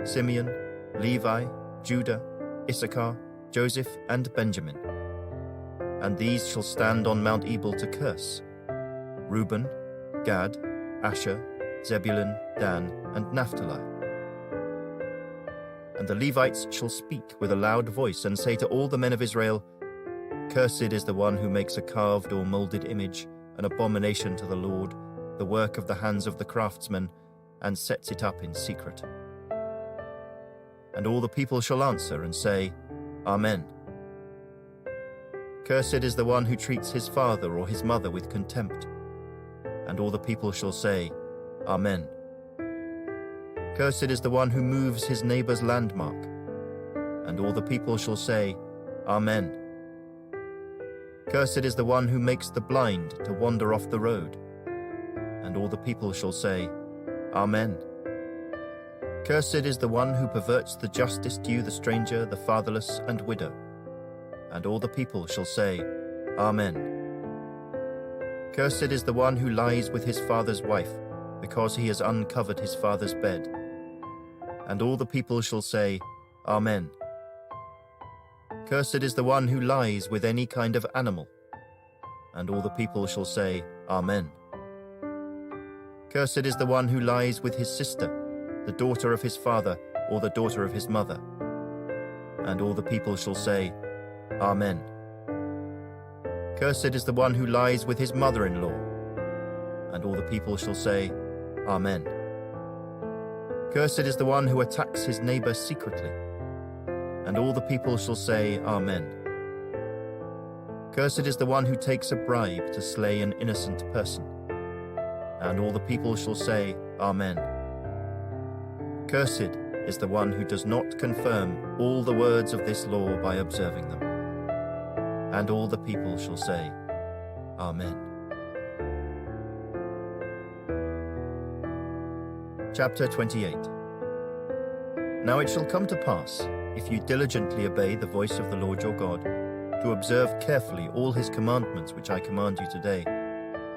Simeon, Levi, Judah, Issachar, Joseph, and Benjamin. And these shall stand on Mount Ebal to curse: Reuben, Gad, Asher, Zebulun, Dan, and Naphtali. And the Levites shall speak with a loud voice and say to all the men of Israel, Cursed is the one who makes a carved or molded image, an abomination to the Lord, the work of the hands of the craftsmen, and sets it up in secret. And all the people shall answer and say, Amen. Cursed is the one who treats his father or his mother with contempt. And all the people shall say, Amen. Cursed is the one who moves his neighbor's landmark. And all the people shall say, Amen. Cursed is the one who makes the blind to wander off the road. And all the people shall say, Amen. Cursed is the one who perverts the justice due the stranger, the fatherless, and widow. And all the people shall say, Amen. Cursed is the one who lies with his father's wife, because he has uncovered his father's bed. And all the people shall say, Amen. Cursed is the one who lies with any kind of animal. And all the people shall say, Amen. Cursed is the one who lies with his sister, the daughter of his father, or the daughter of his mother. And all the people shall say, Amen. Cursed is the one who lies with his mother-in-law. And all the people shall say, Amen. Cursed is the one who attacks his neighbor secretly. And all the people shall say, Amen. Cursed is the one who takes a bribe to slay an innocent person. And all the people shall say, Amen. Cursed is the one who does not confirm all the words of this law by observing them. And all the people shall say, Amen. Chapter 28. Now it shall come to pass, if you diligently obey the voice of the Lord your God, to observe carefully all his commandments which I command you today,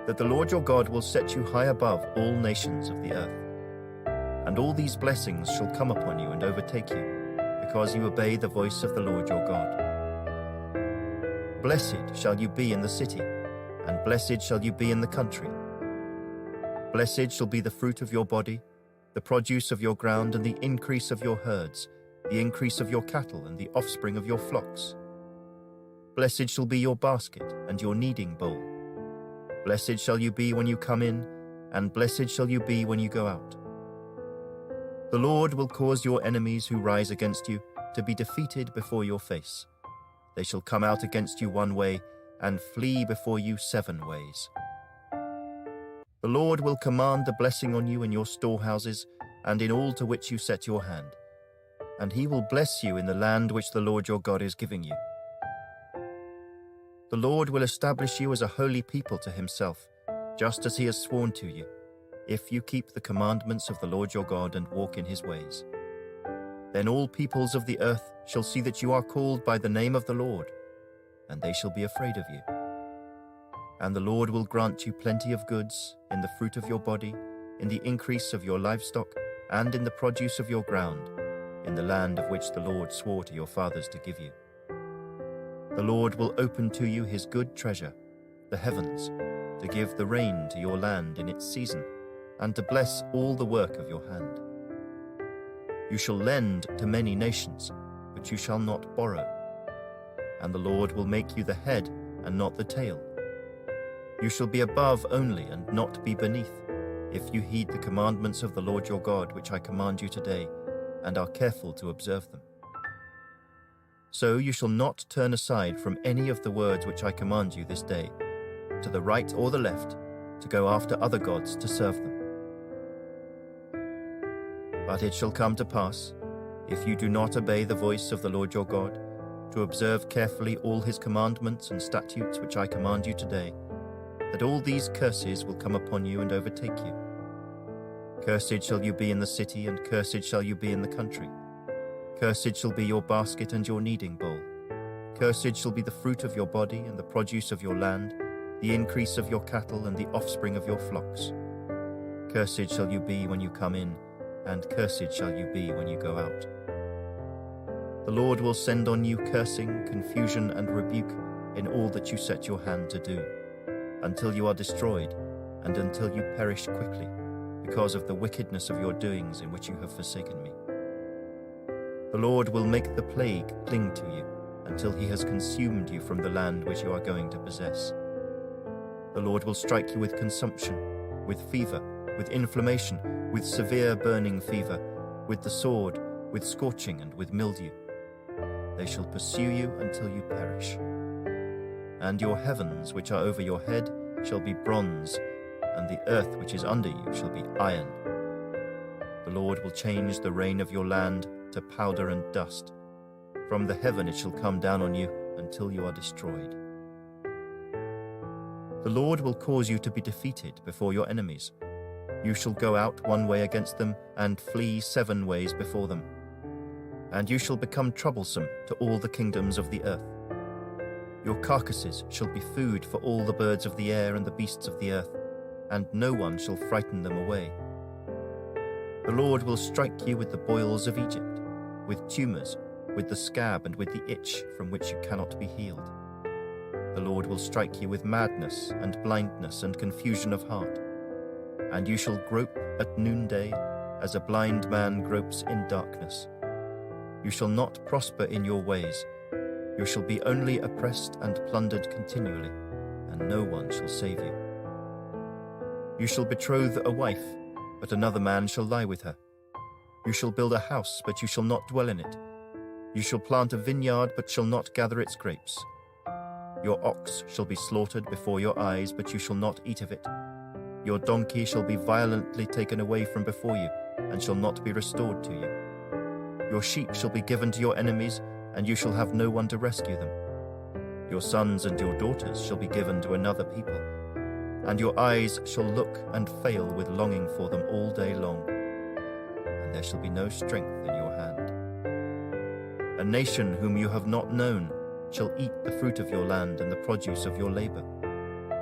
that the Lord your God will set you high above all nations of the earth. and all these blessings shall come upon you and overtake you, because you obey the voice of the Lord your God. Blessed shall you be in the city, and blessed shall you be in the country. Blessed shall be the fruit of your body, the produce of your ground, and the increase of your herds, the increase of your cattle, and the offspring of your flocks. Blessed shall be your basket and your kneading bowl. Blessed shall you be when you come in, and blessed shall you be when you go out. The Lord will cause your enemies who rise against you to be defeated before your face. They shall come out against you one way, and flee before you 7 ways. The Lord will command the blessing on you in your storehouses and in all to which you set your hand, and he will bless you in the land which the Lord your God is giving you. The Lord will establish you as a holy people to himself, just as he has sworn to you, if you keep the commandments of the Lord your God and walk in his ways. Then all peoples of the earth shall see that you are called by the name of the Lord, and they shall be afraid of you. And the Lord will grant you plenty of goods in the fruit of your body, in the increase of your livestock, and in the produce of your ground, in the land of which the Lord swore to your fathers to give you. The Lord will open to you his good treasure, the heavens, to give the rain to your land in its season, and to bless all the work of your hand. You shall lend to many nations, but you shall not borrow. And the Lord will make you the head and not the tail. You shall be above only and not be beneath, if you heed the commandments of the Lord your God which I command you today, and are careful to observe them. So you shall not turn aside from any of the words which I command you this day, to the right or the left, to go after other gods to serve them. But it shall come to pass, if you do not obey the voice of the Lord your God, to observe carefully all his commandments and statutes which I command you today, that all these curses will come upon you and overtake you. Cursed shall you be in the city, and cursed shall you be in the country. Cursed shall be your basket and your kneading bowl. Cursed shall be the fruit of your body and the produce of your land, the increase of your cattle and the offspring of your flocks. Cursed shall you be when you come in, and cursed shall you be when you go out. The Lord will send on you cursing, confusion, and rebuke in all that you set your hand to do, until you are destroyed, and until you perish quickly, because of the wickedness of your doings in which you have forsaken me. The Lord will make the plague cling to you, until he has consumed you from the land which you are going to possess. The Lord will strike you with consumption, with fever, with inflammation, with severe burning fever, with the sword, with scorching, and with mildew. They shall pursue you until you perish. And your heavens which are over your head shall be bronze, and the earth which is under you shall be iron. The Lord will change the rain of your land to powder and dust. From the heaven it shall come down on you until you are destroyed. The Lord will cause you to be defeated before your enemies. You shall go out one way against them, and flee 7 ways before them. And you shall become troublesome to all the kingdoms of the earth. Your carcasses shall be food for all the birds of the air and the beasts of the earth, and no one shall frighten them away. The Lord will strike you with the boils of Egypt, with tumors, with the scab, and with the itch from which you cannot be healed. The Lord will strike you with madness and blindness and confusion of heart. And you shall grope at noonday, as a blind man gropes in darkness. You shall not prosper in your ways. You shall be only oppressed and plundered continually, and no one shall save you. You shall betroth a wife, but another man shall lie with her. You shall build a house, but you shall not dwell in it. You shall plant a vineyard, but shall not gather its grapes. Your ox shall be slaughtered before your eyes, but you shall not eat of it. Your donkey shall be violently taken away from before you, and shall not be restored to you. Your sheep shall be given to your enemies, and you shall have no one to rescue them. Your sons and your daughters shall be given to another people, and your eyes shall look and fail with longing for them all day long, and there shall be no strength in your hand. A nation whom you have not known shall eat the fruit of your land and the produce of your labor,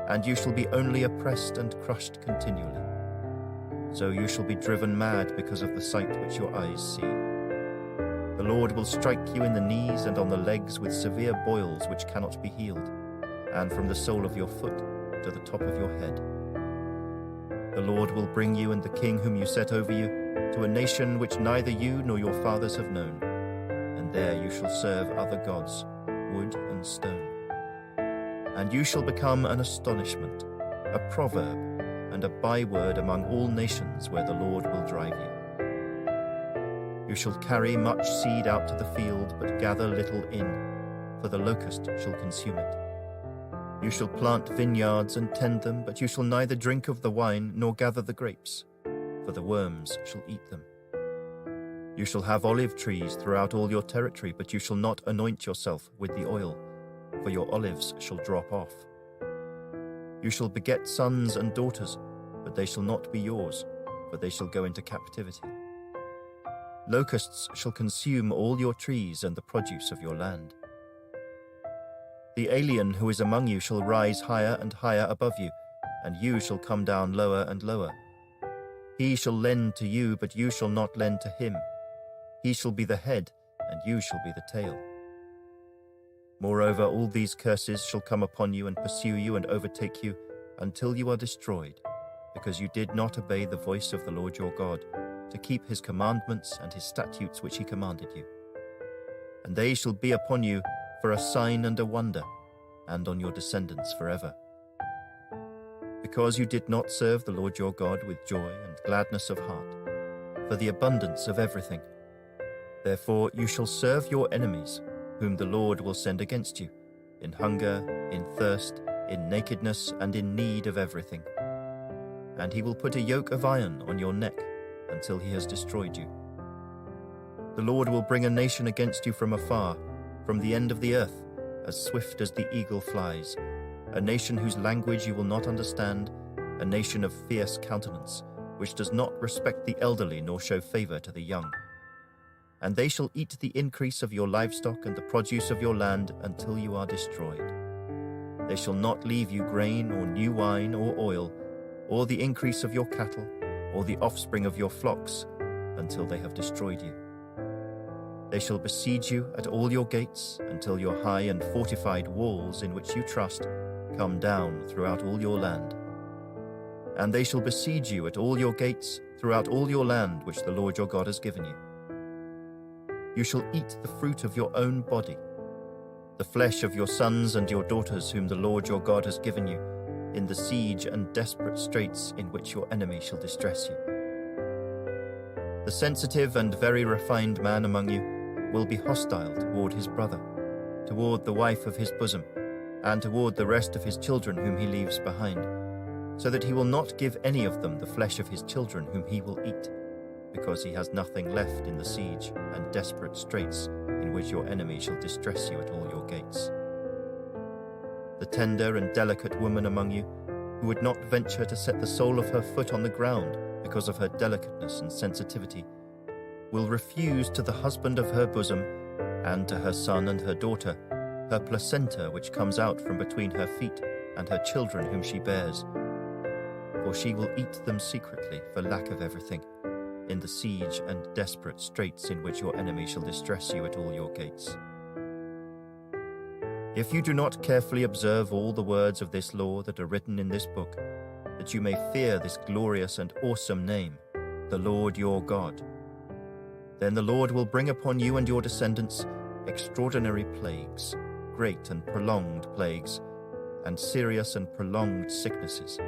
and you shall be only oppressed and crushed continually. so you shall be driven mad because of the sight which your eyes see. The Lord will strike you in the knees and on the legs with severe boils which cannot be healed, and from the sole of your foot to the top of your head. The Lord will bring you and the king whom you set over you to a nation which neither you nor your fathers have known, and there you shall serve other gods, wood and stone. And you shall become an astonishment, a proverb, and a byword among all nations where the Lord will drive you. You shall carry much seed out to the field, but gather little in, for the locust shall consume it. You shall plant vineyards and tend them, but you shall neither drink of the wine nor gather the grapes, for the worms shall eat them. You shall have olive trees throughout all your territory, but you shall not anoint yourself with the oil, for your olives shall drop off. You shall beget sons and daughters, but they shall not be yours, for they shall go into captivity. Locusts shall consume all your trees and the produce of your land. The alien who is among you shall rise higher and higher above you, and you shall come down lower and lower. He shall lend to you, but you shall not lend to him. He shall be the head, and you shall be the tail. Moreover, all these curses shall come upon you and pursue you and overtake you until you are destroyed, because you did not obey the voice of the Lord your God, to keep his commandments and his statutes which he commanded you. And they shall be upon you for a sign and a wonder, and on your descendants forever. Because you did not serve the Lord your God with joy and gladness of heart, for the abundance of everything. Therefore you shall serve your enemies, whom the Lord will send against you, in hunger, in thirst, in nakedness, and in need of everything. And he will put a yoke of iron on your neck until he has destroyed you. The Lord will bring a nation against you from afar, from the end of the earth, as swift as the eagle flies, a nation whose language you will not understand, a nation of fierce countenance, which does not respect the elderly nor show favor to the young. And they shall eat the increase of your livestock and the produce of your land until you are destroyed. They shall not leave you grain or new wine or oil, or the increase of your cattle, or the offspring of your flocks, until they have destroyed you. They shall besiege you at all your gates until your high and fortified walls in which you trust come down throughout all your land. And they shall besiege you at all your gates throughout all your land which the Lord your God has given you. You shall eat the fruit of your own body, the flesh of your sons and your daughters whom the Lord your God has given you, in the siege and desperate straits in which your enemy shall distress you. The sensitive and very refined man among you will be hostile toward his brother, toward the wife of his bosom, and toward the rest of his children whom he leaves behind, so that he will not give any of them the flesh of his children whom he will eat, because he has nothing left in the siege and desperate straits in which your enemy shall distress you at all your gates. The tender and delicate woman among you, who would not venture to set the sole of her foot on the ground because of her delicateness and sensitivity, will refuse to the husband of her bosom, and to her son and her daughter, her placenta which comes out from between her feet and her children whom she bears. For she will eat them secretly for lack of everything, in the siege and desperate straits in which your enemy shall distress you at all your gates. If you do not carefully observe all the words of this law that are written in this book, that you may fear this glorious and awesome name, the Lord your God, then the Lord will bring upon you and your descendants extraordinary plagues, great and prolonged plagues, and serious and prolonged sicknesses.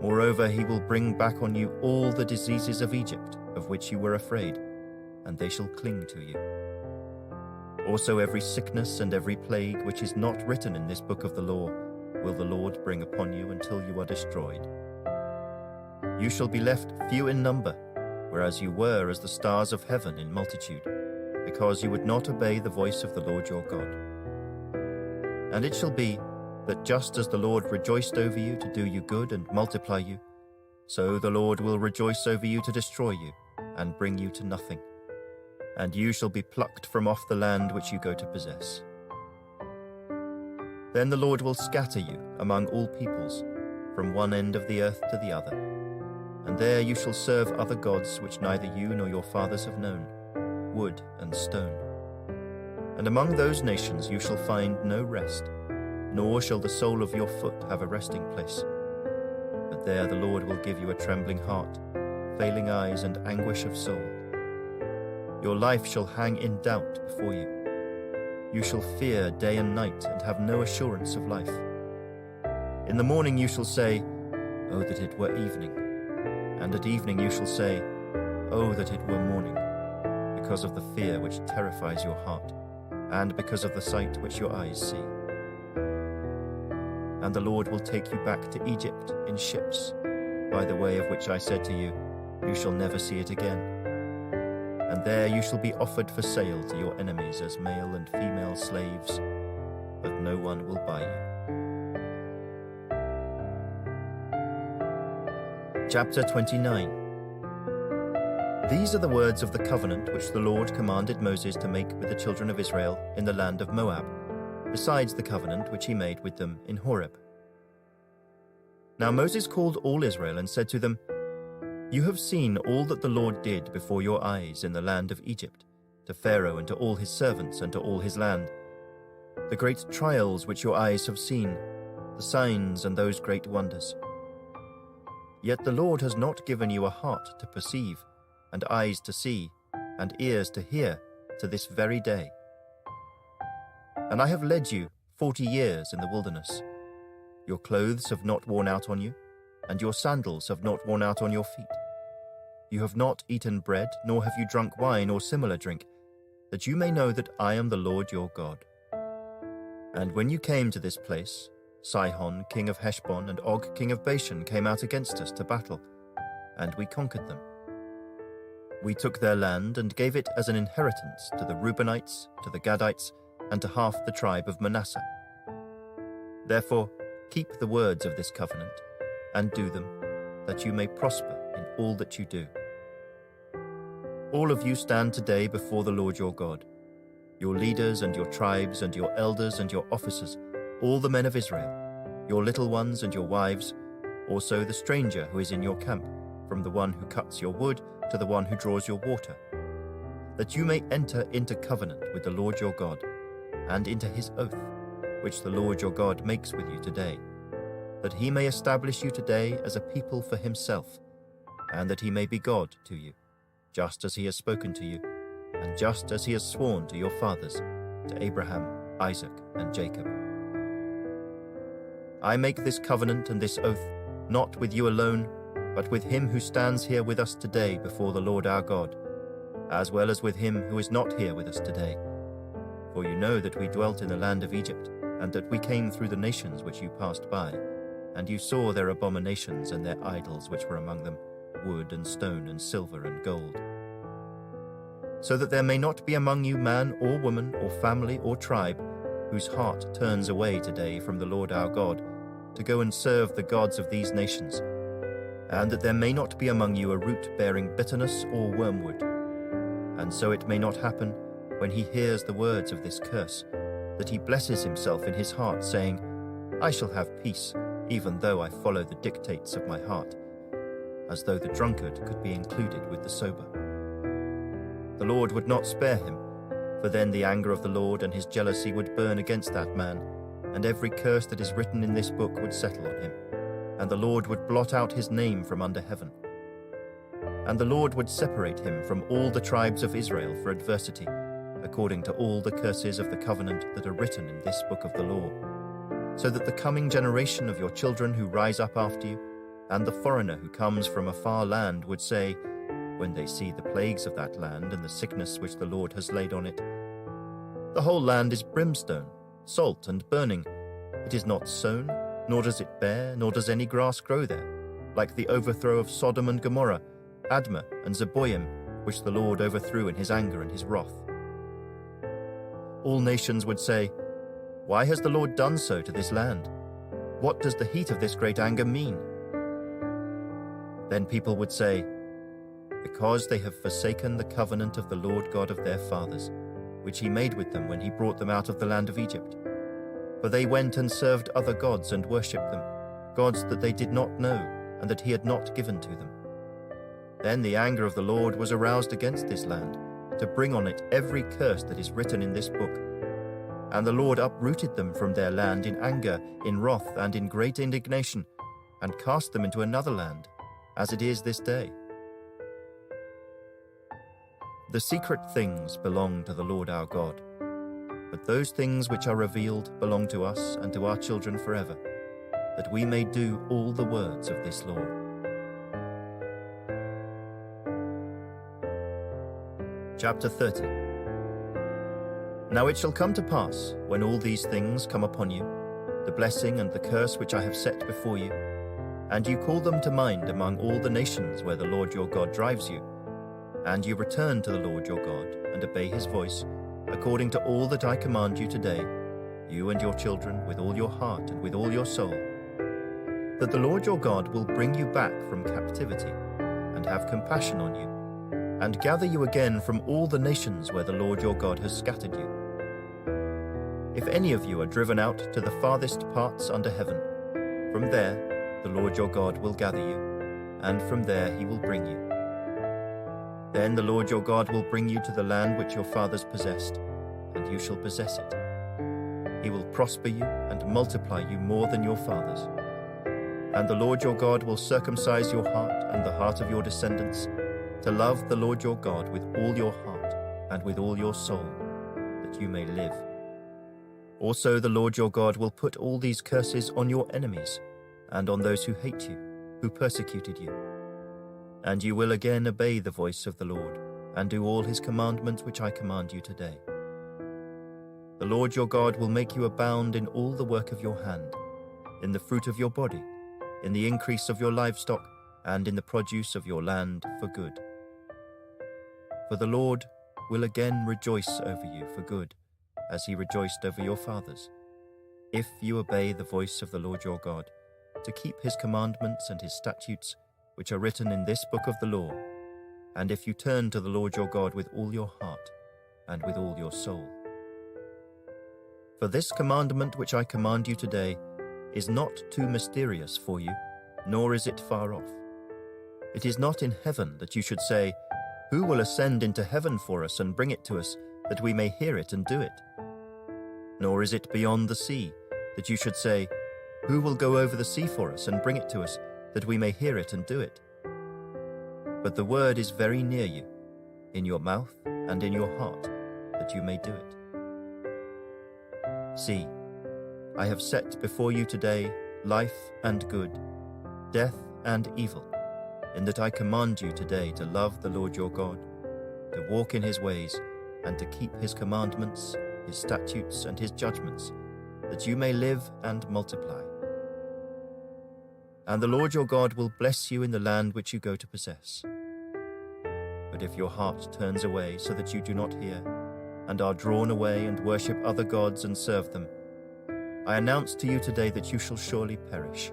Moreover, he will bring back on you all the diseases of Egypt, of which you were afraid, and they shall cling to you. Also every sickness and every plague which is not written in this book of the law will the Lord bring upon you until you are destroyed. You shall be left few in number, whereas you were as the stars of heaven in multitude, because you would not obey the voice of the Lord your God. And it shall be that just as the Lord rejoiced over you to do you good and multiply you, so the Lord will rejoice over you to destroy you and bring you to nothing, and you shall be plucked from off the land which you go to possess. Then the Lord will scatter you among all peoples, from one end of the earth to the other. and there you shall serve other gods which neither you nor your fathers have known, wood and stone. And among those nations you shall find no rest, nor shall the sole of your foot have a resting place. But there the Lord will give you a trembling heart, failing eyes, and anguish of soul. Your life shall hang in doubt before you. You shall fear day and night, and have no assurance of life. In the morning you shall say, "Oh, that it were evening." And at evening you shall say, "Oh, that it were morning," because of the fear which terrifies your heart, and because of the sight which your eyes see. And the Lord will take you back to Egypt in ships, by the way of which I said to you, "You shall never see it again." And there you shall be offered for sale to your enemies as male and female slaves, but no one will buy you. Chapter 29. These are the words of the covenant which the Lord commanded Moses to make with the children of Israel in the land of Moab, besides the covenant which he made with them in Horeb. Now Moses called all Israel and said to them, "You have seen all that the Lord did before your eyes in the land of Egypt, to Pharaoh and to all his servants and to all his land, the great trials which your eyes have seen, the signs and those great wonders. Yet the Lord has not given you a heart to perceive, and eyes to see, and ears to hear, to this very day. And I have led you 40 years in the wilderness. Your clothes have not worn out on you, and your sandals have not worn out on your feet. You have not eaten bread, nor have you drunk wine or similar drink, that you may know that I am the Lord your God. And when you came to this place, Sihon, king of Heshbon, and Og, king of Bashan, came out against us to battle, and we conquered them. We took their land and gave it as an inheritance to the Reubenites, to the Gadites, and to half the tribe of Manasseh. Therefore, keep the words of this covenant, and do them, that you may prosper in all that you do. All of you stand today before the Lord your God, your leaders and your tribes and your elders and your officers, all the men of Israel, your little ones and your wives, also the stranger who is in your camp, from the one who cuts your wood to the one who draws your water, that you may enter into covenant with the Lord your God, and into his oath, which the Lord your God makes with you today, that he may establish you today as a people for himself, and that he may be God to you, just as he has spoken to you, and just as he has sworn to your fathers, to Abraham, Isaac, and Jacob. I make this covenant and this oath, not with you alone, but with him who stands here with us today before the Lord our God, as well as with him who is not here with us today. For you know that we dwelt in the land of Egypt, and that we came through the nations which you passed by, and you saw their abominations and their idols which were among them, wood and stone and silver and gold. So that there may not be among you man or woman or family or tribe whose heart turns away today from the Lord our God, to go and serve the gods of these nations, and that there may not be among you a root bearing bitterness or wormwood. And so it may not happen, when he hears the words of this curse, that he blesses himself in his heart, saying, I shall have peace, even though I follow the dictates of my heart, as though the drunkard could be included with the sober. The Lord would not spare him, for then the anger of the Lord and his jealousy would burn against that man, and every curse that is written in this book would settle on him, and the Lord would blot out his name from under heaven. And the Lord would separate him from all the tribes of Israel for adversity, according to all the curses of the covenant that are written in this book of the law, so that the coming generation of your children who rise up after you, and the foreigner who comes from a far land would say, when they see the plagues of that land and the sickness which the Lord has laid on it, the whole land is brimstone, salt and burning. It is not sown, nor does it bear, nor does any grass grow there, like the overthrow of Sodom and Gomorrah, Admah and Zeboim, which the Lord overthrew in his anger and his wrath. All nations would say, why has the Lord done so to this land? What does the heat of this great anger mean? Then people would say, because they have forsaken the covenant of the Lord God of their fathers, which he made with them when he brought them out of the land of Egypt. For they went and served other gods and worshipped them, gods that they did not know and that he had not given to them. Then the anger of the Lord was aroused against this land, to bring on it every curse that is written in this book. And the Lord uprooted them from their land in anger, in wrath, and in great indignation, and cast them into another land, as it is this day. The secret things belong to the Lord our God, but those things which are revealed belong to us and to our children forever, that we may do all the words of this law. Chapter 30. Now it shall come to pass, when all these things come upon you, the blessing and the curse which I have set before you, and you call them to mind among all the nations where the Lord your God drives you, and you return to the Lord your God and obey his voice, according to all that I command you today, you and your children with all your heart and with all your soul, that the Lord your God will bring you back from captivity and have compassion on you, and gather you again from all the nations where the Lord your God has scattered you. If any of you are driven out to the farthest parts under heaven, from there the Lord your God will gather you, and from there he will bring you. Then the Lord your God will bring you to the land which your fathers possessed, and you shall possess it. He will prosper you and multiply you more than your fathers. And the Lord your God will circumcise your heart and the heart of your descendants, to love the Lord your God with all your heart and with all your soul, that you may live. Also the Lord your God will put all these curses on your enemies and on those who hate you, who persecuted you. And you will again obey the voice of the Lord, and do all his commandments which I command you today. The Lord your God will make you abound in all the work of your hand, in the fruit of your body, in the increase of your livestock, and in the produce of your land for good. For the Lord will again rejoice over you for good, as he rejoiced over your fathers, if you obey the voice of the Lord your God, to keep his commandments and his statutes, which are written in this book of the law, and if you turn to the Lord your God with all your heart and with all your soul. For this commandment which I command you today is not too mysterious for you, nor is it far off. It is not in heaven that you should say, who will ascend into heaven for us and bring it to us, that we may hear it and do it? Nor is it beyond the sea, that you should say, who will go over the sea for us and bring it to us, that we may hear it and do it? But the word is very near you, in your mouth and in your heart, that you may do it. See, I have set before you today life and good, death and evil, in that I command you today to love the Lord your God, to walk in his ways, and to keep his commandments, his statutes, and his judgments, that you may live and multiply. And the Lord your God will bless you in the land which you go to possess. But if your heart turns away so that you do not hear, and are drawn away and worship other gods and serve them, I announce to you today that you shall surely perish.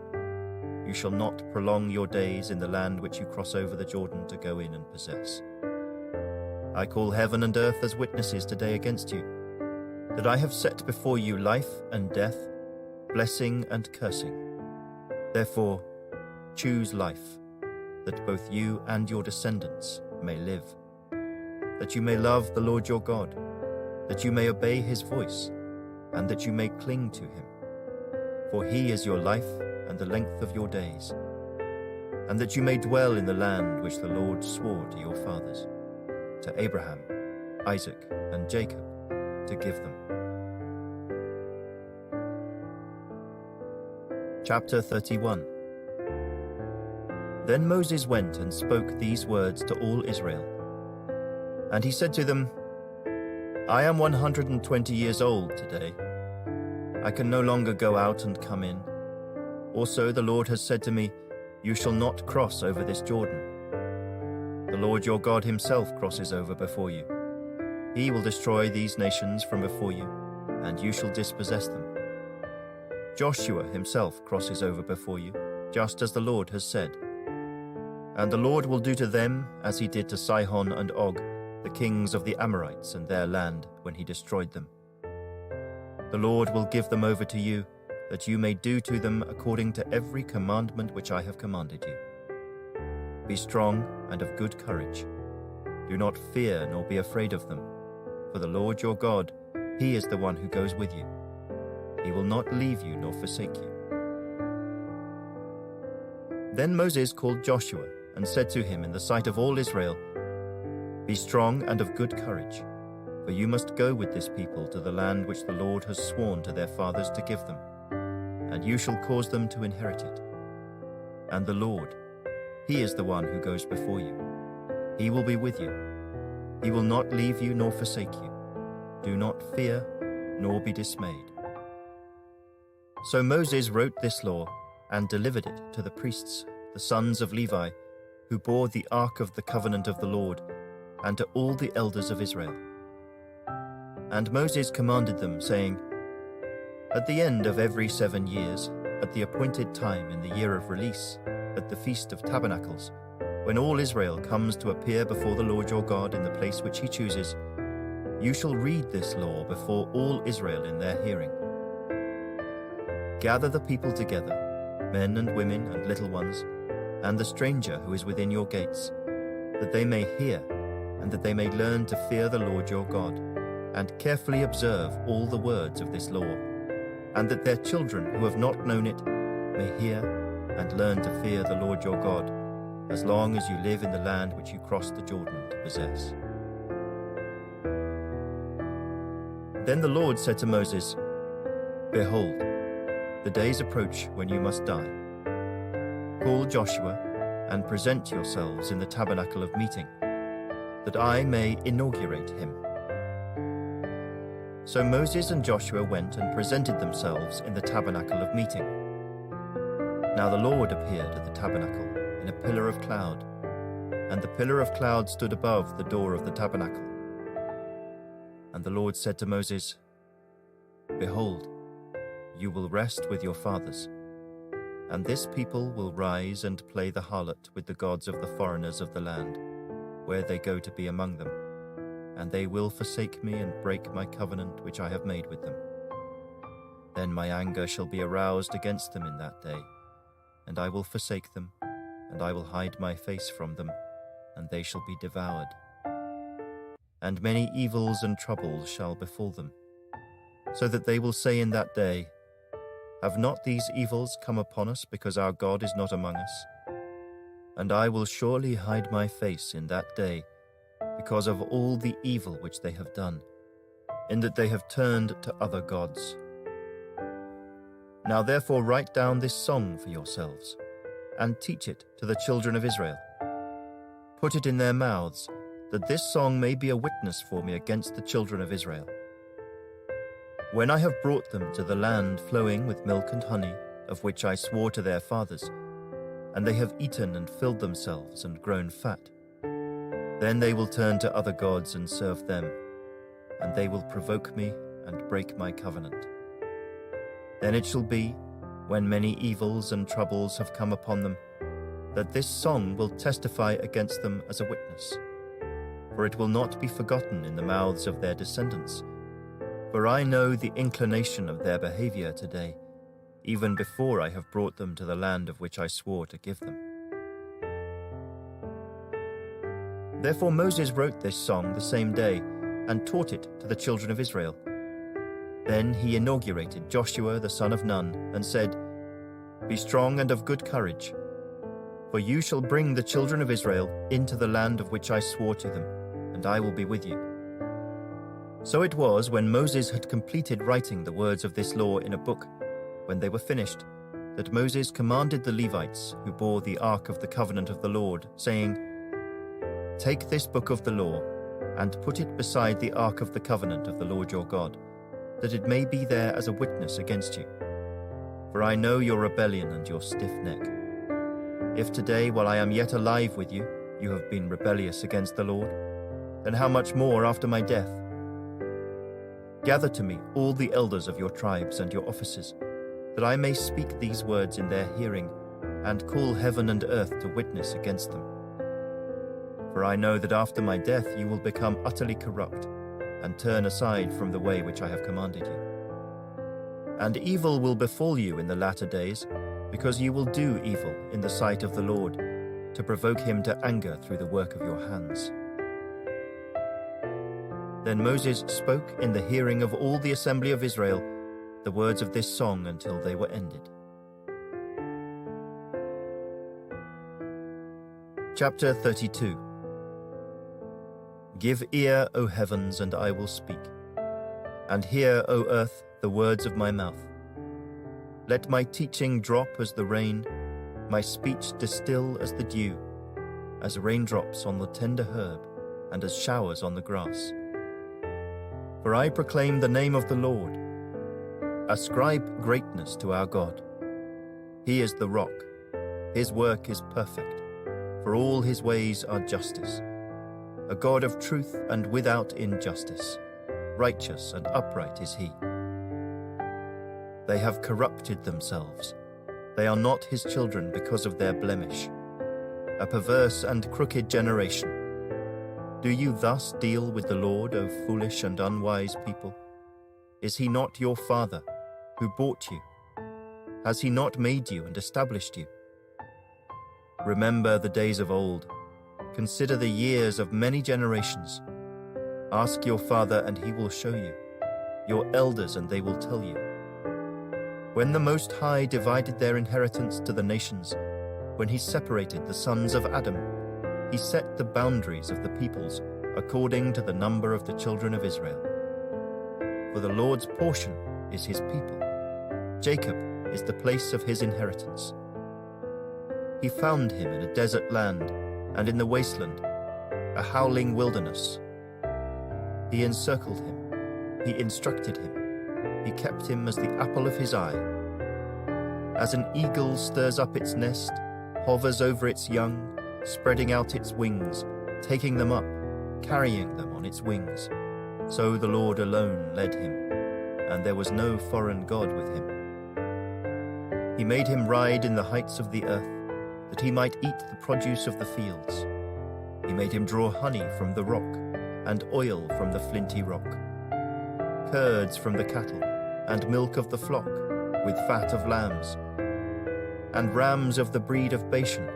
You shall not prolong your days in the land which you cross over the Jordan to go in and possess. I call heaven and earth as witnesses today against you, that I have set before you life and death, blessing and cursing. Therefore, choose life, that both you and your descendants may live, that you may love the Lord your God, that you may obey his voice, and that you may cling to him. For he is your life and the length of your days, and that you may dwell in the land which the Lord swore to your fathers, to Abraham, Isaac, and Jacob, to give them. Chapter 31. Then Moses went and spoke these words to all Israel. And he said to them, I am 120 years old today. I can no longer go out and come in. Also the Lord has said to me, you shall not cross over this Jordan. The Lord your God himself crosses over before you. He will destroy these nations from before you, and you shall dispossess them. Joshua himself crosses over before you, just as the Lord has said. And the Lord will do to them as he did to Sihon and Og, the kings of the Amorites and their land, when he destroyed them. The Lord will give them over to you, that you may do to them according to every commandment which I have commanded you. Be strong and of good courage. Do not fear nor be afraid of them, for the Lord your God, He is the one who goes with you. He will not leave you nor forsake you." Then Moses called Joshua and said to him in the sight of all Israel, "Be strong and of good courage, for you must go with this people to the land which the Lord has sworn to their fathers to give them, and you shall cause them to inherit it. And the Lord, He is the one who goes before you. He will be with you. He will not leave you nor forsake you. Do not fear nor be dismayed." So Moses wrote this law and delivered it to the priests, the sons of Levi, who bore the ark of the covenant of the Lord, and to all the elders of Israel. And Moses commanded them, saying, "At the end of every 7 years, at the appointed time in the year of release, at the Feast of Tabernacles, when all Israel comes to appear before the Lord your God in the place which He chooses, you shall read this law before all Israel in their hearing. Gather the people together, men and women and little ones, and the stranger who is within your gates, that they may hear, and that they may learn to fear the Lord your God, and carefully observe all the words of this law, and that their children who have not known it may hear and learn to fear the Lord your God, as long as you live in the land which you crossed the Jordan to possess." Then the Lord said to Moses, "Behold, the days approach when you must die. Call Joshua and present yourselves in the tabernacle of meeting, that I may inaugurate him." So Moses and Joshua went and presented themselves in the tabernacle of meeting. Now the Lord appeared at the tabernacle in a pillar of cloud, and the pillar of cloud stood above the door of the tabernacle. And the Lord said to Moses, "Behold, you will rest with your fathers, and this people will rise and play the harlot with the gods of the foreigners of the land, where they go to be among them, and they will forsake me and break my covenant which I have made with them. Then my anger shall be aroused against them in that day, and I will forsake them, and I will hide my face from them, and they shall be devoured. And many evils and troubles shall befall them, so that they will say in that day, 'Have not these evils come upon us because our God is not among us?' And I will surely hide my face in that day because of all the evil which they have done, in that they have turned to other gods. Now therefore write down this song for yourselves, and teach it to the children of Israel. Put it in their mouths, that this song may be a witness for me against the children of Israel. When I have brought them to the land flowing with milk and honey, of which I swore to their fathers, and they have eaten and filled themselves and grown fat, then they will turn to other gods and serve them, and they will provoke me and break my covenant. Then it shall be, when many evils and troubles have come upon them, that this song will testify against them as a witness. For it will not be forgotten in the mouths of their descendants. For I know the inclination of their behavior today, even before I have brought them to the land of which I swore to give them." Therefore Moses wrote this song the same day, and taught it to the children of Israel. Then he inaugurated Joshua the son of Nun, and said, "Be strong and of good courage, for you shall bring the children of Israel into the land of which I swore to them, and I will be with you." So it was, when Moses had completed writing the words of this law in a book, when they were finished, that Moses commanded the Levites who bore the ark of the covenant of the Lord, saying, "Take this book of the law, and put it beside the ark of the covenant of the Lord your God, that it may be there as a witness against you. For I know your rebellion and your stiff neck. If today, while I am yet alive with you, you have been rebellious against the Lord, then how much more after my death? Gather to me all the elders of your tribes and your officers, that I may speak these words in their hearing, and call heaven and earth to witness against them. For I know that after my death you will become utterly corrupt, and turn aside from the way which I have commanded you. And evil will befall you in the latter days, because you will do evil in the sight of the Lord, to provoke him to anger through the work of your hands. Then Moses spoke in the hearing of all the assembly of Israel the words of this song until they were ended. Chapter 32. Give ear, O heavens, and I will speak, and hear, O earth, the words of my mouth. Let my teaching drop as the rain, my speech distill as the dew, as raindrops on the tender herb, and as showers on the grass. For I proclaim the name of the Lord. Ascribe greatness to our God. He is the rock. His work is perfect, for all his ways are justice. A God of truth and without injustice. Righteous and upright is he. They have corrupted themselves. They are not his children because of their blemish. A perverse and crooked generation. Do you thus deal with the Lord, O foolish and unwise people? Is he not your father, who bought you? Has he not made you and established you? Remember the days of old. Consider the years of many generations. Ask your father, and he will show you, your elders, and they will tell you. When the Most High divided their inheritance to the nations, when he separated the sons of Adam, he set the boundaries of the peoples according to the number of the children of Israel. For the Lord's portion is his people. Jacob is the place of his inheritance. He found him in a desert land and in the wasteland, a howling wilderness. He encircled him. He instructed him. He kept him as the apple of his eye. As an eagle stirs up its nest, hovers over its young, spreading out its wings, taking them up, carrying them on its wings, so the Lord alone led him, and there was no foreign god with him. He made him ride in the heights of the earth, that he might eat the produce of the fields. He made him draw honey from the rock, and oil from the flinty rock, curds from the cattle, and milk of the flock, with fat of lambs, and rams of the breed of Bashan,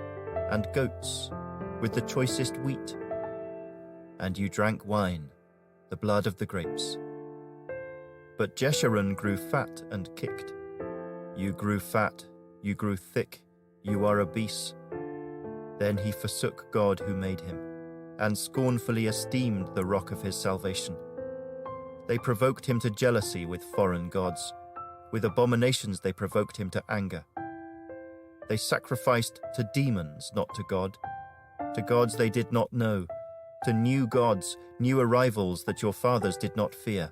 and goats, with the choicest wheat. And you drank wine, the blood of the grapes. But Jeshurun grew fat and kicked. You grew fat, you grew thick, you are obese. Then he forsook God who made him, and scornfully esteemed the rock of his salvation. They provoked him to jealousy with foreign gods. With abominations they provoked him to anger. They sacrificed to demons, not to God, to gods they did not know, to new gods, new arrivals that your fathers did not fear.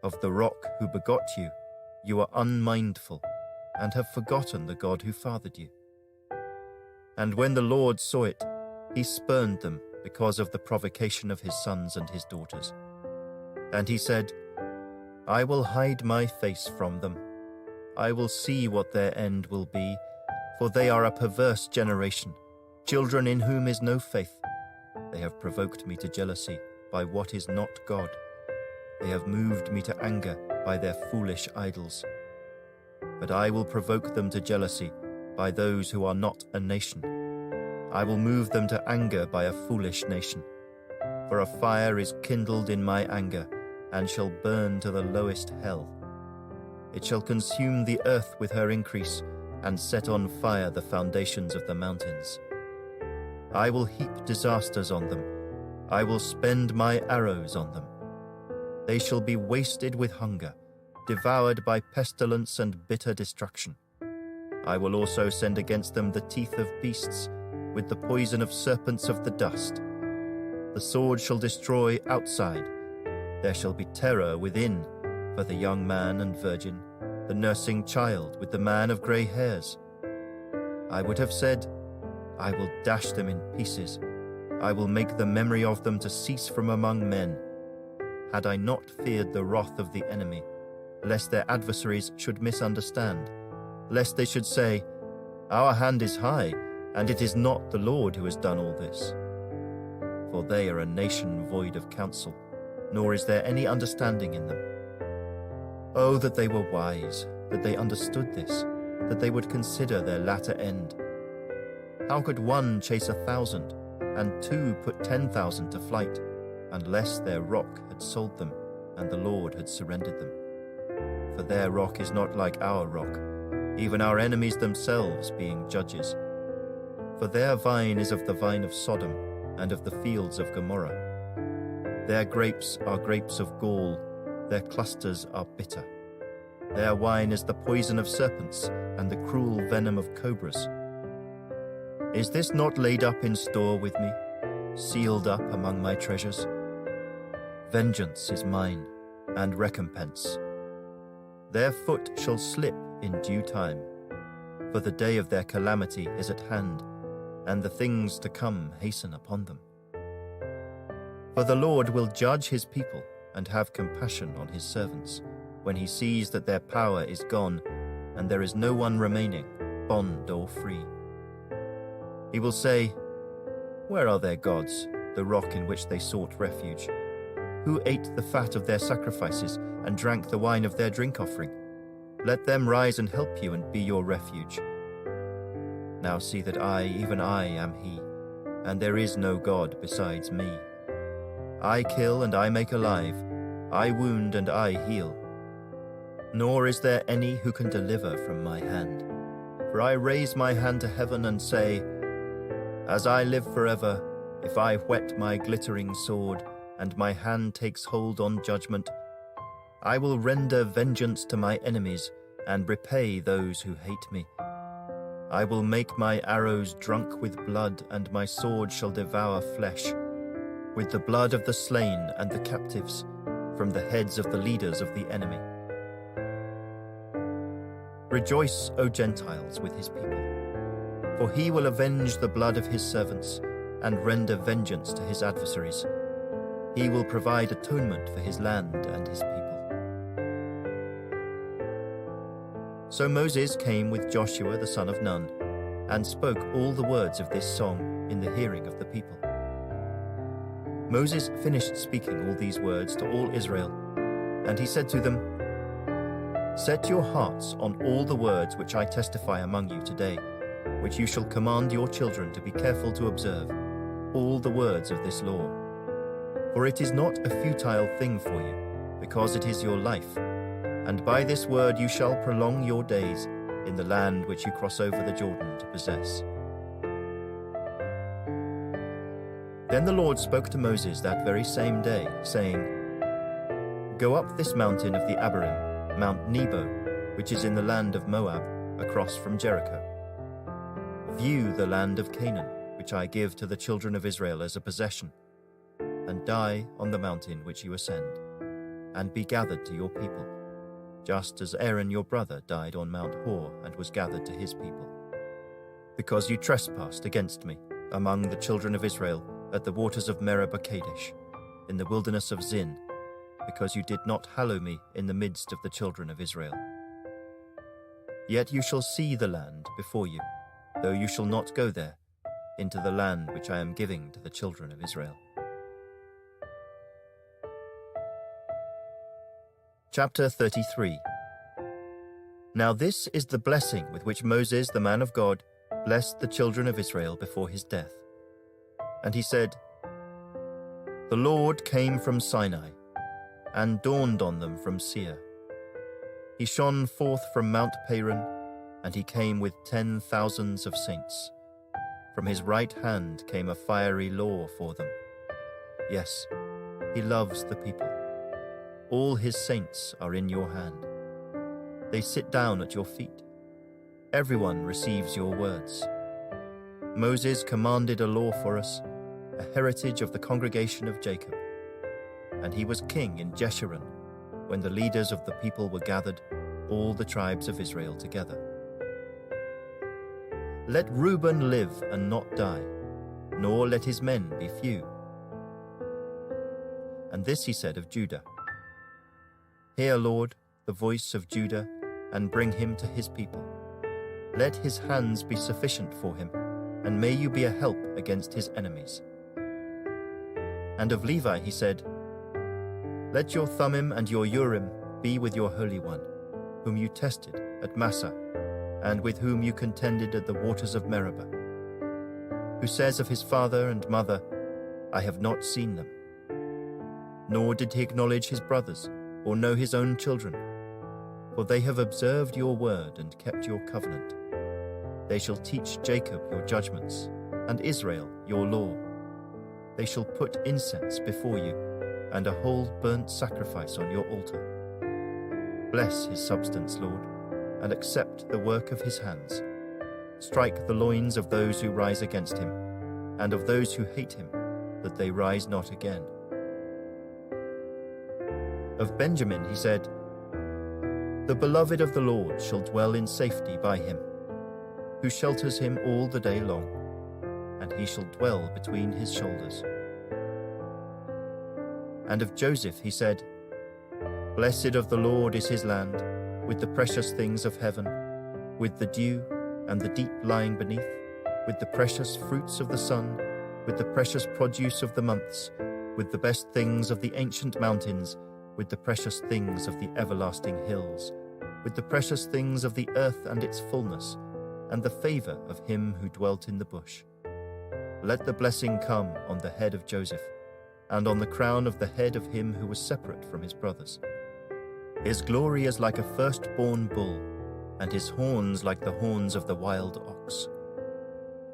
Of the rock who begot you, you are unmindful, and have forgotten the God who fathered you. And when the Lord saw it, he spurned them because of the provocation of his sons and his daughters. And he said, I will hide my face from them. I will see what their end will be, for they are a perverse generation, children in whom is no faith. They have provoked me to jealousy by what is not God. They have moved me to anger by their foolish idols. But I will provoke them to jealousy by those who are not a nation. I will move them to anger by a foolish nation. For a fire is kindled in my anger, and shall burn to the lowest hell. It shall consume the earth with her increase, and set on fire the foundations of the mountains. I will heap disasters on them. I will spend my arrows on them. They shall be wasted with hunger, devoured by pestilence and bitter destruction. I will also send against them the teeth of beasts, with the poison of serpents of the dust. The sword shall destroy outside. There shall be terror within, for the young man and virgin, the nursing child with the man of grey hairs. I would have said, I will dash them in pieces. I will make the memory of them to cease from among men. Had I not feared the wrath of the enemy, lest their adversaries should misunderstand, lest they should say, Our hand is high, and it is not the Lord who has done all this. For they are a nation void of counsel, nor is there any understanding in them. Oh, that they were wise, that they understood this, that they would consider their latter end. How could one chase 1,000, and two put 10,000 to flight, unless their rock had sold them, and the Lord had surrendered them? For their rock is not like our rock, even our enemies themselves being judges. For their vine is of the vine of Sodom, and of the fields of Gomorrah. Their grapes are grapes of gall, their clusters are bitter. Their wine is the poison of serpents, and the cruel venom of cobras. Is this not laid up in store with me, sealed up among my treasures? Vengeance is mine, and recompense. Their foot shall slip in due time, for the day of their calamity is at hand, and the things to come hasten upon them. For the Lord will judge his people and have compassion on his servants, when he sees that their power is gone, and there is no one remaining, bond or free. He will say, "Where are their gods, the rock in which they sought refuge? Who ate the fat of their sacrifices and drank the wine of their drink offering? Let them rise and help you and be your refuge. Now see that I, even I, am he, and there is no God besides me. I kill and I make alive, I wound and I heal. Nor is there any who can deliver from my hand. For I raise my hand to heaven and say, as I live forever, if I whet my glittering sword, and my hand takes hold on judgment, I will render vengeance to my enemies, and repay those who hate me. I will make my arrows drunk with blood, and my sword shall devour flesh, with the blood of the slain and the captives, from the heads of the leaders of the enemy. Rejoice, O Gentiles, with his people, for he will avenge the blood of his servants, and render vengeance to his adversaries. He will provide atonement for his land and his people. So Moses came with Joshua the son of Nun, and spoke all the words of this song in the hearing of the people. Moses finished speaking all these words to all Israel, and he said to them, "Set your hearts on all the words which I testify among you today, which you shall command your children to be careful to observe, all the words of this law. For it is not a futile thing for you, because it is your life, and by this word you shall prolong your days in the land which you cross over the Jordan to possess." Then the Lord spoke to Moses that very same day, saying, "Go up this mountain of the Abarim, Mount Nebo, which is in the land of Moab, across from Jericho. View the land of Canaan, which I give to the children of Israel as a possession, and die on the mountain which you ascend, and be gathered to your people, just as Aaron your brother died on Mount Hor and was gathered to his people. Because you trespassed against me among the children of Israel at the waters of Meribah Kadesh, in the wilderness of Zin, because you did not hallow me in the midst of the children of Israel. Yet you shall see the land before you, though you shall not go there, into the land which I am giving to the children of Israel." Chapter 33. Now this is the blessing with which Moses, the man of God, blessed the children of Israel before his death. And he said, "The Lord came from Sinai, and dawned on them from Seir. He shone forth from Mount Paran, and he came with 10,000s of saints. From his right hand came a fiery law for them. Yes, he loves the people. All his saints are in your hand. They sit down at your feet. Everyone receives your words. Moses commanded a law for us, a heritage of the congregation of Jacob. And he was king in Jeshurun, when the leaders of the people were gathered, all the tribes of Israel together. Let Reuben live and not die, nor let his men be few." And this he said of Judah, "Hear, Lord, the voice of Judah, and bring him to his people. Let his hands be sufficient for him, and may you be a help against his enemies." And of Levi he said, "Let your Thummim and your Urim be with your Holy One, whom you tested at Massah, and with whom you contended at the waters of Meribah. who says of his father and mother, I have not seen them. Nor did he acknowledge his brothers, or know his own children. For they have observed your word and kept your covenant. They shall teach Jacob your judgments, and Israel your law. They shall put incense before you, and a whole burnt sacrifice on your altar. Bless his substance, Lord, and accept the work of his hands. Strike the loins of those who rise against him, and of those who hate him, that they rise not again. Of Benjamin he said, The beloved of the Lord shall dwell in safety by him, who shelters him all the day long, and he shall dwell between his shoulders. And of Joseph he said, Blessed of the Lord is his land, with the precious things of heaven, with the dew and the deep lying beneath, with the precious fruits of the sun, with the precious produce of the months, with the best things of the ancient mountains, with the precious things of the everlasting hills, with the precious things of the earth and its fullness, and the favor of him who dwelt in the bush. Let the blessing come on the head of Joseph, and on the crown of the head of him who was separate from his brothers. His glory is like a firstborn bull, and his horns like the horns of the wild ox.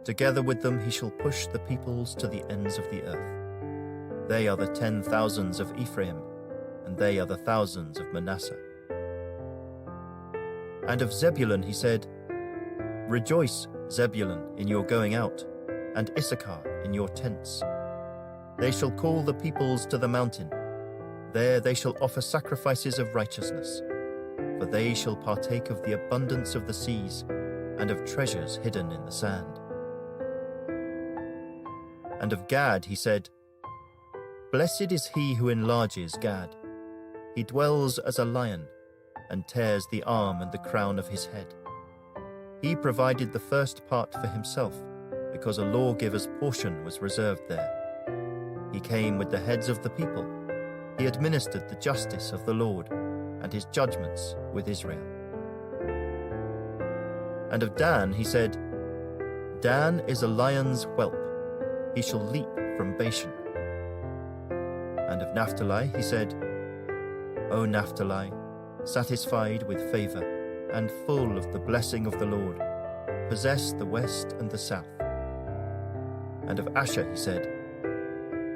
Together with them he shall push the peoples to the ends of the earth. They are the 10,000s of Ephraim, and they are the thousands of Manasseh. And of Zebulun he said, Rejoice, Zebulun, in your going out, and Issachar in your tents. They shall call the peoples to the mountain. There they shall offer sacrifices of righteousness, for they shall partake of the abundance of the seas, and of treasures hidden in the sand. And of Gad he said, Blessed is he who enlarges Gad. He dwells as a lion, and tears the arm and the crown of his head. He provided the first part for himself, because a lawgiver's portion was reserved there. He came with the heads of the people. He administered the justice of the Lord, and his judgments with Israel. And of Dan he said, Dan is a lion's whelp. He shall leap from Bashan. And of Naphtali he said, O Naphtali, satisfied with favor, and full of the blessing of the Lord, possess the west and the south. And of Asher he said,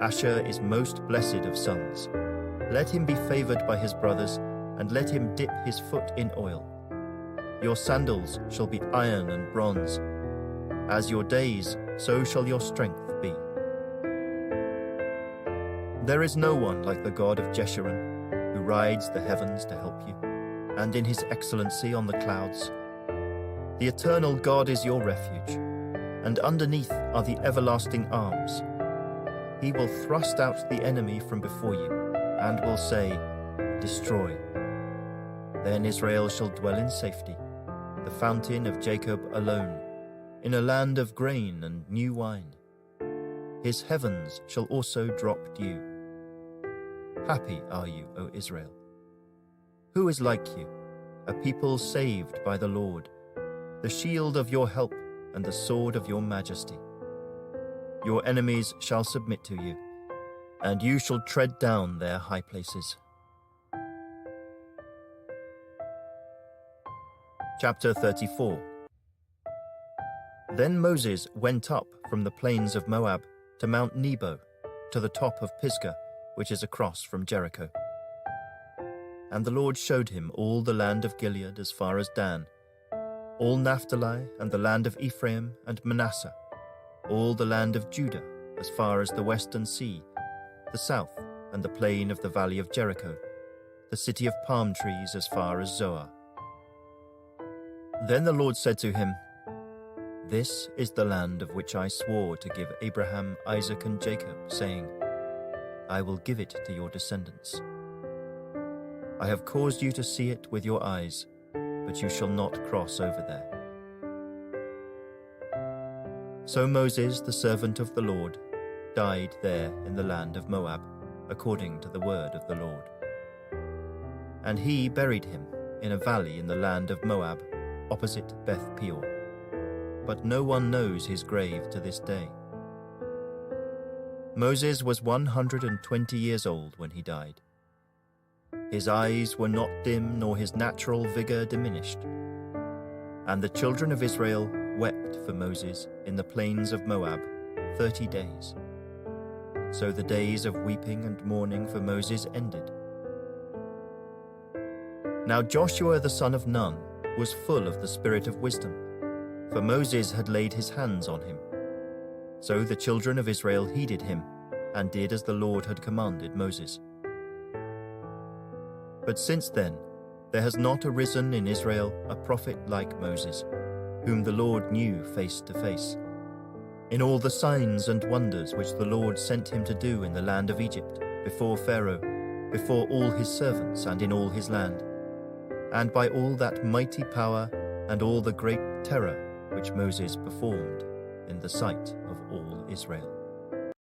Asher is most blessed of sons. Let him be favored by his brothers, and let him dip his foot in oil. Your sandals shall be iron and bronze. As your days, so shall your strength be. There is no one like the God of Jeshurun, who rides the heavens to help you, and in his excellency on the clouds. The eternal God is your refuge, and underneath are the everlasting arms. He will thrust out the enemy from before you, and will say, Destroy. Then Israel shall dwell in safety, the fountain of Jacob alone, in a land of grain and new wine. His heavens shall also drop dew. Happy are you, O Israel. Who is like you, a people saved by the Lord, the shield of your help and the sword of your majesty? Your enemies shall submit to you, and you shall tread down their high places. Chapter 34. Then Moses went up from the plains of Moab to Mount Nebo, to the top of Pisgah, which is across from Jericho. And the Lord showed him all the land of Gilead as far as Dan, all Naphtali and the land of Ephraim and Manasseh, all the land of Judah as far as the western sea, the south and the plain of the valley of Jericho, the city of palm trees as far as Zoar. Then the Lord said to him, This is the land of which I swore to give Abraham, Isaac, and Jacob, saying, I will give it to your descendants. I have caused you to see it with your eyes, but you shall not cross over there. So Moses, the servant of the Lord, died there in the land of Moab, according to the word of the Lord. And he buried him in a valley in the land of Moab, opposite Beth Peor. but no one knows his grave to this day. Moses was 120 years old when he died. His eyes were not dim, nor his natural vigor diminished. And the children of Israel wept for Moses in the plains of Moab 30 days. So the days of weeping and mourning for Moses ended. Now Joshua the son of Nun was full of the spirit of wisdom, for Moses had laid his hands on him. So the children of Israel heeded him, and did as the Lord had commanded Moses. But since then there has not arisen in Israel a prophet like Moses, whom the Lord knew face to face, in all the signs and wonders which the Lord sent him to do in the land of Egypt, before Pharaoh, before all his servants, and in all his land, and by all that mighty power and all the great terror which Moses performed in the sight of all Israel.